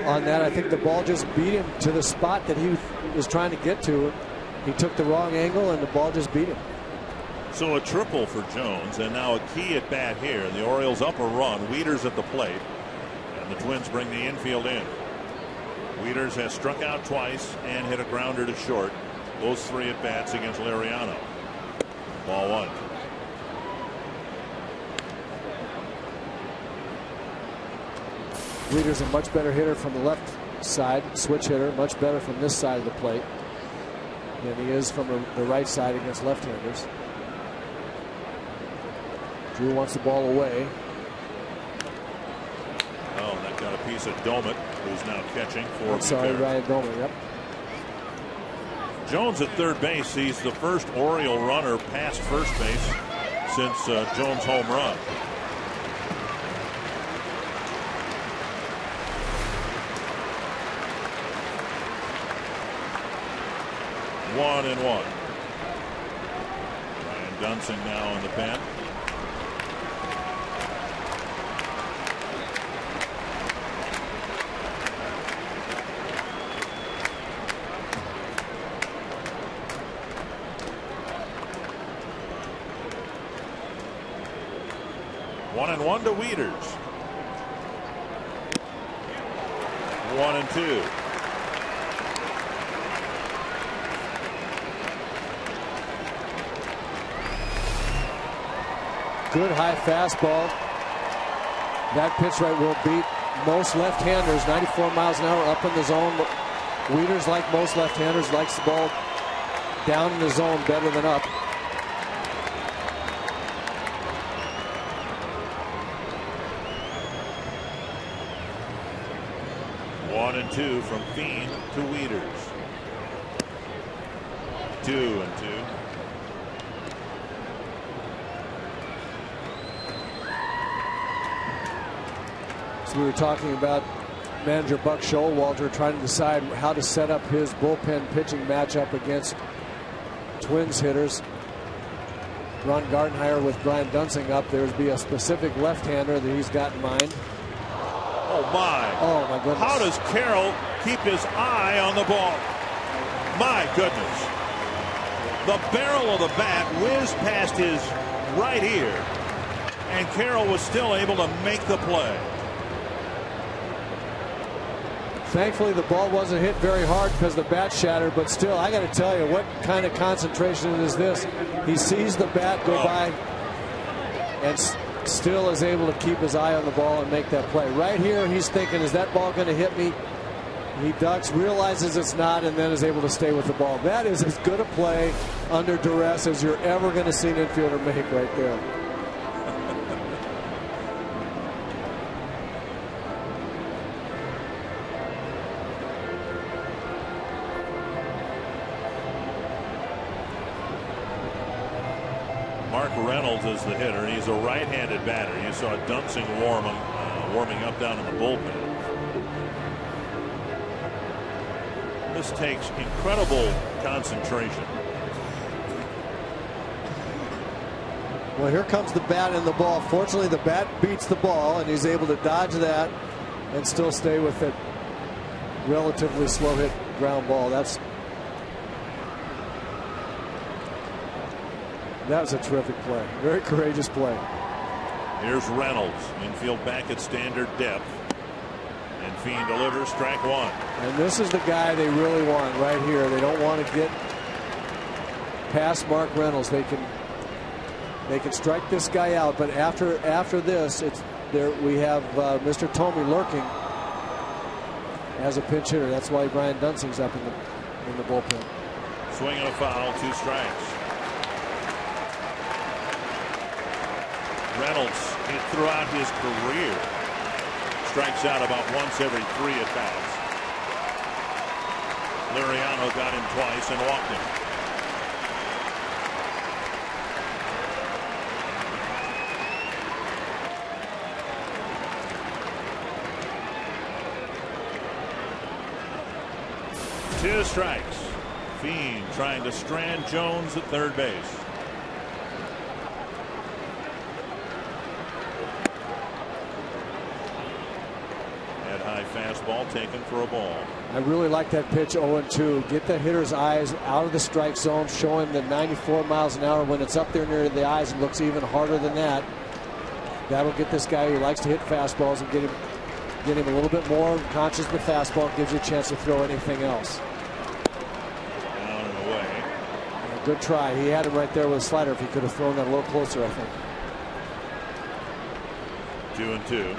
I think the ball just beat him to the spot that he was trying to get to. He took the wrong angle, and the ball just beat him. So a triple for Jones, and now a key at bat here. The Orioles up a run. Wieters at the plate. The Twins bring the infield in. Wieters has struck out twice and hit a grounder to short. Those 3 at bats against Liriano. Ball 1. Wieters a much better hitter from the left side, switch hitter, much better from this side of the plate than he is from the right side against left-handers. Drew wants the ball away. Oh, that got a piece of Domit, who's now catching for Ryan Domit. Yep. Jones at third base. He's the first Oriole runner past first base since Jones' home run. One and one. Ryan Dunsing now in the pen. One and one to Wieters. 1-2. good high fastball. That pitch right will beat most left-handers. 94 miles an hour up in the zone. Wieters, like most left-handers, likes the ball down in the zone better than up. One and two from Fiend to Wieters. 2-2. So we were talking about manager Buck Showalter trying to decide how to set up his bullpen pitching matchup against Twins hitters. Ron Gardenhire with Brian Dunsing up. There'd be a specific left-hander that he's got in mind. Oh my goodness. How does Carroll keep his eye on the ball? My goodness. The barrel of the bat whizzed past his right ear, and Carroll was still able to make the play. Thankfully, the ball wasn't hit very hard because the bat shattered, but still, I got to tell you, what kind of concentration is this? He sees the bat go by and still is able to keep his eye on the ball and make that play. Right here, he's thinking, is that ball going to hit me? He ducks, realizes it's not, and then is able to stay with the ball. That is as good a play under duress as you're ever going to see an infielder make right there. Mark Reynolds is the hitter. He's a right-handed batter. You saw Dunsing warming up down in the bullpen. This takes incredible concentration. Well, here comes the bat and the ball. Fortunately, the bat beats the ball, and he's able to dodge that and still stay with it. Relatively slow hit ground ball. That was a terrific play. Very courageous play. Here's Reynolds. Infield back at standard depth. And Fiend delivers strike one. And this is the guy they really want right here. They don't want to get past Mark Reynolds. They can strike this guy out, but after this, it's there. We have Mr. Tomey lurking as a pinch hitter. That's why Brian Dunsing's up in the bullpen. Swing and a foul, 2 strikes. Reynolds, throughout his career, strikes out about once every 3 at-bats. Liriano got him twice and walked him. Two strikes. Fiend trying to strand Jones at third base. Fastball taken for a ball. I really like that pitch 0-2. Get the hitter's eyes out of the strike zone. Show him that 94 miles an hour when it's up there near the eyes. It looks even harder than that. That'll get this guy who likes to hit fastballs and get him a little bit more conscious of the fastball. Gives you a chance to throw anything else. Down and away. Good try. He had him right there with a slider. If he could have thrown that a little closer, I think. 2-2.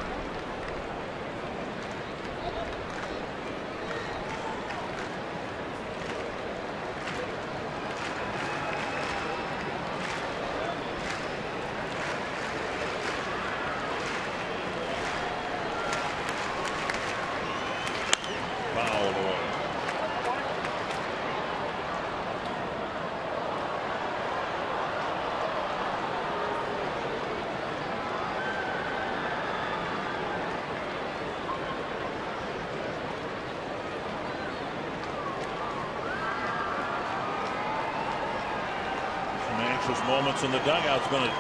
Moments in the dugout. It's been a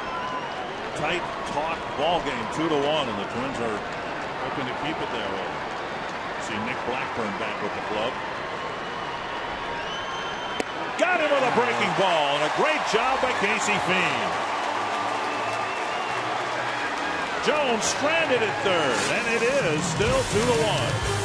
tight, taut ball game, 2-1, and the Twins are hoping to keep it that way. See Nick Blackburn back with the club. Got him with a breaking ball, and a great job by Casey Fiend. Jones stranded at third, and it is still 2-1.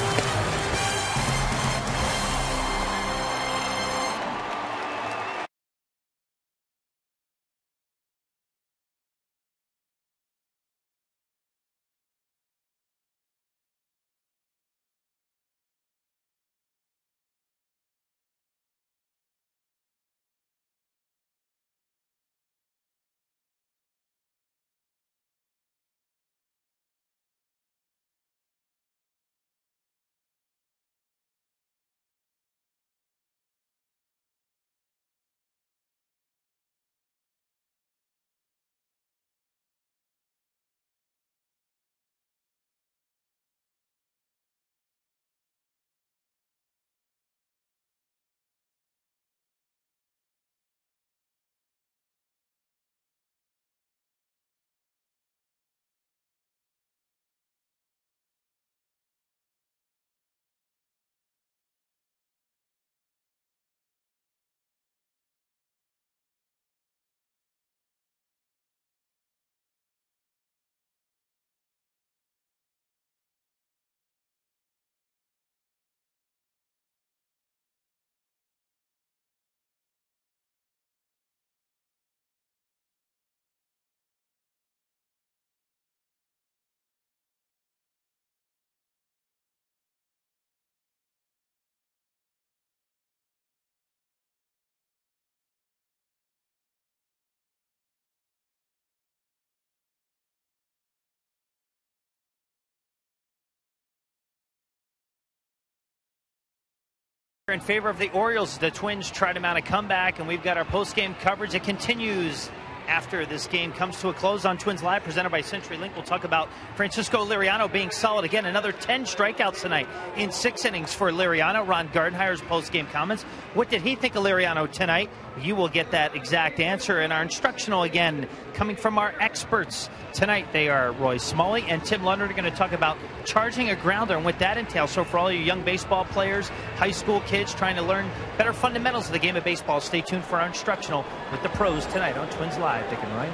In favor of the Orioles, the Twins try to mount a comeback, and we've got our post-game coverage. It continues after this game comes to a close on Twins Live, presented by CenturyLink. We'll talk about Francisco Liriano being solid again. Another 10 strikeouts tonight in 6 innings for Liriano. Ron Gardenhire's post-game comments. What did he think of Liriano tonight? You will get that exact answer in our instructional again, coming from our experts tonight. They are Roy Smalley and Tim Lundgren. Are going to talk about charging a grounder and what that entails. So for all you young baseball players, high school kids trying to learn better fundamentals of the game of baseball, stay tuned for our instructional with the pros tonight on Twins Live. Dick and Ryan.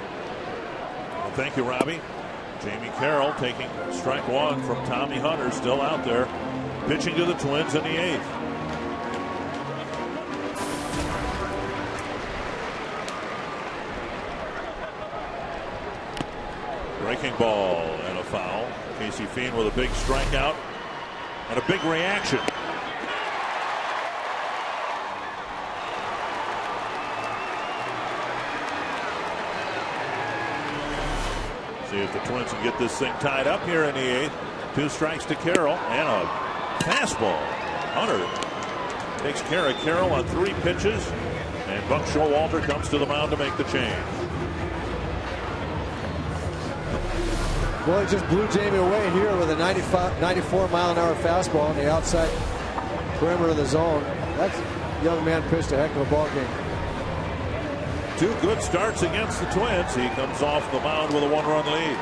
Well, thank you, Robbie. Jamie Carroll taking strike one from Tommy Hunter, still out there, pitching to the Twins in the 8th. Breaking ball and a foul. Casey Fiend with a big strikeout and a big reaction. See if the Twins can get this thing tied up here in the 8th. 2 strikes to Carroll and a fastball. Hunter takes care of Carroll on 3 pitches, and Buck Showalter comes to the mound to make the change. Well, he just blew Jamie away here with a 94-mile-an-hour fastball on the outside perimeter of the zone. That young man pitched a heck of a ball game. 2 good starts against the Twins. He comes off the mound with a 1-run lead.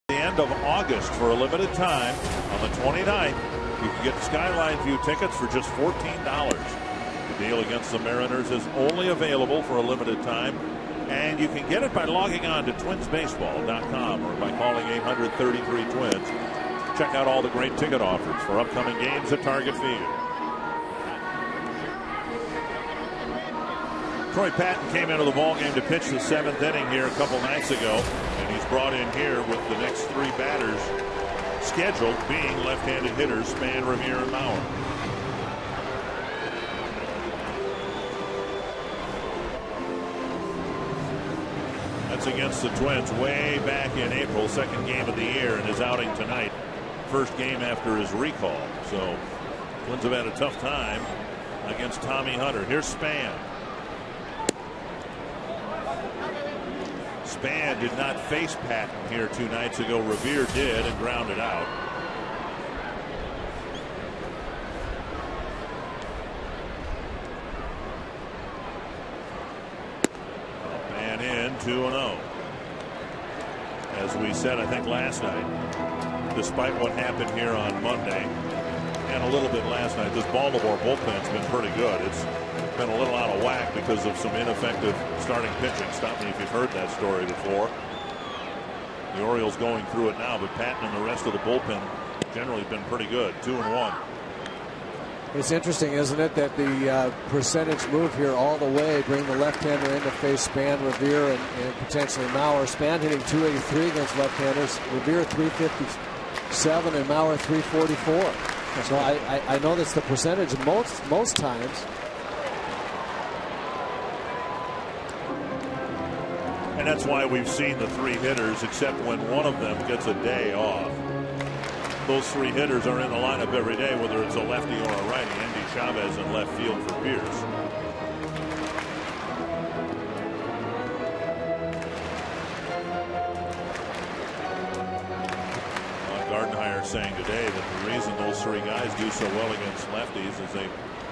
The end of August for a limited time on the 29th. You can get Skyline View tickets for just $14. The deal against the Mariners is only available for a limited time, and you can get it by logging on to twinsbaseball.com or by calling 833-TWINS. Check out all the great ticket offers for upcoming games at Target Field. Troy Patton came into the ballgame to pitch the 7th inning here a couple nights ago, and he's brought in here with the next 3 batters scheduled being left-handed hitters Span, Revere, and Mauer. That's against the Twins way back in April, 2nd game of the year, and his outing tonight, 1st game after his recall. So Twins have had a tough time against Tommy Hunter. Here's Span. Span did not face Patton here 2 nights ago. Revere did and grounded out. Up and in, 2-0. As we said, I think last night, despite what happened here on Monday and a little bit last night, this Baltimore bullpen's been pretty good. It's been a little out of whack because of some ineffective starting pitching. Stop me if you've heard that story before. The Orioles going through it now, but Patton and the rest of the bullpen generally been pretty good. 2-1. It's interesting, isn't it, that the percentage move here all the way, bring the left-hander in to face Span, Revere, and potentially Maurer. Span hitting .283 against left-handers, Revere .357, and Maurer .344. So I know that's the percentage most times. And that's why we've seen the three hitters, except when one of them gets a day off. Those three hitters are in the lineup every day, whether it's a lefty or a righty. Andy Chavez in left field for Pierce. Gardenhire saying today that the reason those three guys do so well against lefties is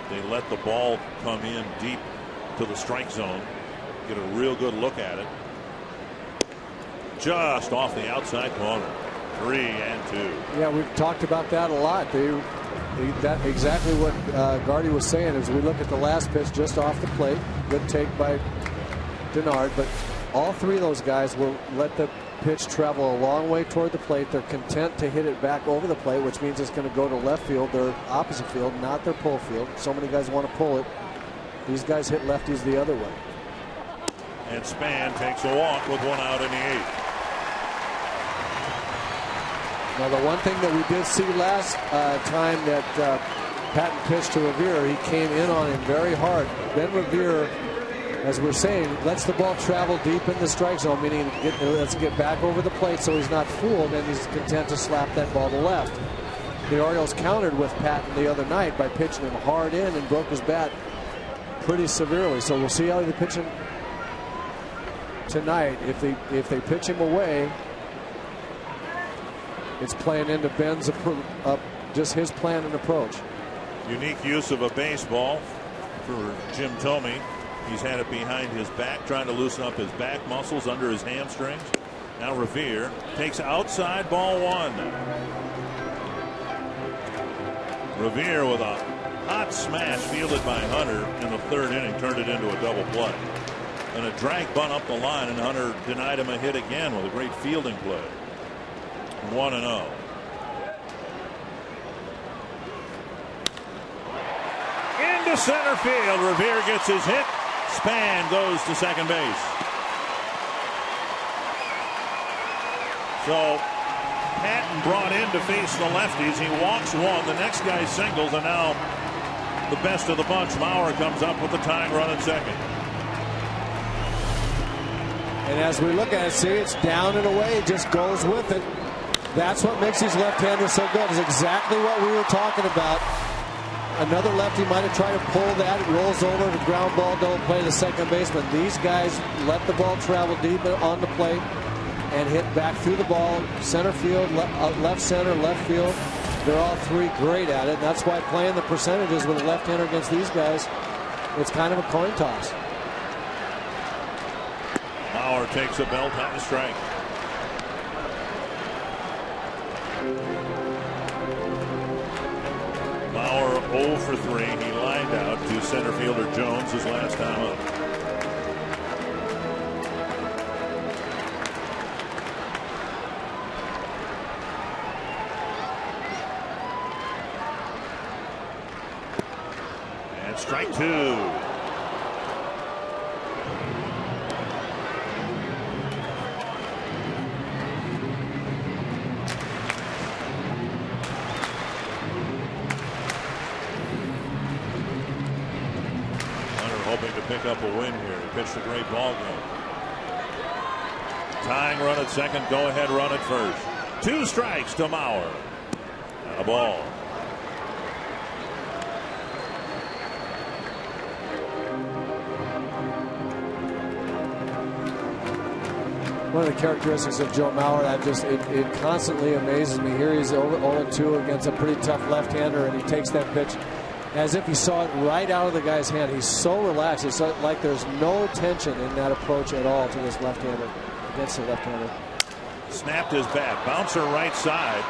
they let the ball come in deep to the strike zone, get a real good look at it. Just off the outside corner. 3-2. Yeah, we've talked about that a lot. That exactly what Gardy was saying is we look at the last pitch just off the plate. Good take by Denard, but all three of those guys will let the pitch travel a long way toward the plate. They're content to hit it back over the plate, which means it's going to go to left field, their opposite field, not their pull field. So many guys want to pull it. These guys hit lefties the other way. And Span takes a walk with one out in the eighth. Now, the one thing that we did see last time that Patton pitched to Revere, he came in on him very hard. Then Revere, as we're saying, lets the ball travel deep in the strike zone, meaning let's get back over the plate so he's not fooled and he's content to slap that ball to left. The Orioles countered with Patton the other night by pitching him hard in and broke his bat pretty severely. So we'll see how they pitch him tonight. If they pitch him away, it's playing into Ben's just his plan and approach. Unique use of a baseball for Jim Thome. He's had it behind his back, trying to loosen up his back muscles under his hamstrings. Now Revere takes outside, ball one. Revere with a hot smash fielded by Hunter in the third inning turned it into a double play. And a drag bunt up the line, and Hunter denied him a hit again with a great fielding play. 1-0. Into center field. Revere gets his hit. Span goes to second base. So Patton brought in to face the lefties. He walks one. The next guy singles, and now the best of the bunch, Maurer, comes up with the tying run at second. And as we look at it, see, it's down and away. It just goes with it. That's what makes these left-handers so good. Is exactly what we were talking about. Another lefty might have tried to pull that. It rolls over to ground ball, don't play the second baseman. These guys let the ball travel deep on the plate and hit back through the ball. Center field, left center, left field. They're all three great at it. And that's why playing the percentages with a left-hander against these guys, it's kind of a coin toss. Maurer takes a belt on the strike. Maurer 0 for 3. He lined out to center fielder Jones his last time up. And strike two. Hoping to pick up a win here. He pitched a great ball game. Tying run at second, go ahead run at first. 2 strikes to Maurer. And a ball. One of the characteristics of Joe Maurer that just it constantly amazes me. Here he's 0-2 against a pretty tough left-hander, and he takes that pitch as if he saw it right out of the guy's hand. He's so relaxed. It's like there's no tension in that approach at all to this left-hander, against the left-hander. Snapped his bat. Bouncer right side.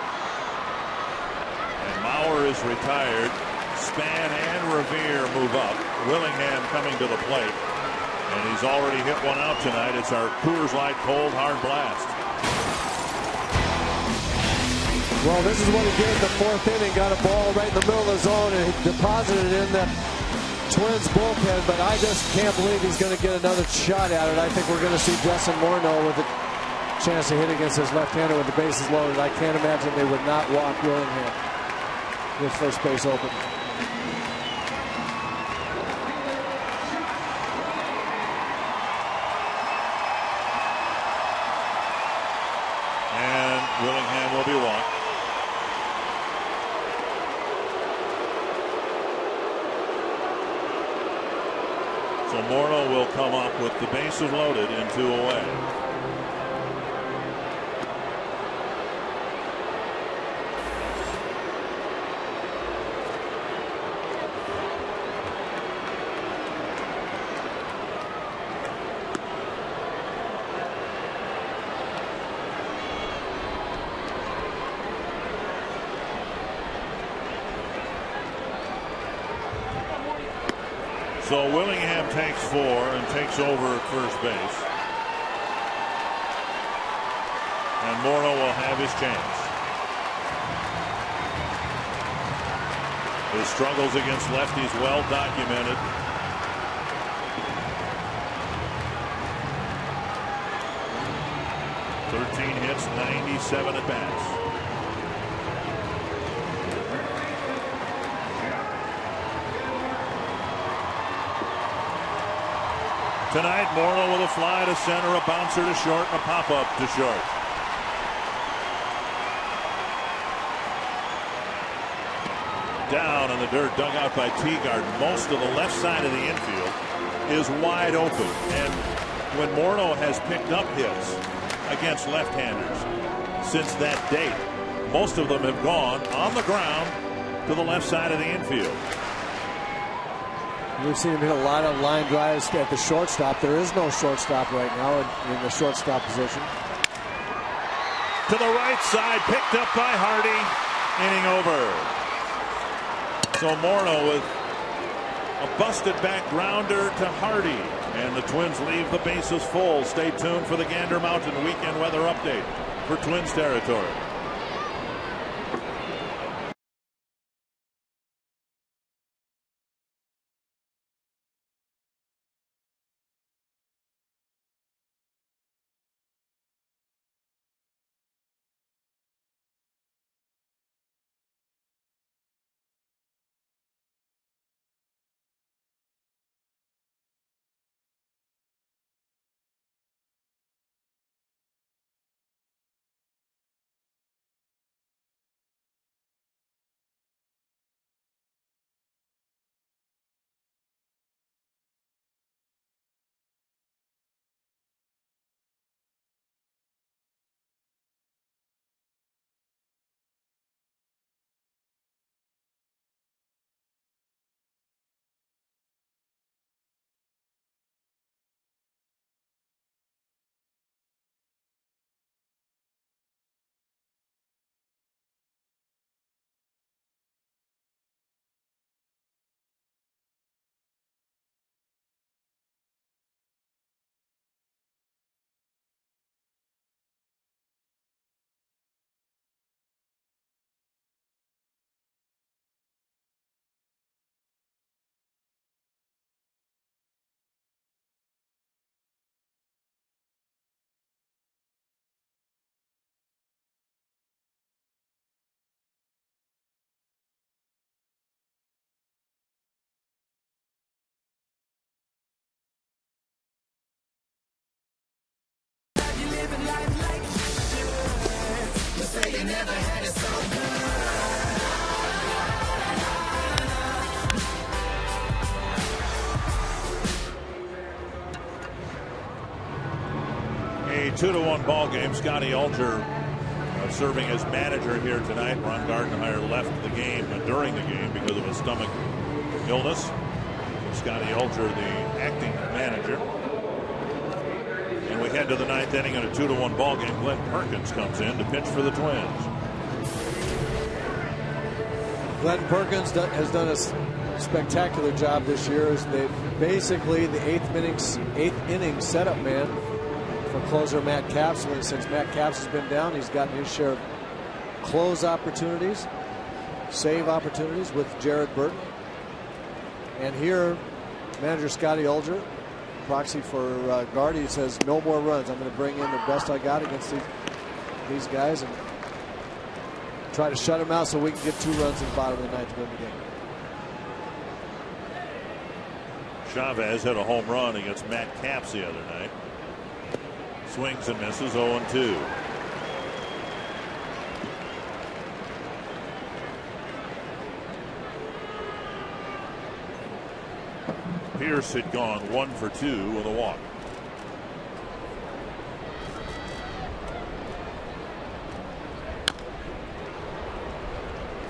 And Maurer is retired. Span and Revere move up. Willingham coming to the plate. And he's already hit one out tonight. It's our Coors Light Cold Hard Blast. Well, this is what he did in the fourth inning. Got a ball right in the middle of the zone and deposited it in the Twins bullpen, but I just can't believe he's going to get another shot at it. I think we're going to see Justin Morneau with a chance to hit against his left-hander with the bases loaded. I can't imagine they would not walk Willingham with first base open. And Willingham will be walked. So Morneau will come up with the bases loaded and 2 away. So Willingham takes 4 and takes over at first base. And Morneau will have his chance. His struggles against lefties well documented. Hits, 97 at bats. Tonight, Morneau with a fly to center, a bouncer to short, and a pop-up to short. Down in the dirt, dug out by Teagard. Most of the left side of the infield is wide open. And when Morneau has picked up hits against left-handers since that date, most of them have gone on the ground to the left side of the infield. We've seen him hit a lot of line drives at the shortstop. There is no shortstop right now in the shortstop position. To the right side, picked up by Hardy. Inning over. So Morneau with a busted back grounder to Hardy. And the Twins leave the bases full. Stay tuned for the Gander Mountain weekend weather update for Twins territory. A 2-1 ball game. Scotty Alger serving as manager here tonight. Ron Gardenhire left the game during the game because of a stomach illness. Scotty Alger, the acting manager. And we head to the ninth inning in a 2-1 ball game. Glenn Perkins comes in to pitch for the Twins. Glenn Perkins has done a spectacular job this year as basically the eighth inning setup man for closer Matt Capsule. And since Matt Capsule has been down, he's gotten his share of close opportunities, save opportunities with Jared Burton. And here, manager Scotty Ulger, proxy for Gardy, says no more runs. I'm going to bring in the best I got against these guys and try to shut them out so we can get 2 runs in the bottom of the ninth to win the game. Chavez hit a home run against Matt Capps the other night. Swings and misses, 0-2. Pierce had gone 1 for 2 with a walk.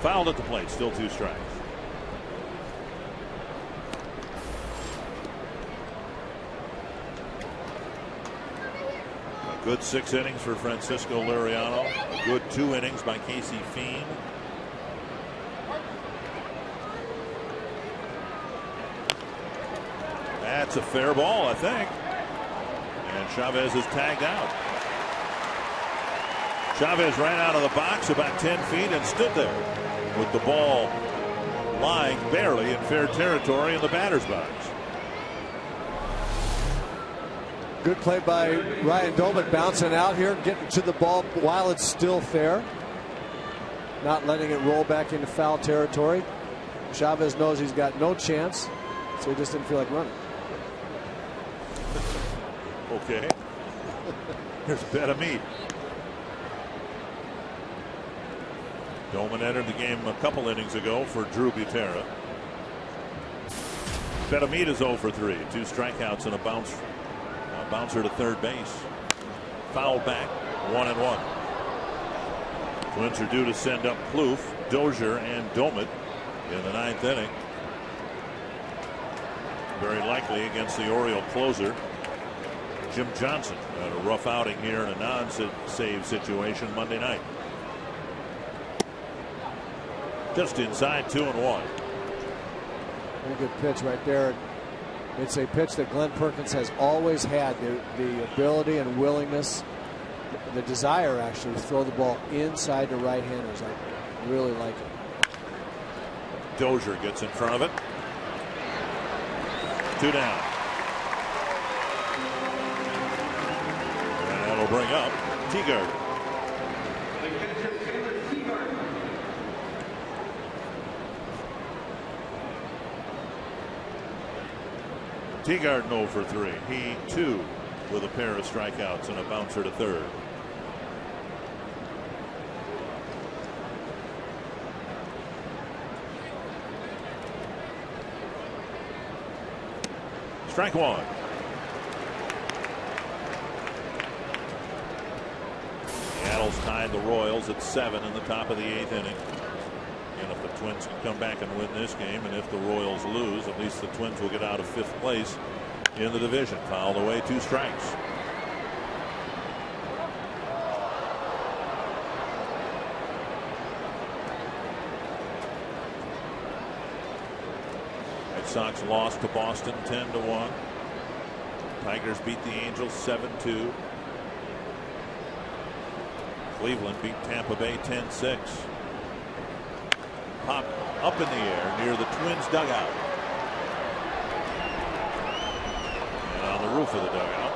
Fouled at the plate, still 2 strikes. A good 6 innings for Francisco Liriano. A good 2 innings by Casey Fien. That's a fair ball, I think. And Chavez is tagged out. Chavez ran out of the box about 10 feet and stood there with the ball lying barely in fair territory in the batter's box. Good play by Ryan Doman, bouncing out here, getting to the ball while it's still fair, not letting it roll back into foul territory. Chavez knows he's got no chance, so he just didn't feel like running. Okay. Here's a bet of meat. Doman entered the game a couple innings ago for Drew Butera. Betamita is 0 for 3. 2 strikeouts and a bouncer to third base. Foul back, 1-1. Twins are due to send up Plouffe, Dozier, and Domet in the 9th inning. Very likely against the Oriole closer, Jim Johnson. Had a rough outing here in a non-save situation Monday night. Just inside 2-1. Very good pitch right there. It's a pitch that Glenn Perkins has always had the ability and willingness, the desire actually to throw the ball inside to right-handers. I really like it. Dozier gets in front of it. 2 down. And that'll bring up Teagard. Teagard 0 for 3. He too with a pair of strikeouts and a bouncer to third. Strike 1. Seattle's tied the Royals at 7 in the top of the 8th inning. And if the Twins can come back and win this game, and if the Royals lose, at least the Twins will get out of 5th place in the division. Fouled away, 2 strikes. Red Sox lost to Boston 10-1. Tigers beat the Angels 7-2. Cleveland beat Tampa Bay 10-6. Pop up in the air near the Twins dugout. And on the roof of the dugout.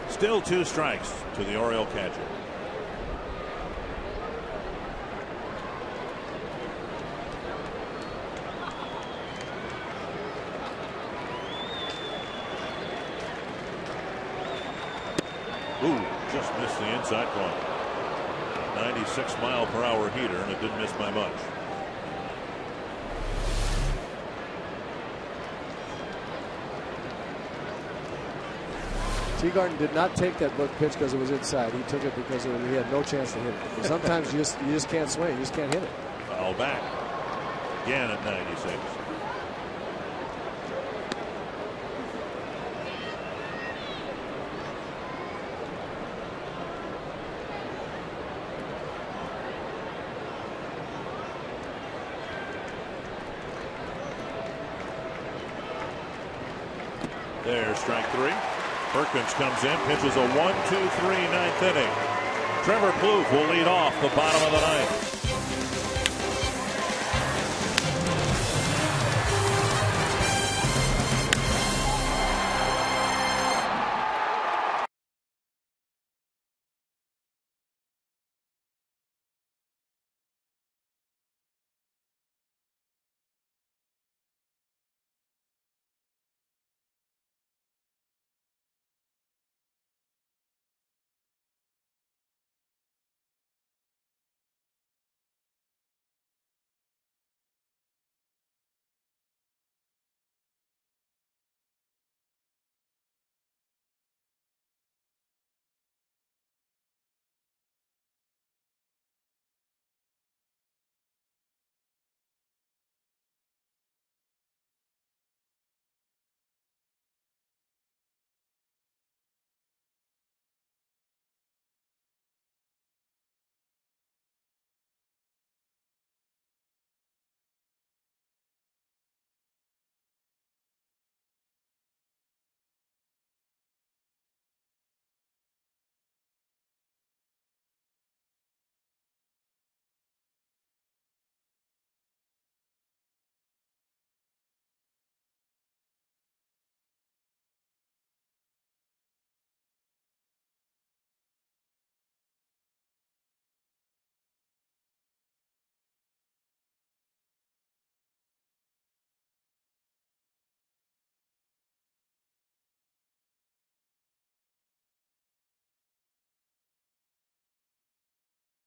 Still 2 strikes to the Oriole catcher. Ooh, just missed the inside corner. 96-mile-per-hour heater, and it didn't miss by much. Teagarden did not take that pitch because it was inside. He took it because he had no chance to hit it. But sometimes you just can't swing. You just can't hit it. Foul back. Again at 96. There's strike 3. Perkins comes in, pitches a 1-2-3 ninth inning. Trevor Plouffe will lead off the bottom of the ninth.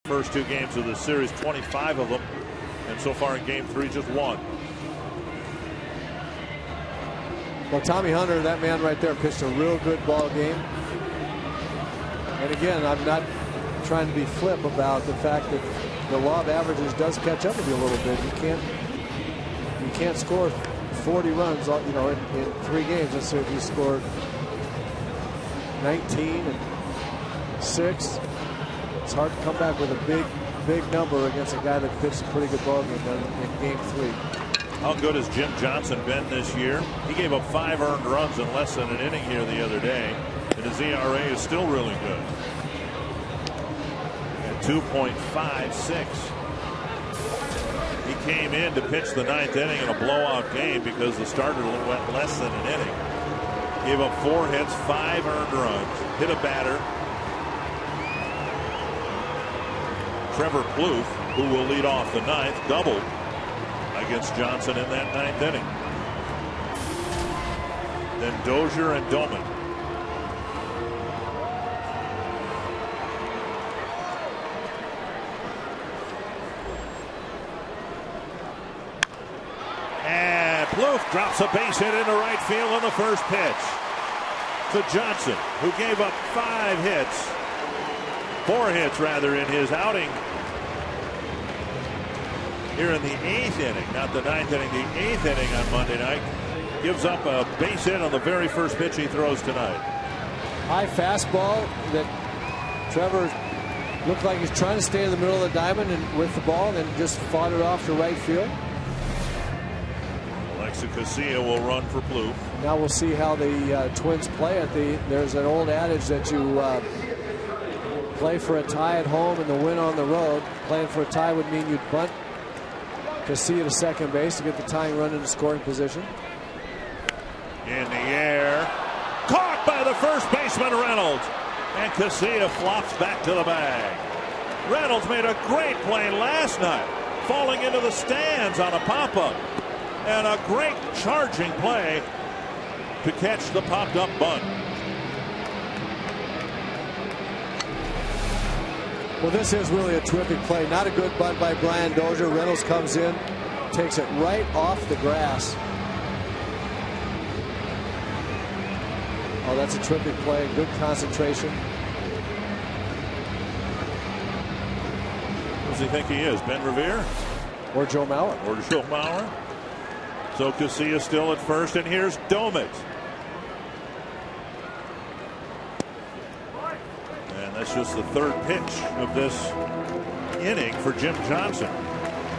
First 2 games of the series, 25 of them, and so far in game 3, just 1. Well, Tommy Hunter, that man right there, pitched a real good ball game. And again, I'm not trying to be flip about the fact that the law of averages does catch up with you a little bit. You can't score 40 runs, you know, in 3 games. Let's say if you scored 19 and 6. It's hard to come back with a big number against a guy that pitched a pretty good ball game in game 3. How good has Jim Johnson been this year? He gave up 5 earned runs in less than an inning here the other day, and his ERA is still really good at 2.56. He came in to pitch the 9th inning in a blowout game because the starter went less than an inning. Gave up 4 hits, 5 earned runs, hit a batter. Trevor Plouffe, who will lead off the 9th, doubled against Johnson in that 9th inning. Then Dozier and Doman. And Plouffe drops a base hit into right field on the first pitch to Johnson, who gave up 5 hits. 4 hits rather in his outing here in the 8th inning, not the 9th inning, the 8th inning on Monday night. Gives up a base hit on the very first pitch he throws tonight. High fastball that Trevor looked like he's trying to stay in the middle of the diamond and with the ball, and then just fought it off to right field. Alexa Casilla will run for Plouffe. Now we'll see how the Twins play at there's an old adage that you play for a tie at home and the win on the road. Playing for a tie would mean you'd bunt Casilla to second base to get the tying run into scoring position. In the air, caught by the first baseman Reynolds, and Casilla flops back to the bag. Reynolds made a great play last night, falling into the stands on a pop-up, and a great charging play to catch the popped-up bunt. Well, this is really a terrific play. Not a good bunt by Brian Dozier. Reynolds comes in, takes it right off the grass. Oh, that's a terrific play. Good concentration. Who does he think he is? Ben Revere? Or Joe Mauer. Or Joe Mauer. So Casilla still at first, and here's Domet. That's just the 3rd pitch of this inning for Jim Johnson.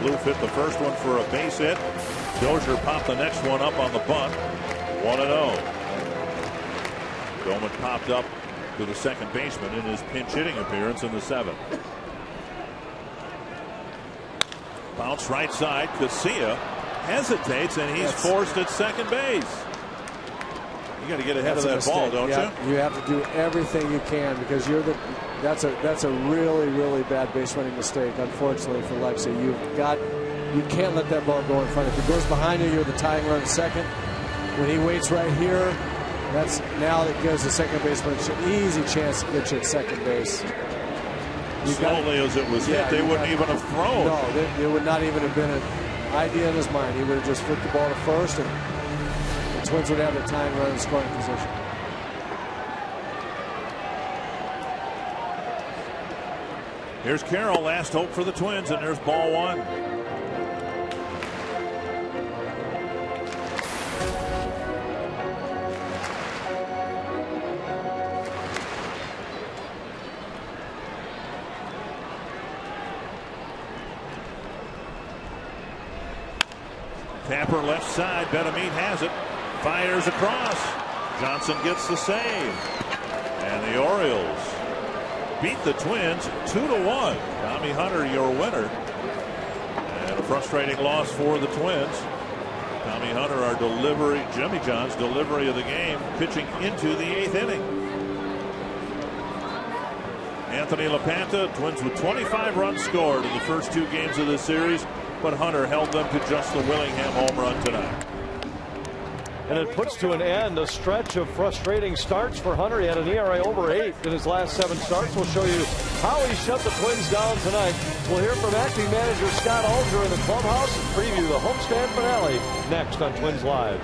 Plouffe hit the first one for a base hit. Dozier popped the next one up on the bunt. 1-0. Bowman popped up to the second baseman in his pinch hitting appearance in the 7th. Bounce right side. Casilla hesitates, and he's forced at second base. You got to get ahead of that ball, don't you? You have to do everything you can because that's a really bad base running mistake. Unfortunately for Lexi, you can't let that ball go in front. If it goes behind you, you're the tying run at second. When he waits right here, now it gives the second baseman an easy chance to get you at second base. Slowly as it was hit, they wouldn't even have thrown. No, it would not even have been an idea in his mind. He would have just flipped the ball to first, and the Twins would have the tying run in scoring position. Here's Carroll, last hope for the Twins, and there's ball 1. Tapper left side. Betamit has it. Fires across. Johnson gets the save. And the Orioles beat the Twins 2-1. Tommy Hunter, your winner. And a frustrating loss for the Twins. Tommy Hunter, our delivery, Jimmy John's delivery of the game, pitching into the 8th inning. Anthony LaPanta, Twins with 25 runs scored in the first 2 games of the series, but Hunter held them to just the Willingham home run tonight. And it puts to an end a stretch of frustrating starts for Hunter. He had an ERA over 8 in his last 7 starts. We'll show you how he shut the Twins down tonight. We'll hear from acting manager Scott Alger in the clubhouse and preview the homestand finale next on Twins Live.